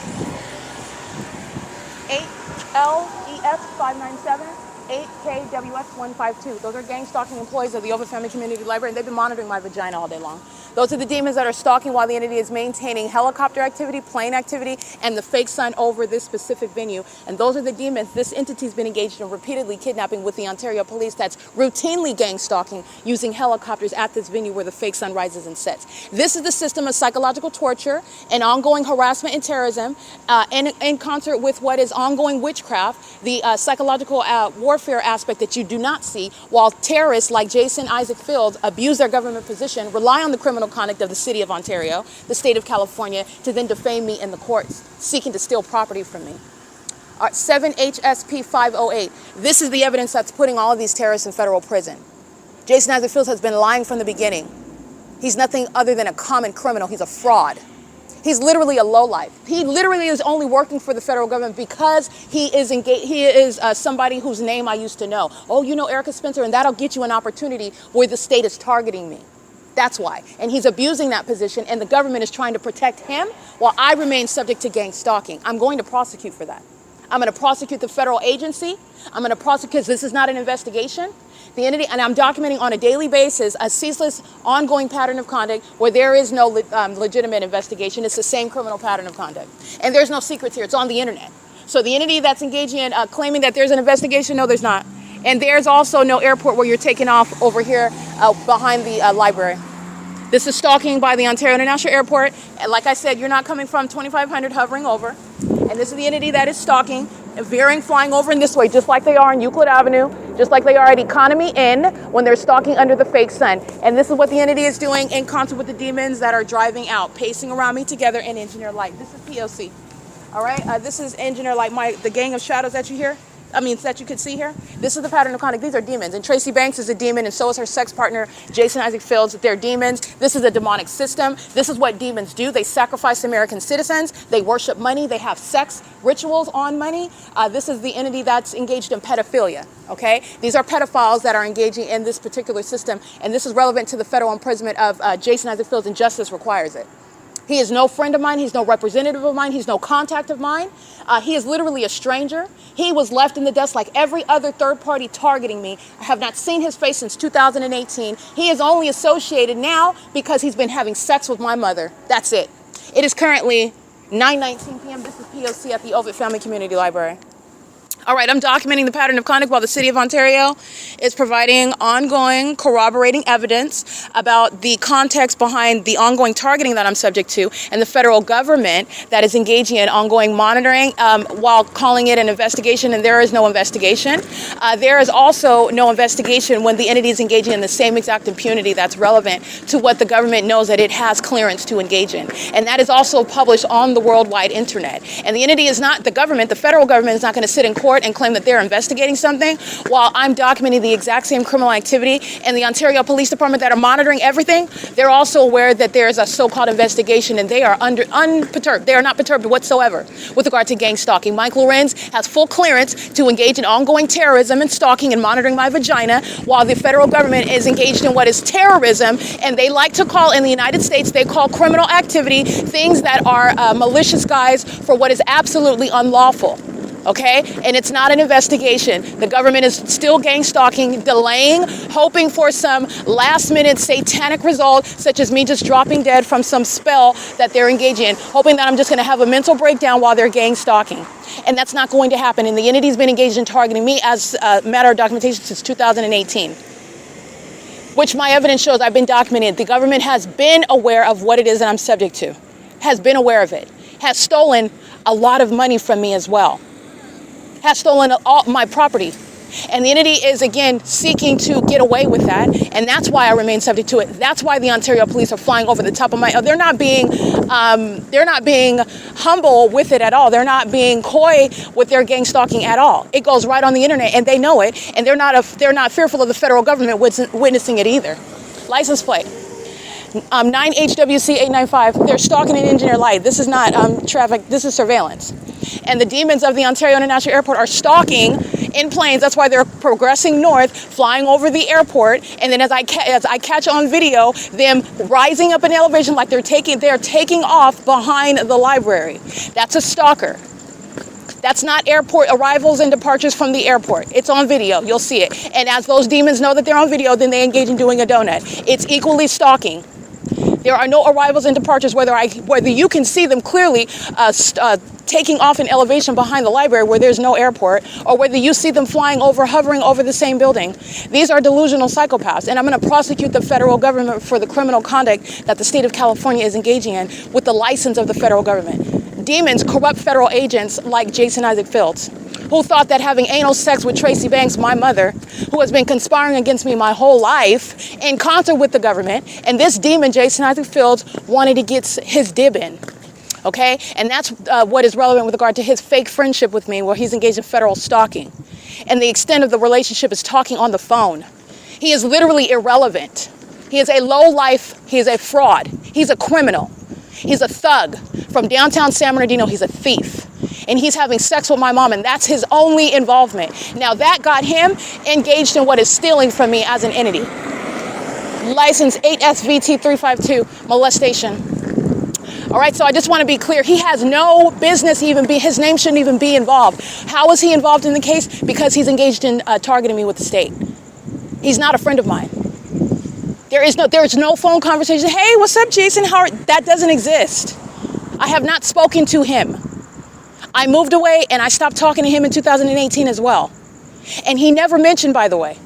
8LES 597, 8KWS 152. Those are gang stalking employees of the OVITT Family Community Library, and they've been monitoring my vagina all day long. Those are the demons that are stalking while the entity is maintaining helicopter activity, plane activity, and the fake sun over this specific venue. And those are the demons this entity's been engaged in repeatedly kidnapping with the Ontario Police that's routinely gang stalking using helicopters at this venue where the fake sun rises and sets. This is the system of psychological torture and ongoing harassment and terrorism in concert with what is ongoing witchcraft, the psychological warfare aspect that you do not see, while terrorists like Jason Isaac Fields abuse their government position, rely on the criminal conduct of the city of Ontario, the state of California, to then defame me in the courts, seeking to steal property from me. 7HSP 508. This is the evidence that's putting all of these terrorists in federal prison. Jason Isaac Fields has been lying from the beginning. He's nothing other than a common criminal. He's a fraud. He's literally a lowlife. He literally is only working for the federal government because he is somebody whose name I used to know. Oh, you know Erica Spencer, and that'll get you an opportunity where the state is targeting me. That's why. And he's abusing that position, and the government is trying to protect him while I remain subject to gang stalking. I'm going to prosecute for that. I'm going to prosecute the federal agency. I'm going to prosecute, because this is not an investigation. The entity, and I'm documenting on a daily basis a ceaseless, ongoing pattern of conduct where there is no legitimate investigation. It's the same criminal pattern of conduct. And there's no secrets here. It's on the internet. So the entity that's engaging in claiming that there's an investigation, no, there's not. And there's also no airport where you're taking off over here behind the library. This is stalking by the Ontario International Airport. And like I said, you're not coming from 2500 hovering over. And this is the entity that is stalking, veering, flying over in this way, just like they are on Euclid Avenue, just like they are at Economy Inn when they're stalking under the fake sun. And this is what the entity is doing in concert with the demons that are driving out, pacing around me together in Engineer Light. This is P.O.C. All right, this is Engineer Light, the gang of shadows that you hear. That you could see here. This is the pattern of conduct. These are demons. And Tracy Banks is a demon, and so is her sex partner, Jason Isaac Fields. They're demons. This is a demonic system. This is what demons do. They sacrifice American citizens. They worship money. They have sex rituals on money. This is the entity that's engaged in pedophilia. Okay? These are pedophiles that are engaging in this particular system, and this is relevant to the federal imprisonment of Jason Isaac Fields, and justice requires it. He is no friend of mine. He's no representative of mine. He's no contact of mine. He is literally a stranger. He was left in the dust like every other third party targeting me. I have not seen his face since 2018. He is only associated now because he's been having sex with my mother. That's it. It is currently 9:19 p.m. This is P.O.C. at the OVITT Family Community Library. All right, I'm documenting the pattern of conduct while the City of Ontario is providing ongoing corroborating evidence about the context behind the ongoing targeting that I'm subject to, and the federal government that is engaging in ongoing monitoring while calling it an investigation, and there is no investigation. There is also no investigation when the entity is engaging in the same exact impunity that's relevant to what the government knows that it has clearance to engage in. And that is also published on the worldwide internet. And the entity is not, the government, the federal government is not going to sit in court and claim that they're investigating something while I'm documenting the exact same criminal activity. And the Ontario Police Department that are monitoring everything, they're also aware that there's a so-called investigation, and they are unperturbed. They are not perturbed whatsoever with regard to gang stalking. Mike LORENZ has full clearance to engage in ongoing terrorism and stalking and monitoring my vagina, while the federal government is engaged in what is terrorism, and they like to call, in the United States, they call criminal activity things that are malicious guise for what is absolutely unlawful. Okay, and it's not an investigation. The government is still gang stalking, delaying, hoping for some last minute satanic result, such as me just dropping dead from some spell that they're engaging in, hoping that I'm just gonna have a mental breakdown while they're gang stalking. And that's not going to happen. And the entity's been engaged in targeting me as a matter of documentation since 2018. Which my evidence shows I've been documented. The government has been aware of what it is that I'm subject to, has been aware of it, has stolen a lot of money from me as well, has stolen all my property. And the entity is, again, seeking to get away with that. And that's why I remain subject to it. That's why the Ontario police are flying over the top of my, they're not being humble with it at all. They're not being coy with their gang stalking at all. It goes right on the internet and they know it. And they're not fearful of the federal government witnessing it either. License plate. 9HWC 895, they're stalking an engineer light. This is not traffic, this is surveillance. And the demons of the Ontario International Airport are stalking in planes. That's why they're progressing north, flying over the airport. And then as I catch on video, them rising up in elevation like they're taking off behind the library. That's a stalker. That's not airport arrivals and departures from the airport. It's on video, you'll see it. And as those demons know that they're on video, then they engage in doing a donut. It's equally stalking. There are no arrivals and departures, whether you can see them clearly taking off in elevation behind the library where there's no airport, or whether you see them flying over, hovering over the same building. These are delusional psychopaths, and I'm going to prosecute the federal government for the criminal conduct that the state of California is engaging in with the license of the federal government. Demons corrupt federal agents like Jason Isaac Fields, who thought that having anal sex with Tracy Banks, my mother, who has been conspiring against me my whole life in concert with the government, and this demon, Jason Isaac Fields, wanted to get his dib in. Okay? And that's what is relevant with regard to his fake friendship with me, where he's engaged in federal stalking. And the extent of the relationship is talking on the phone. He is literally irrelevant. He is a low life, he is a fraud, he's a criminal. He's a thug from downtown San Bernardino. He's a thief. And he's having sex with my mom, and that's his only involvement. Now that got him engaged in what is stealing from me as an entity. License 8SVT352, molestation. All right, so I just want to be clear. He has no business his name shouldn't even be involved. How is he involved in the case? Because he's engaged in targeting me with the state. He's not a friend of mine. There is no phone conversation. Hey, what's up, Jason? That doesn't exist. I have not spoken to him. I moved away and I stopped talking to him in 2018 as well. And he never mentioned, by the way,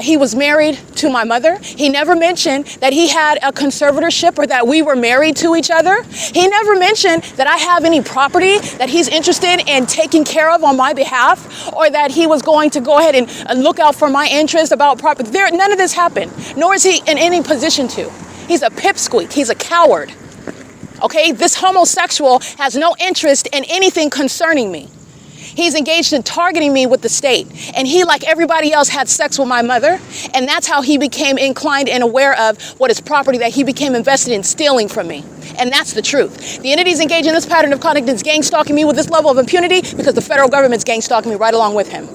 he was married to my mother. He never mentioned that he had a conservatorship or that we were married to each other. He never mentioned that I have any property that he's interested in taking care of on my behalf, or that he was going to go ahead and look out for my interest about property. None of this happened, nor is he in any position to. He's a pipsqueak. He's a coward. Okay, this homosexual has no interest in anything concerning me. He's engaged in targeting me with the state. And he, like everybody else, had sex with my mother. And that's how he became inclined and aware of what is property that he became invested in stealing from me. And that's the truth. The entities engaged in this pattern of conduct is gang stalking me with this level of impunity because the federal government's gang stalking me right along with him.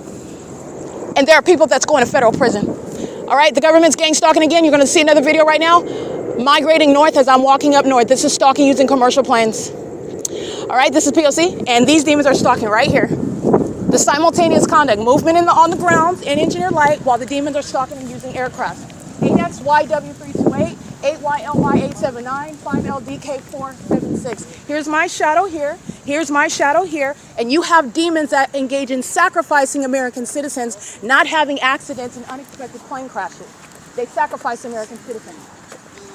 And there are people that's going to federal prison. All right, the government's gang stalking again. You're going to see another video right now. Migrating north as I'm walking up north. This is stalking using commercial planes. All right, this is P.O.C. And these demons are stalking right here. The simultaneous conduct, movement on the ground in engineer light while the demons are stalking and using aircraft. AXYW328, 8YLY879, 5LDK476. Here's my shadow here. Here's my shadow here. And you have demons that engage in sacrificing American citizens, not having accidents and unexpected plane crashes. They sacrifice American citizens.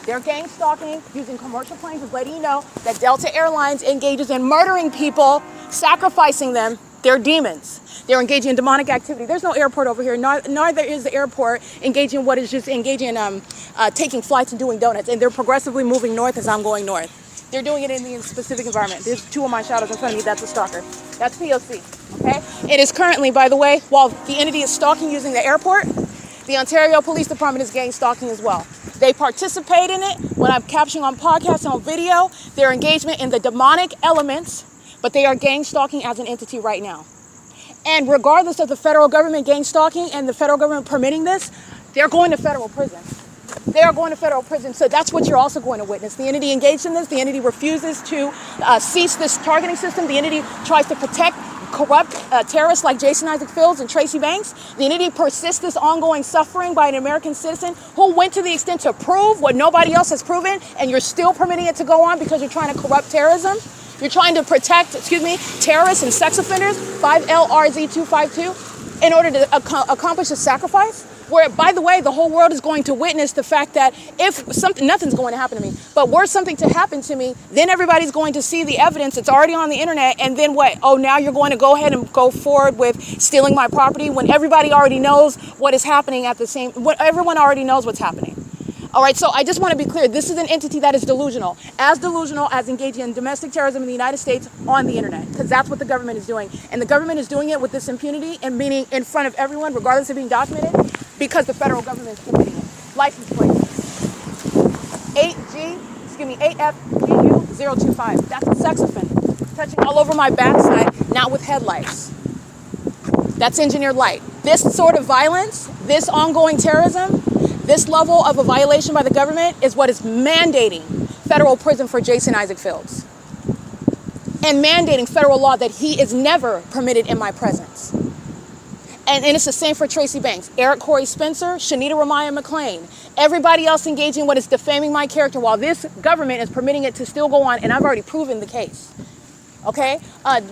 They're gang stalking using commercial planes, is letting you know that Delta Airlines engages in murdering people, sacrificing them. They're demons. They're engaging in demonic activity. There's no airport over here. Neither is the airport engaging in what is just engaging in taking flights and doing donuts. And they're progressively moving north as I'm going north. They're doing it in the specific environment. There's two of my shadows in front of me. That's a stalker. That's P.O.C. Okay? It is currently, by the way, while the entity is stalking using the airport, the Ontario Police Department is gang stalking as well. They participate in it when I'm capturing on podcasts and on video. Their engagement in the demonic elements, but they are gang stalking as an entity right now. And regardless of the federal government gang stalking and the federal government permitting this, they're going to federal prison. They are going to federal prison. So that's what you're also going to witness. The entity engaged in this. The entity refuses to cease this targeting system. The entity tries to protect corrupt terrorists like Jason Isaac Fields and Tracy Banks. The entity persists this ongoing suffering by an American citizen who went to the extent to prove what nobody else has proven, and you're still permitting it to go on because you're trying to corrupt terrorism. You're trying to protect, terrorists and sex offenders, 5LRZ252, in order to accomplish a sacrifice. Where, by the way, the whole world is going to witness the fact that nothing's going to happen to me, but were something to happen to me, then everybody's going to see the evidence. It's already on the internet. And then what? Oh, now you're going to go ahead and go forward with stealing my property when everybody already knows what is happening everyone already knows what's happening. All right, so I just want to be clear. This is an entity that is delusional as engaging in domestic terrorism in the United States on the internet, because that's what the government is doing. And the government is doing it with this impunity and meaning in front of everyone, regardless of being documented, because the federal government is permitting it. License plate 8FGU025. That's a sex offender. Touching all over my backside, not with headlights. That's engineered light. This sort of violence, this ongoing terrorism, this level of a violation by the government is what is mandating federal prison for Jason Isaac Fields. And mandating federal law that he is never permitted in my presence. And it's the same for Tracy Banks, Eric Corey Spencer, Shanita Ramaya McClain, everybody else engaging in what is defaming my character while this government is permitting it to still go on, and I've already proven the case. Okay,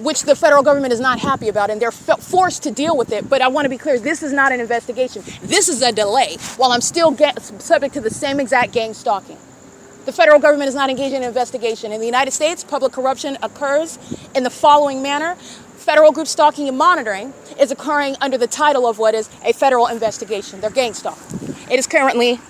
which the federal government is not happy about, and they're forced to deal with it. But I want to be clear, this is not an investigation. This is a delay while I'm still subject to the same exact gang stalking. The federal government is not engaged in an investigation. In the United States, public corruption occurs in the following manner. Federal group stalking and monitoring is occurring under the title of what is a federal investigation. They're gang stalking. It is currently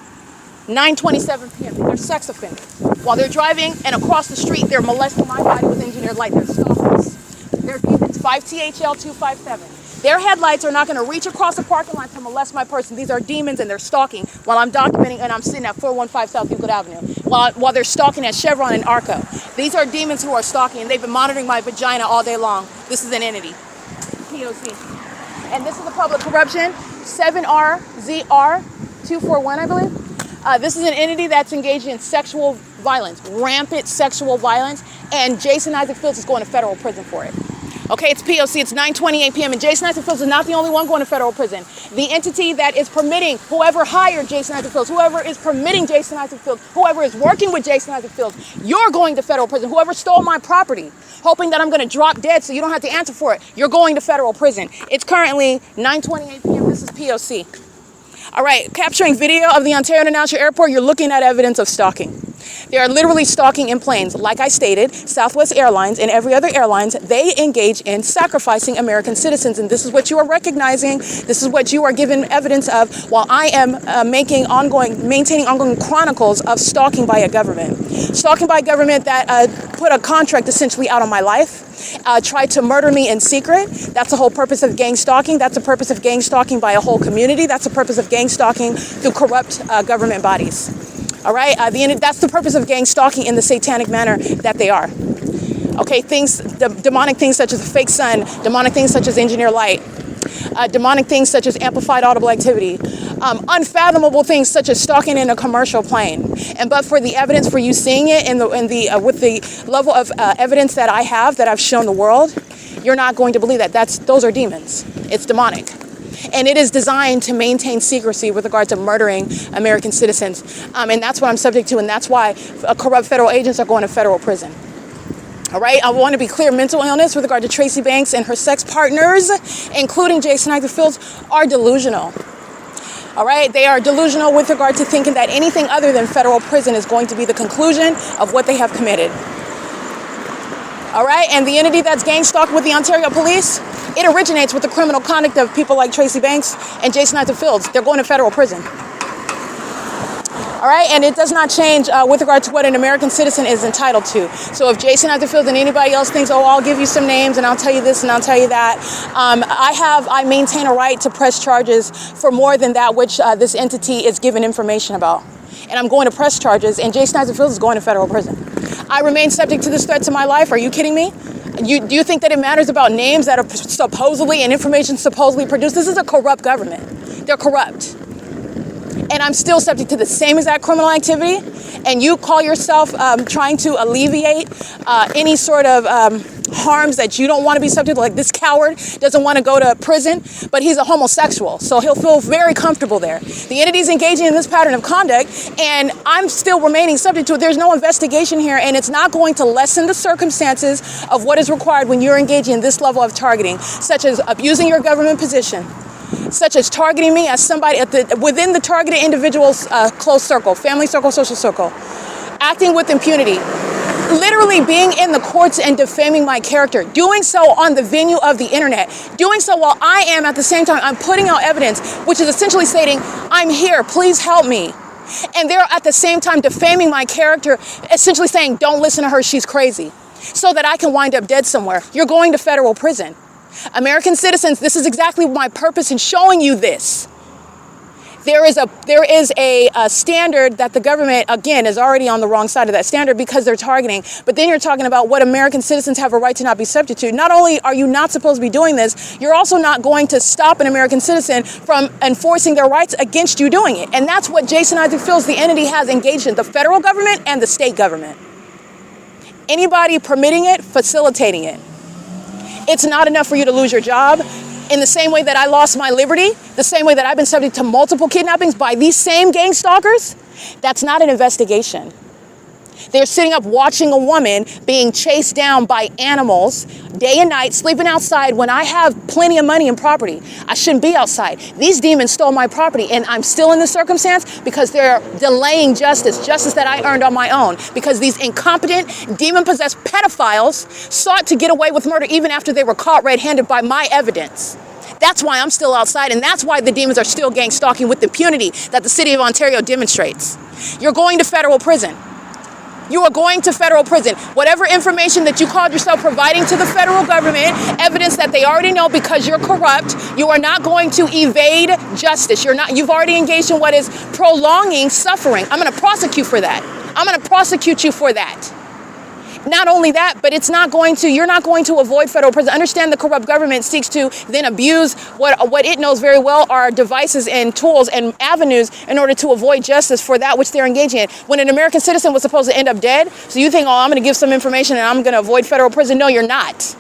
9:27 p.m. They're sex offenders. While they're driving and across the street, they're molesting my body with engineered light. They're stalkers. They're demons. 5THL257. Their headlights are not going to reach across the parking lot to molest my person. These are demons, and they're stalking while I'm documenting, and I'm sitting at 415 South Euclid Avenue while they're stalking at Chevron and ARCO. These are demons who are stalking, and they've been monitoring my vagina all day long. This is an entity, P.O.C. And this is the public corruption, 7RZR241, I believe. This is an entity that's engaged in sexual violence, rampant sexual violence, and Jason Isaac Fields is going to federal prison for it. Okay, it's P.O.C. It's 9:28 p.m. and Jason Isaac Fields is not the only one going to federal prison. The entity that is permitting whoever hired Jason Isaac Fields, whoever is permitting Jason Isaac Fields, whoever is working with Jason Isaac Fields, you're going to federal prison. Whoever stole my property, hoping that I'm going to drop dead so you don't have to answer for it, you're going to federal prison. It's currently 9:28 p.m. This is P.O.C. All right, capturing video of the Ontario International Airport, you're looking at evidence of stalking. They are literally stalking in planes. Like I stated, Southwest Airlines and every other airlines, they engage in sacrificing American citizens. And this is what you are recognizing. This is what you are given evidence of while I am maintaining ongoing chronicles of stalking by a government. Stalking by a government that put a contract essentially out on my life. Tried to murder me in secret. That's the whole purpose of gang stalking. That's the purpose of gang stalking by a whole community. That's the purpose of gang stalking through corrupt government bodies. All right, that's the purpose of gang stalking in the satanic manner that they are. Okay, demonic things such as a fake sun, demonic things such as engineer light, demonic things such as amplified audible activity, unfathomable things such as stalking in a commercial plane. And but for the evidence for you seeing it with the level of evidence that I have, that I've shown the world, you're not going to believe that. Those are demons. It's demonic. And it is designed to maintain secrecy with regard to murdering American citizens. And that's what I'm subject to, and that's why corrupt federal agents are going to federal prison. All right, I want to be clear, mental illness with regard to Tracy Banks and her sex partners, including Jason Isaac Fields, are delusional. All right, they are delusional with regard to thinking that anything other than federal prison is going to be the conclusion of what they have committed. All right, and the entity that's gang stalked with the Ontario police, it originates with the criminal conduct of people like Tracy Banks and Jason Isaac Fields. They're going to federal prison. All right, and it does not change with regard to what an American citizen is entitled to. So if Jason Isaac Fields and anybody else thinks, oh, I'll give you some names and I'll tell you this and I'll tell you that, I maintain a right to press charges for more than that which this entity is given information about. And I'm going to press charges, and Jason Isaac Fields is going to federal prison. I remain subject to this threat to my life. Are you kidding me? Do you think that it matters about names that are supposedly and information supposedly produced? This is a corrupt government. They're corrupt. and I'm still subject to the same exact criminal activity, and you call yourself trying to alleviate any sort of harms that you don't want to be subject to, like this coward doesn't want to go to prison, but he's a homosexual, so he'll feel very comfortable there. The entity's engaging in this pattern of conduct, and I'm still remaining subject to it. There's no investigation here, and it's not going to lessen the circumstances of what is required when you're engaging in this level of targeting, such as abusing your government position, such as targeting me as somebody within the targeted individual's close circle, family circle, social circle, acting with impunity, literally being in the courts and defaming my character, doing so on the venue of the internet, doing so while I am at the same time, I'm putting out evidence, which is essentially stating, I'm here, please help me. And they're at the same time defaming my character, essentially saying, don't listen to her, she's crazy, so that I can wind up dead somewhere. You're going to federal prison. American citizens, this is exactly my purpose in showing you this. There is a standard that the government, again, is already on the wrong side of that standard because they're targeting. But then you're talking about what American citizens have a right to not be subject to. Not only are you not supposed to be doing this, you're also not going to stop an American citizen from enforcing their rights against you doing it. And that's what Jason Isaac feels the entity has engaged in, the federal government and the state government. Anybody permitting it, facilitating it. It's not enough for you to lose your job. In the same way that I lost my liberty, the same way that I've been subject to multiple kidnappings by these same gang stalkers, that's not an investigation. They're sitting up watching a woman being chased down by animals day and night, sleeping outside when I have plenty of money and property. I shouldn't be outside. These demons stole my property, and I'm still in this circumstance because they're delaying justice that I earned on my own, because these incompetent, demon-possessed pedophiles sought to get away with murder even after they were caught red-handed by my evidence. That's why I'm still outside, and that's why the demons are still gang stalking with impunity that the city of Ontario demonstrates. You're going to federal prison. You are going to federal prison. Whatever information that you called yourself providing to the federal government, evidence that they already know because you're corrupt, you are not going to evade justice. You've already engaged in what is prolonging suffering. I'm going to prosecute for that. I'm going to prosecute you for that. Not only that, but you're not going to avoid federal prison. Understand the corrupt government seeks to then abuse what it knows very well are devices and tools and avenues in order to avoid justice for that which they're engaging in. When an American citizen was supposed to end up dead, so you think, oh, I'm going to give some information and I'm going to avoid federal prison. No, you're not.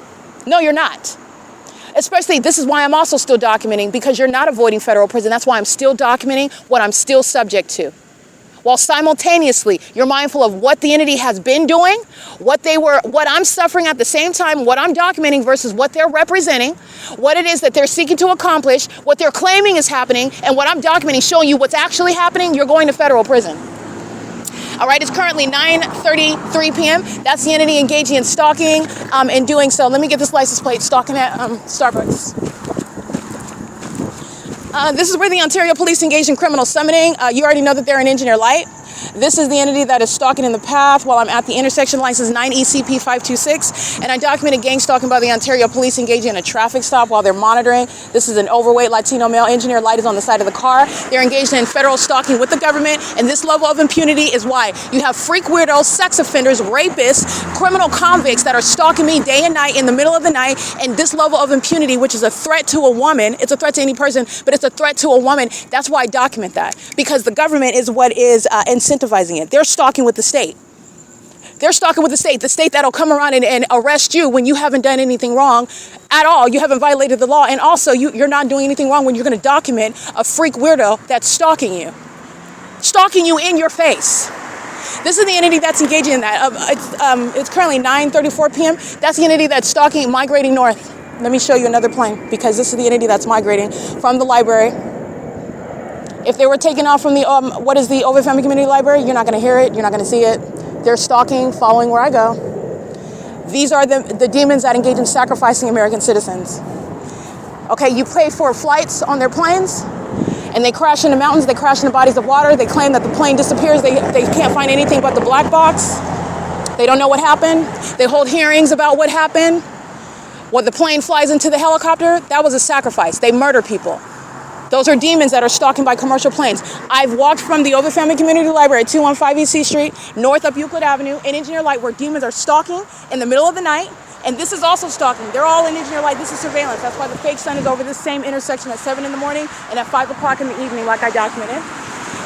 No, you're not. Especially, this is why I'm also still documenting, because you're not avoiding federal prison. That's why I'm still documenting what I'm still subject to. While simultaneously, you're mindful of what the entity has been doing, what I'm suffering at the same time, what I'm documenting versus what they're representing, what it is that they're seeking to accomplish, what they're claiming is happening, and what I'm documenting, showing you what's actually happening. You're going to federal prison. All right, it's currently 9:33 p.m. That's the entity engaging in stalking and doing so. Let me get this license plate, stalking at Starbucks. This is where the Ontario Police engage in criminal summoning. You already know that they're an engineer light. This is the entity that is stalking in the path while I'm at the intersection, license 9ECP526, and I documented gang stalking by the Ontario Police engaging in a traffic stop while they're monitoring. This is an overweight Latino male engineer. Light is on the side of the car. They're engaged in federal stalking with the government, and this level of impunity is why you have freak weirdos, sex offenders, rapists, criminal convicts that are stalking me day and night in the middle of the night, and this level of impunity, which is a threat to a woman, it's a threat to any person, but it's a threat to a woman. That's why I document that, because the government is what is incentivizing it. They're stalking with the state. They're stalking with the state that'll come around and arrest you when you haven't done anything wrong at all. You haven't violated the law. And also, you're not doing anything wrong when you're going to document a freak weirdo that's stalking you in your face. This is the entity that's engaging in that. It's currently 9:34 p.m. That's the entity that's stalking, migrating north. Let me show you another plane, because this is the entity that's migrating from the library. If they were taken off from the, what is the OVITT Family Community Library, you're not going to hear it, you're not going to see it. They're stalking, following where I go. These are the demons that engage in sacrificing American citizens. Okay, you pay for flights on their planes, and they crash into mountains, they crash into bodies of water, they claim that the plane disappears, they can't find anything but the black box. They don't know what happened. They hold hearings about what happened. When the plane flies into the helicopter, that was a sacrifice. They murder people. Those are demons that are stalking by commercial planes. I've walked from the OVITT Family Community Library at 215 E.C. Street, north up Euclid Avenue, in Engineer Light, where demons are stalking in the middle of the night. And this is also stalking. They're all in Engineer Light. This is surveillance. That's why the fake sun is over this same intersection at 7 in the morning and at 5 o'clock in the evening, like I documented.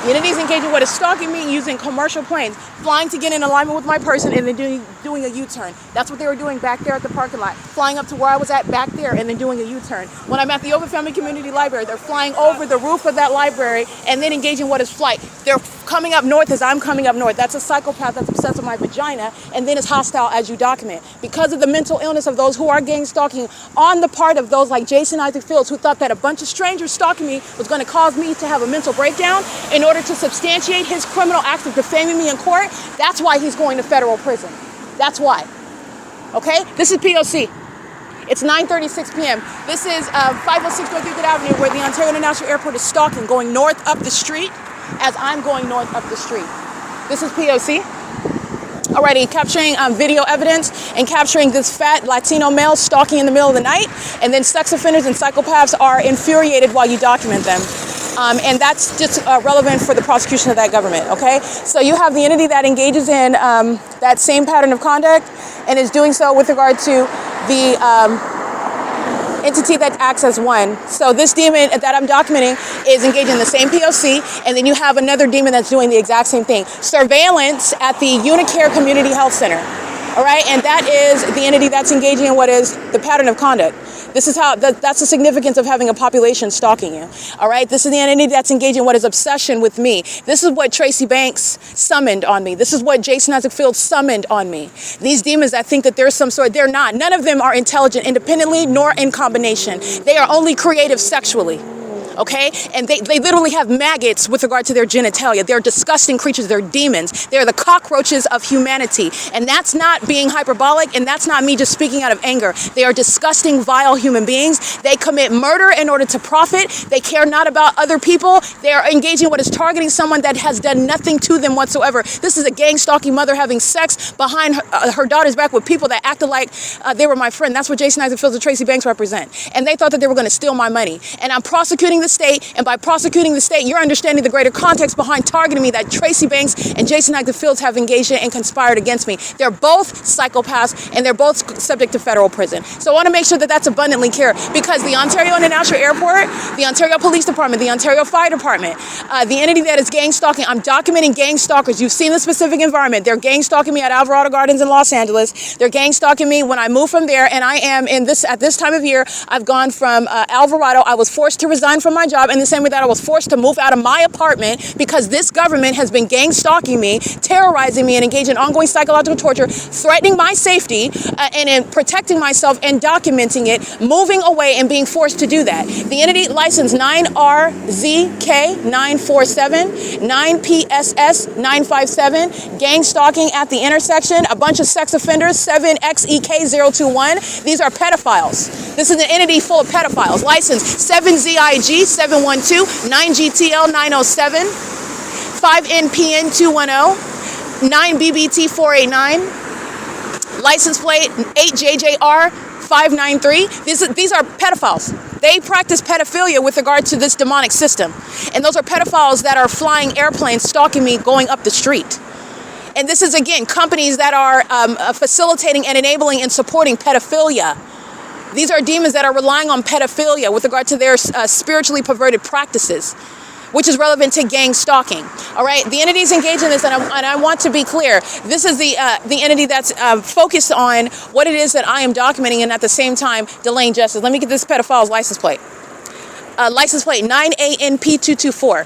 The entity is engaging in what is stalking me using commercial planes, flying to get in alignment with my person and then doing a U-turn. That's what they were doing back there at the parking lot, flying up to where I was at back there and then doing a U-turn. When I'm at the Open Family Community Library, they're flying over the roof of that library and then engaging what is flight. They're coming up north as I'm coming up north. That's a psychopath that's obsessed with my vagina and then is hostile as you document. Because of the mental illness of those who are gang stalking on the part of those like Jason Isaac Fields, who thought that a bunch of strangers stalking me was going to cause me to have a mental breakdown in order to substantiate his criminal acts of defaming me in court. That's why he's going to federal prison. That's why. Okay? This is P.O.C. It's 9:36 p.m. This is 506 North Euclid Avenue, where the Ontario International Airport is stalking, going north up the street as I'm going north up the street. This is P.O.C. Already capturing video evidence and capturing this fat Latino male stalking in the middle of the night, and then sex offenders and psychopaths are infuriated while you document them. And that's just relevant for the prosecution of that government, okay? So you have the entity that engages in that same pattern of conduct and is doing so with regard to the entity that acts as one. So this demon that I'm documenting is engaging in the same P.O.C, and then you have another demon that's doing the exact same thing. Surveillance at the Unicare Community Health Center, all right? And that is the entity that's engaging in what is the pattern of conduct. This is how, that's the significance of having a population stalking you, all right? This is the entity that's engaging in what is obsession with me. This is what Tracy Banks summoned on me. This is what Jason Isaac Fields summoned on me. These demons that think that there's some sort, they're not. None of them are intelligent independently nor in combination. They are only creative sexually. Okay? And they literally have maggots with regard to their genitalia. They're disgusting creatures. They're demons. They're the cockroaches of humanity. And that's not being hyperbolic, and that's not me just speaking out of anger. They are disgusting, vile human beings. They commit murder in order to profit. They care not about other people. They are engaging in what is targeting someone that has done nothing to them whatsoever. This is a gang-stalking mother having sex behind her daughter's back with people that acted like they were my friend. That's what Jason Isaac Fields and Tracy Banks represent. And they thought that they were going to steal my money. And I'm prosecuting the state, and by prosecuting the state, you're understanding the greater context behind targeting me that Tracy Banks and Jason Isaac Fields have engaged in and conspired against me. They're both psychopaths, and they're both subject to federal prison. So I want to make sure that that's abundantly clear, because the Ontario International Airport, the Ontario Police Department, the Ontario Fire Department, the entity that is gang stalking, I'm documenting gang stalkers. You've seen the specific environment. They're gang stalking me at Alvarado Gardens in Los Angeles. They're gang stalking me when I moved from there, and I am at this time of year, I've gone from Alvarado. I was forced to resign from my job in the same way that I was forced to move out of my apartment because this government has been gang stalking me, terrorizing me, and engaging in ongoing psychological torture, threatening my safety, and in protecting myself and documenting it, moving away and being forced to do that. The entity license 9RZK947, 9PSS 957, gang stalking at the intersection, a bunch of sex offenders, 7XEK021. These are pedophiles. This is an entity full of pedophiles. License 7ZIG 712, 9GTL 907, 5NPN 210, 9BBT 489, license plate 8JJR 593. These are pedophiles. They practice pedophilia with regard to this demonic system. And those are pedophiles that are flying airplanes, stalking me, going up the street. And this is, again, companies that are facilitating and enabling and supporting pedophilia. These are demons that are relying on pedophilia with regard to their spiritually perverted practices, which is relevant to gang stalking. All right, the entities engaged in this, and I want to be clear. This is the entity that's focused on what it is that I am documenting, and at the same time delaying justice. Let me get this pedophile's license plate. License plate 9ANP224.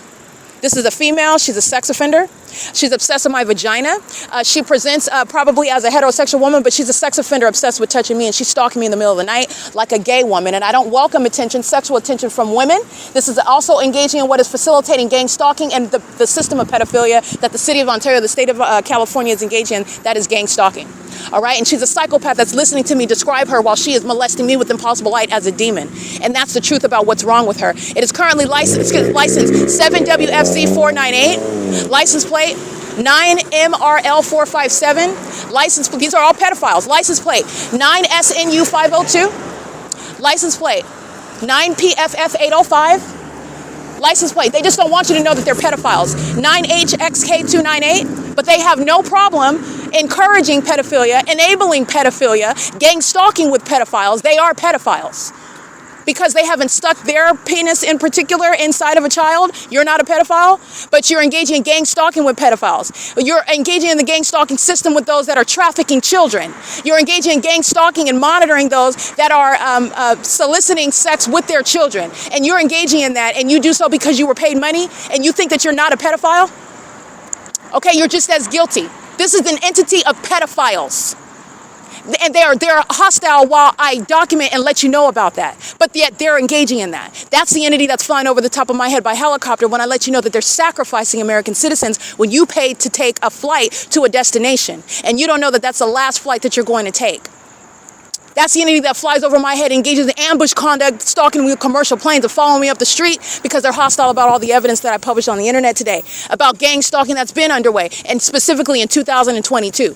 This is a female. She's a sex offender. She's obsessed with my vagina. She presents probably as a heterosexual woman, but she's a sex offender obsessed with touching me, and she's stalking me in the middle of the night like a gay woman. And I don't welcome attention, sexual attention from women. This is also engaging in what is facilitating gang stalking and the system of pedophilia that the city of Ontario, the state of California is engaged in, that is gang stalking. All right, and she's a psychopath that's listening to me describe her while she is molesting me with impossible light as a demon. And that's the truth about what's wrong with her. It is currently licensed 7WFC498, license plate 9MRL457, license, these are all pedophiles, license plate 9SNU502, license plate 9PFF805, license plate. They just don't want you to know that they're pedophiles. 9HXK298, but they have no problem encouraging pedophilia, enabling pedophilia, gang stalking with pedophiles. They are pedophiles. because they haven't stuck their penis in particular inside of a child, you're not a pedophile, but you're engaging in gang stalking with pedophiles. You're engaging in the gang stalking system with those that are trafficking children. You're engaging in gang stalking and monitoring those that are soliciting sex with their children. And you're engaging in that, and you do so because you were paid money, and you think that you're not a pedophile? Okay, you're just as guilty. This is an entity of pedophiles. And they're hostile while I document and let you know about that. But yet they're engaging in that. That's the entity that's flying over the top of my head by helicopter when I let you know that they're sacrificing American citizens when you paid to take a flight to a destination. And you don't know that that's the last flight that you're going to take. That's the entity that flies over my head, engages in ambush conduct, stalking me with commercial planes and following me up the street because they're hostile about all the evidence that I published on the internet today about gang stalking that's been underway, and specifically in 2022.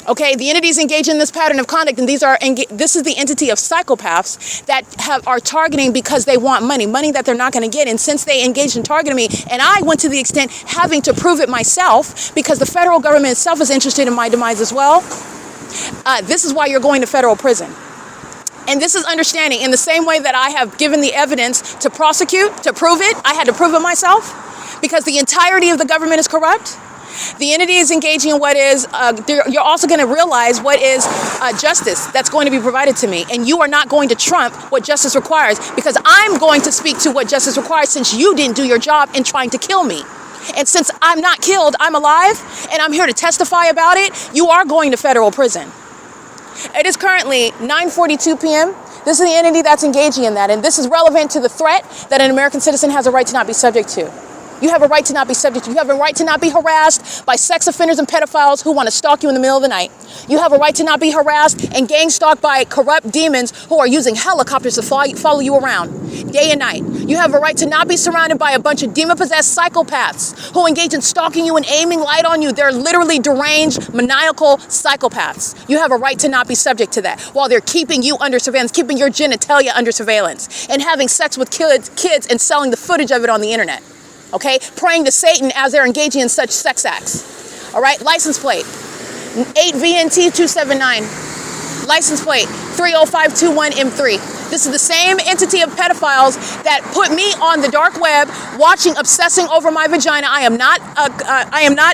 Okay, the entities engaged in this pattern of conduct, and this is the entity of psychopaths that are targeting because they want money that they're not going to get. And since they engaged in targeting me, and I went to the extent having to prove it myself because the federal government itself is interested in my demise as well, this is why you're going to federal prison. And this is understanding in the same way that I have given the evidence to prosecute, to prove it, I had to prove it myself because the entirety of the government is corrupt. The entity is engaging in what is, you're also going to realize what is justice that's going to be provided to me. And you are not going to trump what justice requires because I'm going to speak to what justice requires since you didn't do your job in trying to kill me. And since I'm not killed, I'm alive, and I'm here to testify about it, you are going to federal prison. It is currently 9:42 p.m. This is the entity that's engaging in that, and this is relevant to the threat that an American citizen has a right to not be subject to. You have a right to not be subject to. You have a right to not be harassed by sex offenders and pedophiles who want to stalk you in the middle of the night. You have a right to not be harassed and gang stalked by corrupt demons who are using helicopters to follow you around day and night. You have a right to not be surrounded by a bunch of demon-possessed psychopaths who engage in stalking you and aiming light on you. They're literally deranged, maniacal psychopaths. You have a right to not be subject to that while they're keeping you under surveillance, keeping your genitalia under surveillance, and having sex with kids and selling the footage of it on the internet. Okay, praying to Satan as they're engaging in such sex acts. All right, license plate 8VNT279, license plate 30521M3. This is the same entity of pedophiles that put me on the dark web, watching, obsessing over my vagina. I am not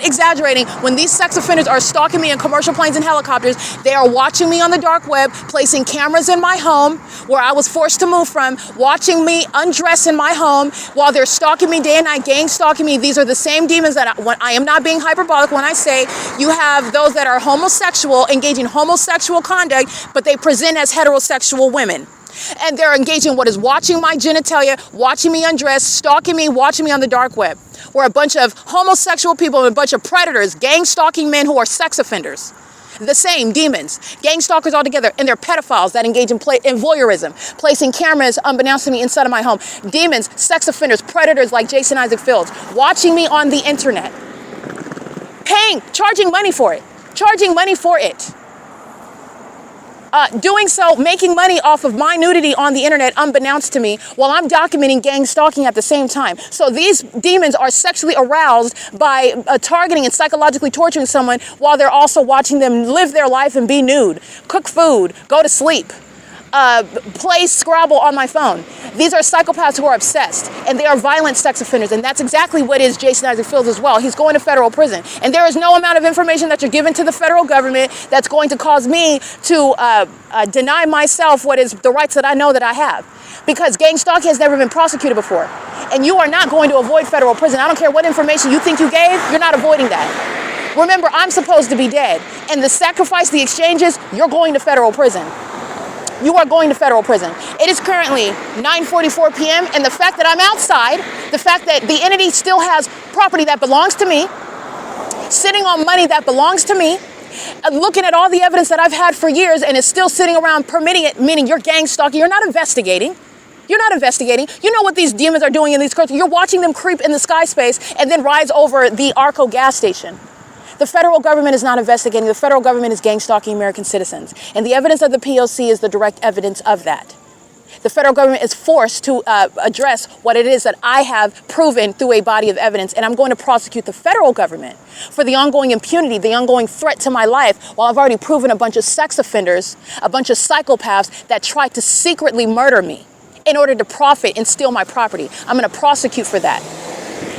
exaggerating. When these sex offenders are stalking me in commercial planes and helicopters, they are watching me on the dark web, placing cameras in my home where I was forced to move from, watching me undress in my home while they're stalking me day and night, gang stalking me. These are the same demons that I am not being hyperbolic when I say you have those that are homosexual, engaging in homosexual conduct, but they present as heterosexual women. And they're engaging in what is watching my genitalia, watching me undress, stalking me, watching me on the dark web. We're a bunch of homosexual people and a bunch of predators, gang stalking men who are sex offenders. The same demons, gang stalkers all together, and they're pedophiles that engage in voyeurism, placing cameras unbeknownst to me inside of my home. Demons, sex offenders, predators like Jason Isaac Fields, watching me on the internet, charging money for it. Doing so, making money off of my nudity on the internet unbeknownst to me while I'm documenting gang stalking at the same time. So these demons are sexually aroused by targeting and psychologically torturing someone while they're also watching them live their life and be nude, cook food, go to sleep, play Scrabble on my phone. These are psychopaths who are obsessed, and they are violent sex offenders, and that's exactly what is Jason Isaac Fields as well. He's going to federal prison, and there is no amount of information that you're given to the federal government that's going to cause me to deny myself what is the rights that I know that I have, because gang stalking has never been prosecuted before, and you are not going to avoid federal prison. I don't care what information you think you gave, you're not avoiding that. Remember, I'm supposed to be dead, and the sacrifice, the exchanges, you're going to federal prison. You are going to federal prison. It is currently 9:44 p.m. and the fact that I'm outside, the fact that the entity still has property that belongs to me, sitting on money that belongs to me, looking at all the evidence that I've had for years and is still sitting around permitting it, meaning you're gang stalking, you're not investigating. You're not investigating. You know what these demons are doing in these courts. You're watching them creep in the sky space and then rise over the ARCO gas station. The federal government is not investigating. The federal government is gang stalking American citizens. And the evidence of the P.O.C. is the direct evidence of that. The federal government is forced to address what it is that I have proven through a body of evidence, and I'm going to prosecute the federal government for the ongoing impunity, the ongoing threat to my life, while I've already proven a bunch of sex offenders, a bunch of psychopaths that tried to secretly murder me in order to profit and steal my property. I'm going to prosecute for that.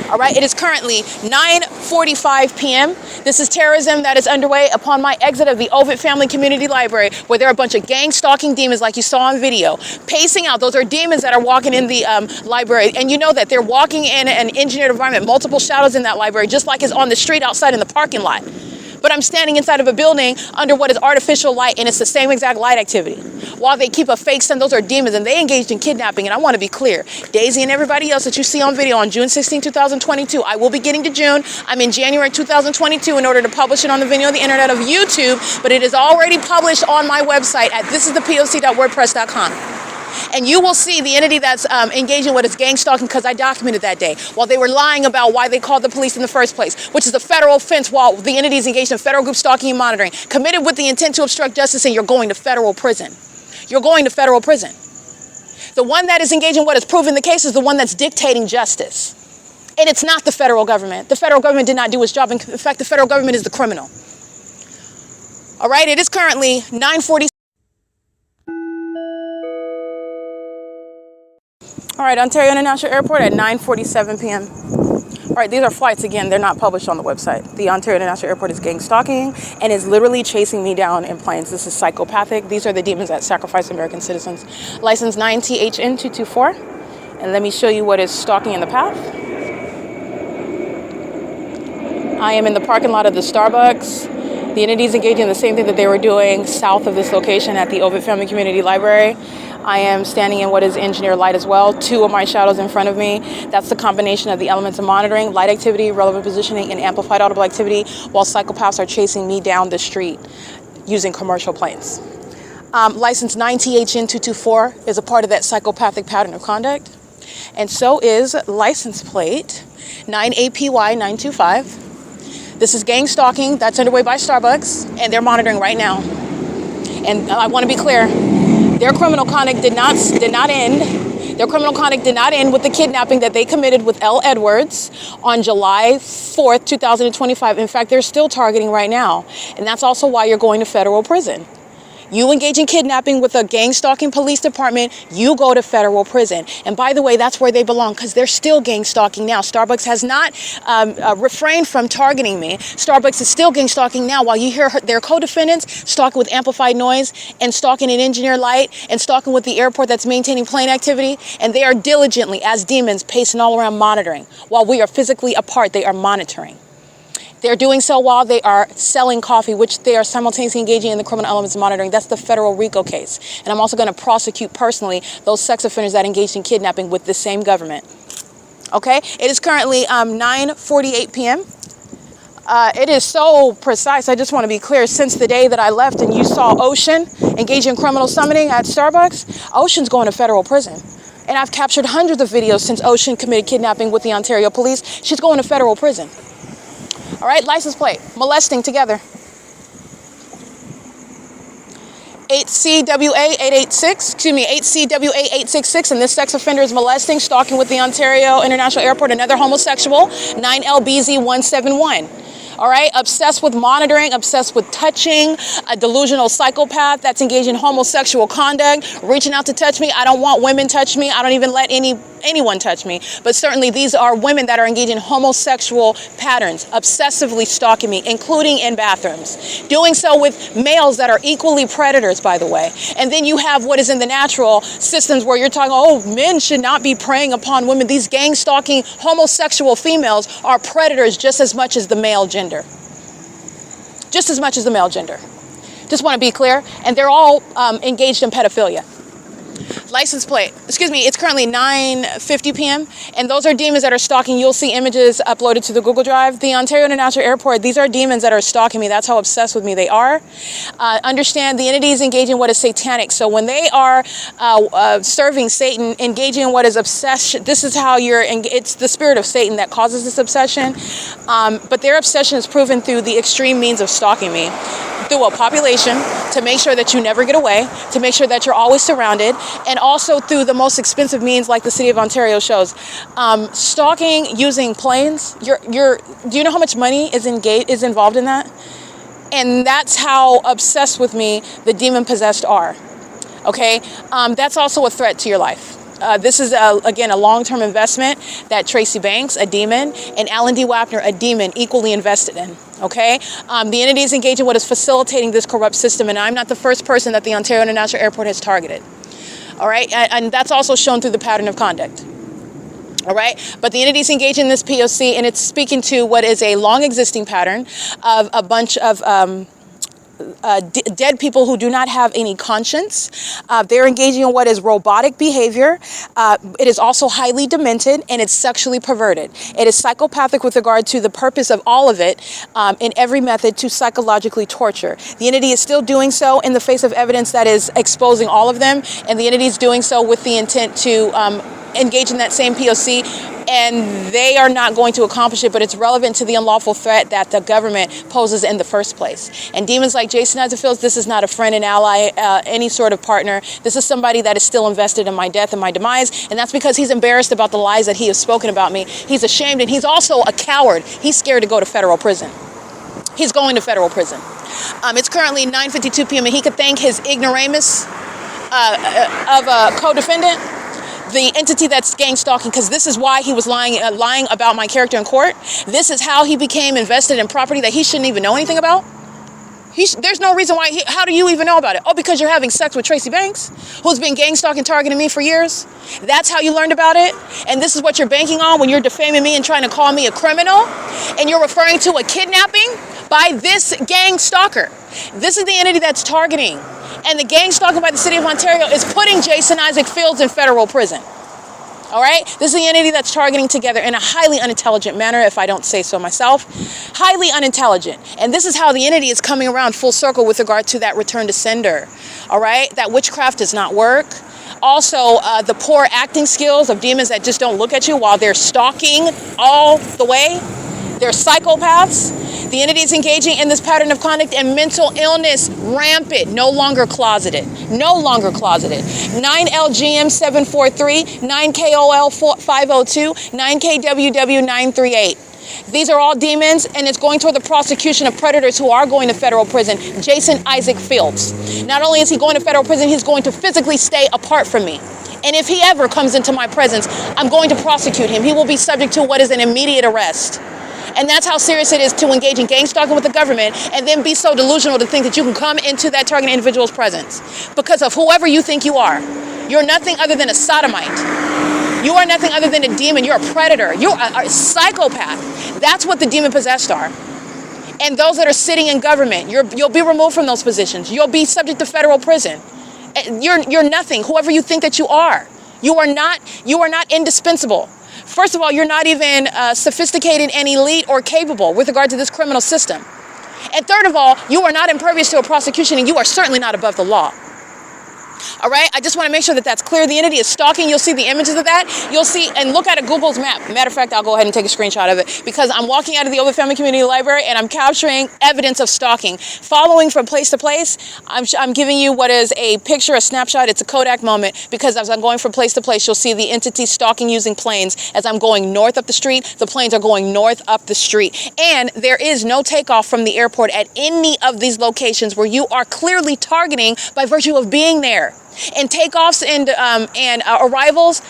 All right, it is currently 9:45 p.m. This is terrorism that is underway upon my exit of the OVITT Family Community Library, where there are a bunch of gang stalking demons like you saw on video, pacing out. Those are demons that are walking in the library, and you know that they're walking in an engineered environment, multiple shadows in that library, just like it's on the street outside in the parking lot. But I'm standing inside of a building under what is artificial light, and it's the same exact light activity. While they keep a fake sun, those are demons, and they engaged in kidnapping. And I want to be clear, Daisy and everybody else that you see on video on June 16, 2022, I will be getting to June. I'm in January 2022 in order to publish it on the video on the internet of YouTube, but it is already published on my website at thisisthepoc.wordpress.com. And you will see the entity that's engaging with its gang stalking, because I documented that day, while they were lying about why they called the police in the first place, which is a federal offense while the entity is engaged in federal group stalking and monitoring, committed with the intent to obstruct justice, and you're going to federal prison. You're going to federal prison. The one that is engaging what is proven the case is the one that's dictating justice. And it's not the federal government. The federal government did not do its job. In fact, the federal government is the criminal. All right, it is currently 9:40. All right, Ontario International Airport at 9:47 p.m. All right, these are flights. Again, they're not published on the website. The Ontario International Airport is gang stalking and is literally chasing me down in planes. This is psychopathic. These are the demons that sacrifice American citizens. License 9THN224. And let me show you what is stalking in the path. I am in the parking lot of the Starbucks. The entity is engaging in the same thing that they were doing south of this location at the OVITT Family Community Library. I am standing in what is engineer light as well. Two of my shadows in front of me. That's the combination of the elements of monitoring, light activity, relevant positioning, and amplified audible activity, while psychopaths are chasing me down the street using commercial planes. License 9THN224 is a part of that psychopathic pattern of conduct. And so is license plate 9APY925. This is gang stalking that's underway by Starbucks, and they're monitoring right now. And I want to be clear, their criminal conduct did not end. Their criminal conduct did not end with the kidnapping that they committed with L. Edwards on July 4th, 2025. In fact, they're still targeting right now. And that's also why you're going to federal prison. You engage in kidnapping with a gang stalking police department, you go to federal prison. And by the way, that's where they belong, because they're still gang stalking now. Starbucks has not refrained from targeting me. Starbucks is still gang stalking now, while you hear their co-defendants stalking with amplified noise and stalking in engineer light and stalking with the airport that's maintaining plane activity. And they are diligently, as demons, pacing all around monitoring. While we are physically apart, they are monitoring. They're doing so while they are selling coffee, which they are simultaneously engaging in the criminal elements of monitoring. That's the federal RICO case. And I'm also going to prosecute personally those sex offenders that engaged in kidnapping with the same government. Okay? It is currently 9:48 p.m. It is so precise. I just want to be clear. Since the day that I left and you saw Ocean engage in criminal summoning at Starbucks, Ocean's going to federal prison. And I've captured hundreds of videos since Ocean committed kidnapping with the Ontario police. She's going to federal prison. All right, license plate, molesting together. 8CWA866, and this sex offender is molesting, stalking with the Ontario International Airport, another homosexual, 9LBZ171. All right, obsessed with monitoring, obsessed with touching, a delusional psychopath that's engaged in homosexual conduct, reaching out to touch me. I don't want women touch me. I don't even let anyone touch me. But certainly these are women that are engaged in homosexual patterns, obsessively stalking me, including in bathrooms. Doing so with males that are equally predators, by the way. And then you have what is in the natural systems where you're talking, oh, men should not be preying upon women. These gang stalking homosexual females are predators just as much as the male gender. Just as much as the male gender. Just want to be clear. And they're all engaged in pedophilia. License plate, it's currently 9:50 p.m. and those are demons that are stalking. You'll see images uploaded to the Google Drive. The Ontario International Airport, these are demons that are stalking me. That's how obsessed with me they are. Understand the entity is engaging what is satanic. So when they are serving Satan, engaging in what is obsession, this is how it's the spirit of Satan that causes this obsession. But their obsession is proven through the extreme means of stalking me. Through a population, to make sure that you never get away, to make sure that you're always surrounded, and also through the most expensive means like the city of Ontario shows. Stalking using planes, do you know how much money is involved in that? And that's how obsessed with me the demon-possessed are, okay? That's also a threat to your life. This is, again, a long-term investment that Tracy Banks, a demon, and Alan D. WAPNER, a demon, equally invested in, okay? The entity is engaged in what is facilitating this corrupt system, and I'm not the first person that the Ontario International Airport has targeted, all right? And that's also shown through the pattern of conduct, all right? But the entity is engaged in this P.O.C., and it's speaking to what is a long-existing pattern of a bunch of dead people who do not have any conscience. They're engaging in what is robotic behavior. It is also highly demented, and it's sexually perverted. It is psychopathic with regard to the purpose of all of it in every method to psychologically torture. The entity is still doing so in the face of evidence that is exposing all of them, and the entity is doing so with the intent to engage in that same P.O.C., and they are not going to accomplish it, but it's relevant to the unlawful threat that the government poses in the first place. And demons like Jason Isaac, this is not a friend and ally, any sort of partner. This is somebody that is still invested in my death and my demise, and that's because he's embarrassed about the lies that he has spoken about me. He's ashamed, and he's also a coward. He's scared to go to federal prison. He's going to federal prison. It's currently 9:52 p.m., and he could thank his ignoramus of a co-defendant, the entity that's gang stalking, because this is why he was lying about my character in court. This is how he became invested in property that he shouldn't even know anything about. There's no reason why. How do you even know about it? Oh, because you're having sex with Tracy Banks, who's been gang stalking, targeting me for years. That's how you learned about it. And this is what you're banking on when you're defaming me and trying to call me a criminal. And you're referring to a kidnapping by this gang stalker. This is the entity that's targeting. And the gang stalking by the city of Ontario is putting Jason Isaac Fields in federal prison. All right? This is the entity that's targeting together in a highly unintelligent manner, if I don't say so myself. Highly unintelligent. And this is how the entity is coming around full circle with regard to that return to sender. All right? That witchcraft does not work. Also, the poor acting skills of demons that just don't look at you while they're stalking all the way. They're psychopaths. The entity is engaging in this pattern of conduct and mental illness rampant, no longer closeted. No longer closeted. 9LGM743, 9KOL502, 9KWW938. These are all demons, and it's going toward the prosecution of predators who are going to federal prison. Jason Isaac Fields. Not only is he going to federal prison, he's going to physically stay apart from me. And if he ever comes into my presence, I'm going to prosecute him. He will be subject to what is an immediate arrest. And that's how serious it is to engage in gang stalking with the government and then be so delusional to think that you can come into that targeted individual's presence because of whoever you think you are. You're nothing other than a sodomite. You are nothing other than a demon. You're a predator. You're a psychopath. That's what the demon-possessed are. And those that are sitting in government, you'll be removed from those positions. You'll be subject to federal prison. You're nothing, whoever you think that you are. You are not indispensable. First of all, you're not even sophisticated and elite or capable with regard to this criminal system. And third of all, you are not impervious to a prosecution, and you are certainly not above the law. All right, I just want to make sure that that's clear. The entity is stalking. You'll see the images of that. You'll see, and look at a Google's map. Matter of fact, I'll go ahead and take a screenshot of it because I'm walking out of the OVITT Family Community Library and I'm capturing evidence of stalking. Following from place to place, I'm giving you what is a picture, a snapshot. It's a Kodak moment because as I'm going from place to place, you'll see the entity stalking using planes. As I'm going north up the street, the planes are going north up the street. And there is no takeoff from the airport at any of these locations where you are clearly targeting by virtue of being there. And takeoffs and arrivals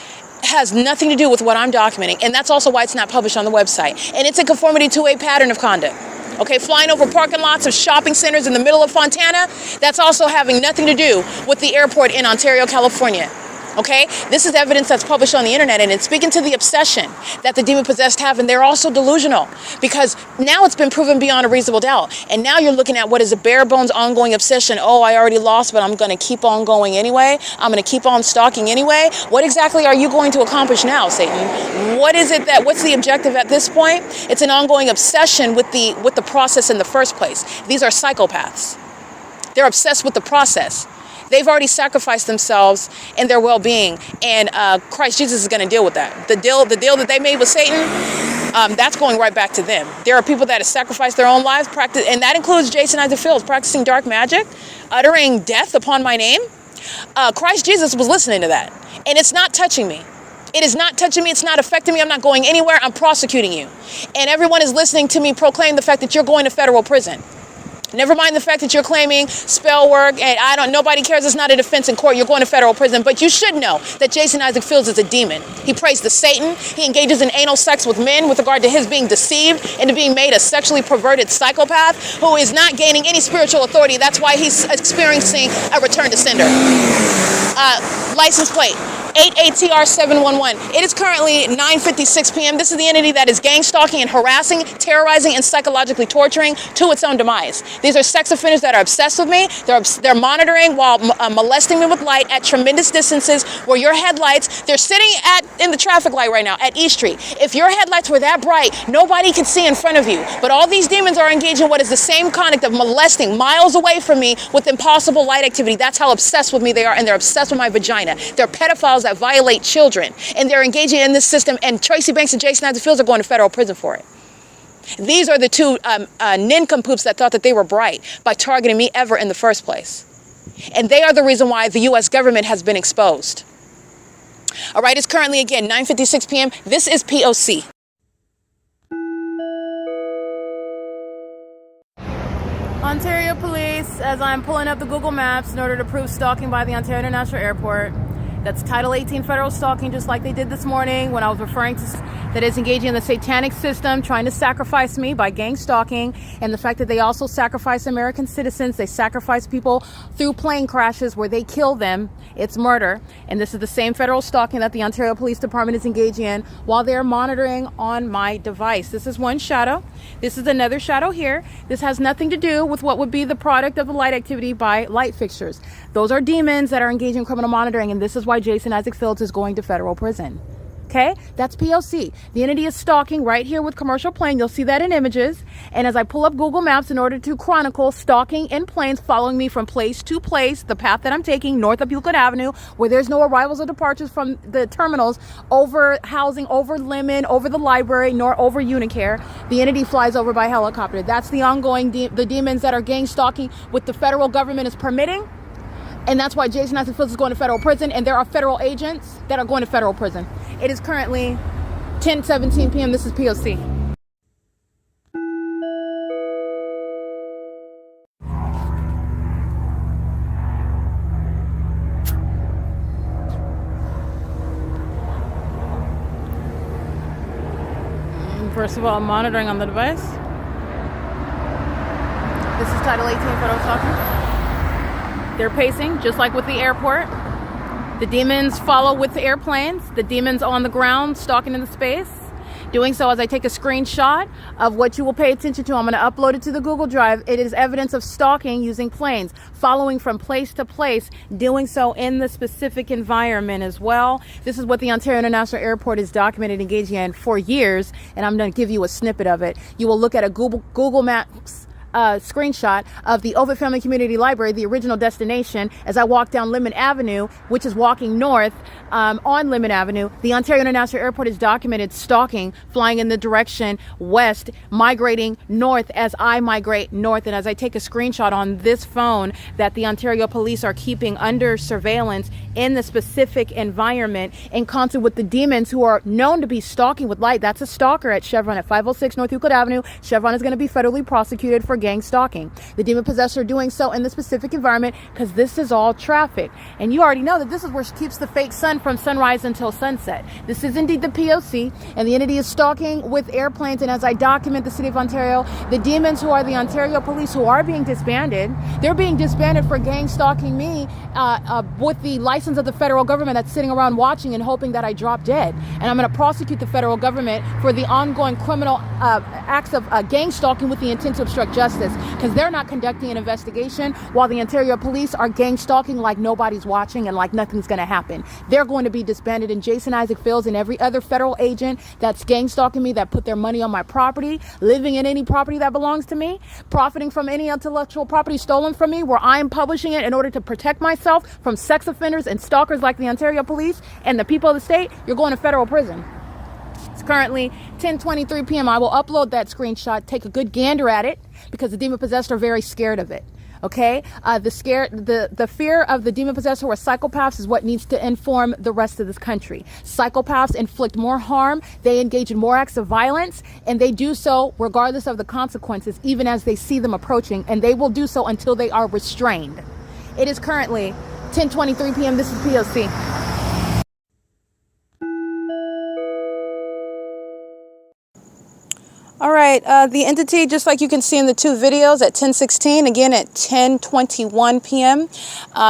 has nothing to do with what I'm documenting. And that's also why it's not published on the website. And it's in conformity to a pattern of conduct. Okay, flying over parking lots of shopping centers in the middle of Fontana, that's also having nothing to do with the airport in Ontario, California. Okay, this is evidence that's published on the internet, and it's speaking to the obsession that the demon-possessed have, and they're also delusional because now it's been proven beyond a reasonable doubt. And now you're looking at what is a bare-bones ongoing obsession. Oh, I already lost, but I'm going to keep on going anyway. I'm going to keep on stalking anyway. What exactly are you going to accomplish now, Satan? What's the objective at this point? It's an ongoing obsession with the process in the first place. These are psychopaths. They're obsessed with the process. They've already sacrificed themselves and their well-being, and Christ Jesus is going to deal with that. The deal that they made with Satan, that's going right back to them. There are people that have sacrificed their own lives, and that includes Jason Isaac Fields, practicing dark magic, uttering death upon my name, Christ Jesus was listening to that. And it's not touching me. It is not touching me. It's not affecting me. I'm not going anywhere. I'm prosecuting you. And everyone is listening to me proclaim the fact that you're going to federal prison. Never mind the fact that you're claiming spell work and nobody cares. It's not a defense in court. You're going to federal prison. But you should know that Jason Isaac Fields is a demon. He prays to Satan. He engages in anal sex with men with regard to his being deceived into being made a sexually perverted psychopath who is not gaining any spiritual authority. That's why he's experiencing a return to sender. License plate 88TR711. It is currently 9:56 p.m. This is the entity that is gang stalking and harassing, terrorizing, and psychologically torturing to its own demise. These are sex offenders that are obsessed with me. They're monitoring while molesting me with light at tremendous distances where your headlights, they're sitting in the traffic light right now at East Street. If your headlights were that bright, nobody could see in front of you. But all these demons are engaged in what is the same conduct of molesting miles away from me with impossible light activity. That's how obsessed with me they are, and they're obsessed with my vagina. They're pedophiles that violate children, and they're engaging in this system, and Tracy Banks and Jason Isaac Fields are going to federal prison for it. These are the two nincompoops that thought that they were bright by targeting me ever in the first place. And they are the reason why the U.S. government has been exposed. All right, it's currently, again, 9:56 p.m. This is P.O.C. Ontario Police, as I'm pulling up the Google Maps in order to prove stalking by the Ontario International Airport. That's Title 18 federal stalking, just like they did this morning when I was referring to that is engaging in the satanic system, trying to sacrifice me by gang stalking, and the fact that they also sacrifice American citizens. They sacrifice people through plane crashes where they kill them. It's murder. And this is the same federal stalking that the Ontario Police Department is engaging in while they're monitoring on my device. This is one shadow. This is another shadow here. This has nothing to do with what would be the product of the light activity by light fixtures. Those are demons that are engaging in criminal monitoring, and this is why Jason Isaac Fields is going to federal prison. Okay, that's P.O.C. The entity is stalking right here with commercial plane. You'll see that in images. And as I pull up Google Maps in order to chronicle stalking in planes following me from place to place, the path that I'm taking north of Euclid Avenue, where there's no arrivals or departures from the terminals, over housing, over Lemon, over the library, nor over Unicare, the entity flies over by helicopter. That's the ongoing, the demons that are gang stalking with the federal government is permitting. And that's why Jason Isaac Fields is going to federal prison, and there are federal agents that are going to federal prison. It is currently 10:17 p.m. This is P.O.C. First of all, I'm monitoring on the device. This is Title 18 federal stalking. They're pacing, just like with the airport. The demons follow with the airplanes. The demons on the ground, stalking in the space. Doing so as I take a screenshot of what you will pay attention to. I'm going to upload it to the Google Drive. It is evidence of stalking using planes, following from place to place, doing so in the specific environment as well. This is what the Ontario International Airport is documented engaging in for years, and I'm going to give you a snippet of it. You will look at a Google Maps screenshot of the OVITT Family Community Library, the original destination, as I walk down Lemon Avenue, which is walking north on Lemon Avenue. The Ontario International Airport is documented stalking, flying in the direction west, migrating north as I migrate north. And as I take a screenshot on this phone that the Ontario police are keeping under surveillance in the specific environment in concert with the demons who are known to be stalking with light. That's a stalker at Chevron at 506 North Euclid Avenue. Chevron is going to be federally prosecuted for gang stalking. The demon possessor doing so in the specific environment because this is all traffic. And you already know that this is where she keeps the fake sun from sunrise until sunset. This is indeed the P.O.C. and the entity is stalking with airplanes. And as I document the city of Ontario, the demons who are the Ontario police who are being disbanded, they're being disbanded for gang stalking me with the license of the federal government that's sitting around watching and hoping that I drop dead. And I'm going to prosecute the federal government for the ongoing criminal acts of gang stalking with the intent to obstruct justice, because they're not conducting an investigation while the Ontario police are gang stalking like nobody's watching and like nothing's going to happen. They're going to be disbanded, and Jason Isaac Fields and every other federal agent that's gang stalking me, that put their money on my property, living in any property that belongs to me, profiting from any intellectual property stolen from me, where I'm publishing it in order to protect myself from sex offenders and stalkers like the Ontario police and the people of the state, you're going to federal prison. It's currently 10:23 p.m. I will upload that screenshot, take a good gander at it, because the demon possessed are very scared of it. Okay, the fear of the demon possessor or psychopaths is what needs to inform the rest of this country. Psychopaths inflict more harm, they engage in more acts of violence, and they do so regardless of the consequences, even as they see them approaching, and they will do so until they are restrained. It is currently 10:23 p.m. This is P.O.C. All right, the entity, just like you can see in the two videos, at 10:16, again at 10:21 p.m.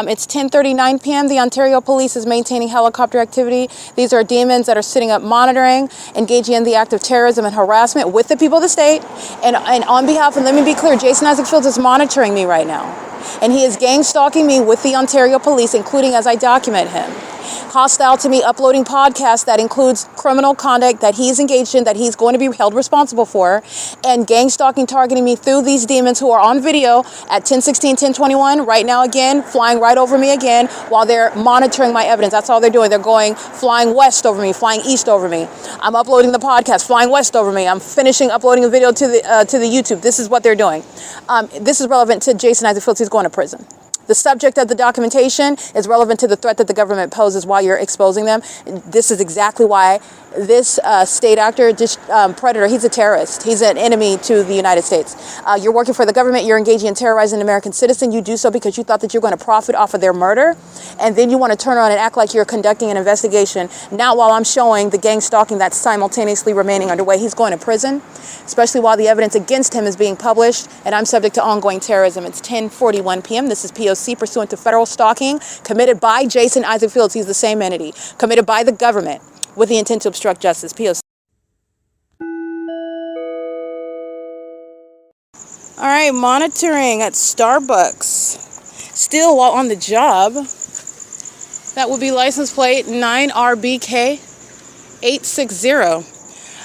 It's 10:39 p.m. The Ontario Police is maintaining helicopter activity. These are demons that are sitting up monitoring, engaging in the act of terrorism and harassment with the people of the state. And on behalf, and let me be clear, Jason Isaac Fields is monitoring me right now. And he is gang stalking me with the Ontario Police, including as I document him. Hostile to me, uploading podcasts that includes criminal conduct that he's engaged in, that he's going to be held responsible for, and gang stalking, targeting me through these demons who are on video at 10:16, 10:21, right now again, flying right over me again while they're monitoring my evidence. That's all they're doing. They're going, flying west over me, flying east over me. I'm uploading the podcast, flying west over me. I'm finishing uploading a video to the YouTube. This is what they're doing. This is relevant to Jason Isaac Fields. He's going to prison. The subject of the documentation is relevant to the threat that the government poses while you're exposing them. This is exactly why this state actor, predator, he's a terrorist. He's an enemy to the United States. You're working for the government. You're engaging in terrorizing an American citizen. You do so because you thought that you're going to profit off of their murder. And then you want to turn around and act like you're conducting an investigation. Now, while I'm showing the gang stalking that's simultaneously remaining underway, he's going to prison, especially while the evidence against him is being published. And I'm subject to ongoing terrorism. It's 10:41 p.m. This is P.O.C. pursuant to federal stalking committed by Jason Isaac Fields. He's the same entity committed by the government with the intent to obstruct justice. P.O.C. All right, monitoring at Starbucks. Still while on the job. That would be license plate 9RBK 860.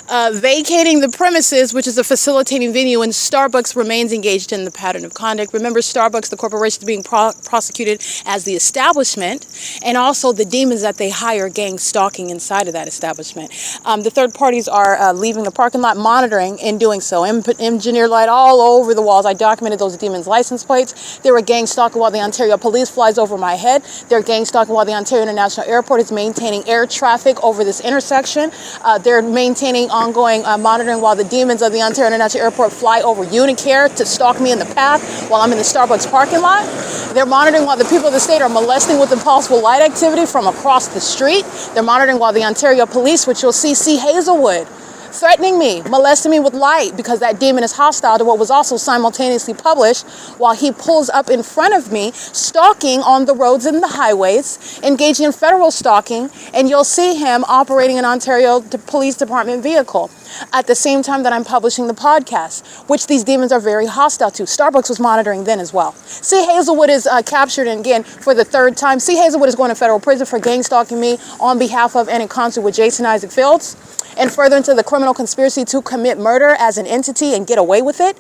Vacating the premises, which is a facilitating venue, and Starbucks remains engaged in the pattern of conduct. Remember, Starbucks, the corporation, is being prosecuted as the establishment, and also the demons that they hire gang stalking inside of that establishment. The third parties are leaving the parking lot, monitoring in doing so. Engineer light all over the walls. I documented those demons' license plates. They were gang stalking while the Ontario Police flies over my head. They're gang stalking while the Ontario International Airport is maintaining air traffic over this intersection. They're maintaining ongoing monitoring while the demons of the Ontario International Airport fly over Unicare to stalk me in the path while I'm in the Starbucks parking lot. They're monitoring while the people of the state are molesting with impossible light activity from across the street. They're monitoring while the Ontario Police, which you'll see Hazelwood, threatening me, molesting me with light because that demon is hostile to what was also simultaneously published while he pulls up in front of me, stalking on the roads and the highways, engaging in federal stalking, and you'll see him operating an Ontario Police Department vehicle at the same time that I'm publishing the podcast, which these demons are very hostile to. Starbucks was monitoring then as well. C. Hazelwood is captured, and again, for the third time. C. Hazelwood is going to federal prison for gang stalking me on behalf of and in concert with Jason Isaac Fields, and further into the criminal conspiracy to commit murder as an entity and get away with it.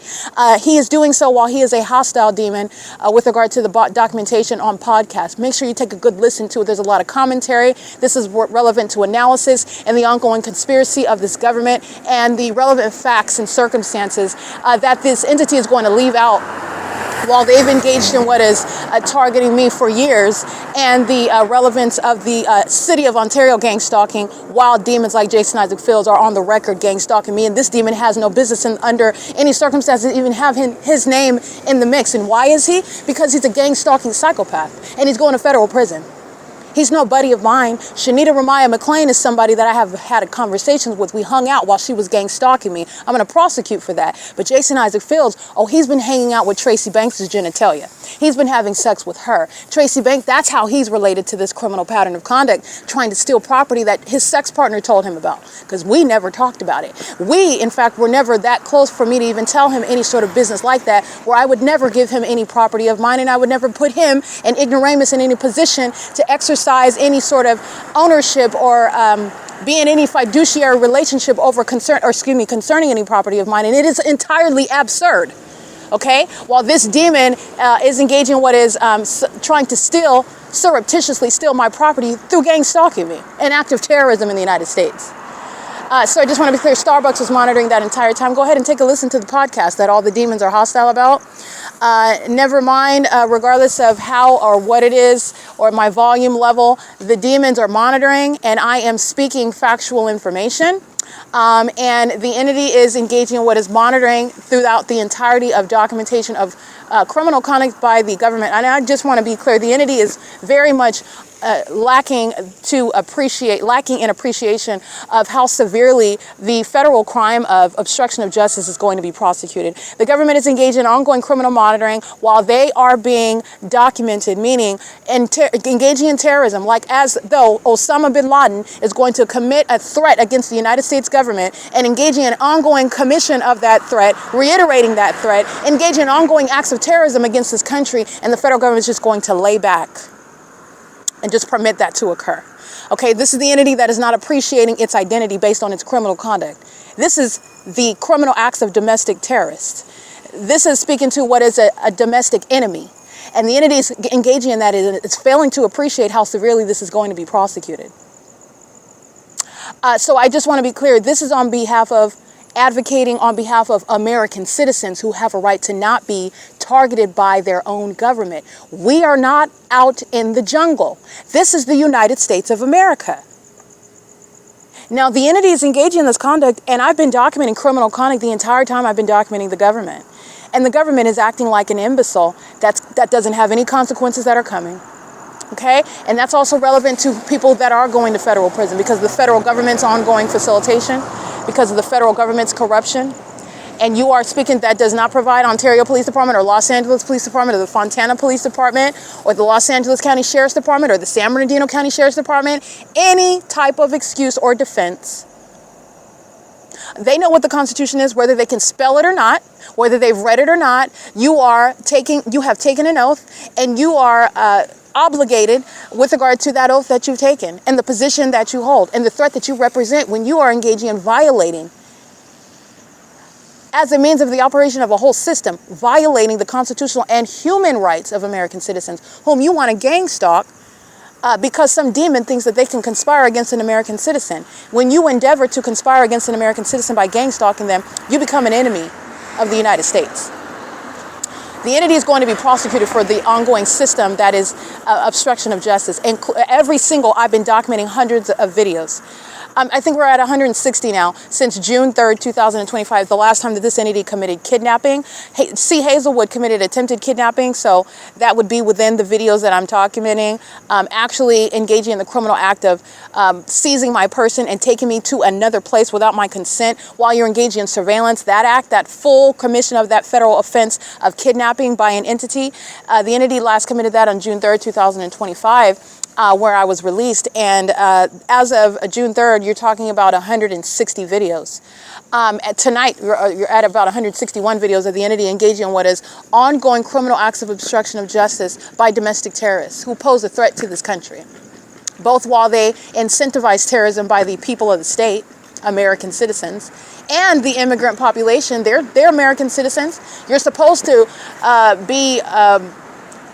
He is doing so while he is a hostile demon with regard to the documentation on podcast. Make sure you take a good listen to it. There's a lot of commentary. This is relevant to analysis and the ongoing conspiracy of this government and the relevant facts and circumstances that this entity is going to leave out while they've engaged in what is targeting me for years, and the relevance of the city of Ontario gang stalking while demons like Jason Isaac Fields are on the record gang stalking me. And this demon has no business under any circumstances even have his name in the mix. And why is he? Because he's a gang stalking psychopath and he's going to federal prison. He's no buddy of mine. Shanita Ramaya McLean is somebody that I have had a conversation with. We hung out while she was gang stalking me. I'm going to prosecute for that. But Jason Isaac Fields, he's been hanging out with Tracy Banks' genitalia. He's been having sex with her. Tracy Banks, that's how he's related to this criminal pattern of conduct, trying to steal property that his sex partner told him about, because we never talked about it. We, in fact, were never that close for me to even tell him any sort of business like that, where I would never give him any property of mine, and I would never put him and ignoramus in any position to exercise any sort of ownership or be in any fiduciary relationship concerning any property of mine. And it is entirely absurd. Okay, while this demon is engaging in what is trying to surreptitiously steal my property through gang stalking me, an act of terrorism in the United States. So I just want to be clear, Starbucks was monitoring that entire time. Go ahead and take a listen to the podcast that all the demons are hostile about. Never mind, regardless of how or what it is or my volume level, the demons are monitoring and I am speaking factual information. And the entity is engaging in what is monitoring throughout the entirety of documentation of criminal conduct by the government. And I just want to be clear, the entity is very much lacking in appreciation of how severely the federal crime of obstruction of justice is going to be prosecuted. The government is engaged in ongoing criminal monitoring while they are being documented, meaning engaging in terrorism, like as though Osama bin Laden is going to commit a threat against the United States government and engaging in ongoing commission of that threat, reiterating that threat, engaging in ongoing acts of terrorism against this country, and the federal government is just going to lay back and just permit that to occur. Okay, this is the entity that is not appreciating its identity based on its criminal conduct. This is the criminal acts of domestic terrorists. This is speaking to what is a domestic enemy. And the entity is engaging in that. It's failing to appreciate how severely this is going to be prosecuted. So I just want to be clear, this is on behalf of advocating on behalf of American citizens who have a right to not be targeted by their own government. We are not out in the jungle. This is the United States of America. Now, the entity is engaging in this conduct, and I've been documenting criminal conduct the entire time I've been documenting the government. And the government is acting like an imbecile that doesn't have any consequences that are coming. Okay? And that's also relevant to people that are going to federal prison because of the federal government's ongoing facilitation, because of the federal government's corruption. And you are speaking that does not provide Ontario Police Department or Los Angeles Police Department or the Fontana Police Department or the Los Angeles County Sheriff's Department or the San Bernardino County Sheriff's Department any type of excuse or defense. They know what the Constitution is, whether they can spell it or not, whether they've read it or not. You have taken an oath, and you are obligated with regard to that oath that you've taken and the position that you hold and the threat that you represent when you are engaging in violating, as a means of the operation of a whole system, violating the constitutional and human rights of American citizens whom you want to gang stalk because some demon thinks that they can conspire against an American citizen. When you endeavor to conspire against an American citizen by gang stalking them, you become an enemy of the United States. The entity is going to be prosecuted for the ongoing system that is obstruction of justice. And I've been documenting hundreds of videos. I think we're at 160 now since June 3rd, 2025, the last time that this entity committed kidnapping. C. Hazelwood committed attempted kidnapping, so that would be within the videos that I'm documenting. Actually engaging in the criminal act of seizing my person and taking me to another place without my consent while you're engaging in surveillance. That act, that full commission of that federal offense of kidnapping by an entity, the entity last committed that on June 3rd, 2025. Where I was released, and as of June 3rd, you're talking about 160 videos. Tonight, you're at about 161 videos of the entity engaging in what is ongoing criminal acts of obstruction of justice by domestic terrorists who pose a threat to this country, both while they incentivize terrorism by the people of the state, American citizens, and the immigrant population. They're American citizens. You're supposed to be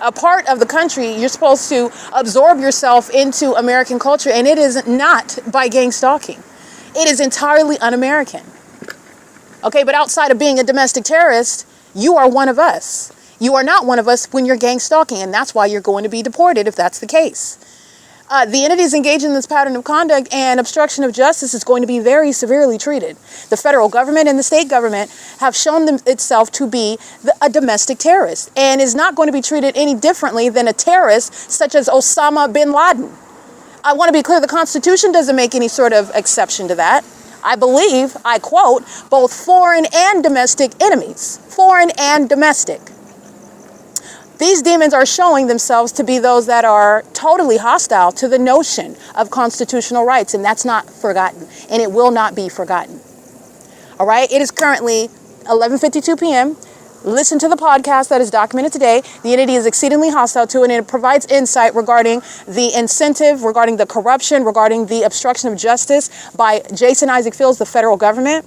a part of the country. You're supposed to absorb yourself into American culture, and it is not by gang stalking. It is entirely un-American. Okay, but outside of being a domestic terrorist, you are one of us. You are not one of us when you're gang stalking, and that's why you're going to be deported if that's the case. The entities engaged in this pattern of conduct and obstruction of justice is going to be very severely treated. The federal government and the state government have shown itself to be a domestic terrorist and is not going to be treated any differently than a terrorist such as Osama bin Laden. I want to be clear, the Constitution doesn't make any sort of exception to that. I believe, I quote, both foreign and domestic enemies. Foreign and domestic. These demons are showing themselves to be those that are totally hostile to the notion of constitutional rights, and that's not forgotten, and it will not be forgotten. All right, it is currently 11:52 p.m. Listen to the podcast that is documented today. The entity is exceedingly hostile to it, and it provides insight regarding the incentive, regarding the corruption, regarding the obstruction of justice by Jason Isaac Fields, the federal government.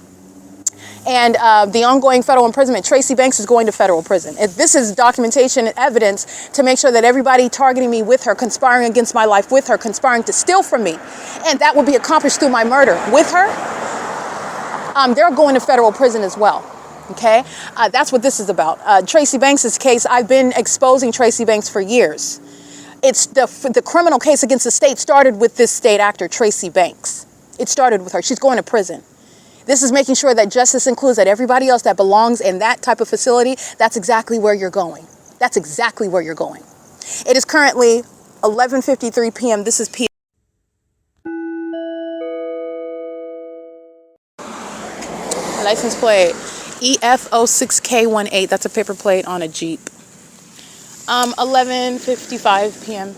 And the ongoing federal imprisonment. Tracy Banks is going to federal prison. This is documentation and evidence to make sure that everybody targeting me with her, conspiring against my life with her, conspiring to steal from me, and that will be accomplished through my murder with her, they're going to federal prison as well. Okay, that's what this is about. Tracy Banks' case, I've been exposing Tracy Banks for years. It's the criminal case against the state started with this state actor, Tracy Banks. It started with her. She's going to prison. This is making sure that justice includes that everybody else that belongs in that type of facility, that's exactly where you're going. That's exactly where you're going. It is currently 11:53 p.m. This is P. License plate EF06K18. That's a paper plate on a Jeep. 11:55 p.m.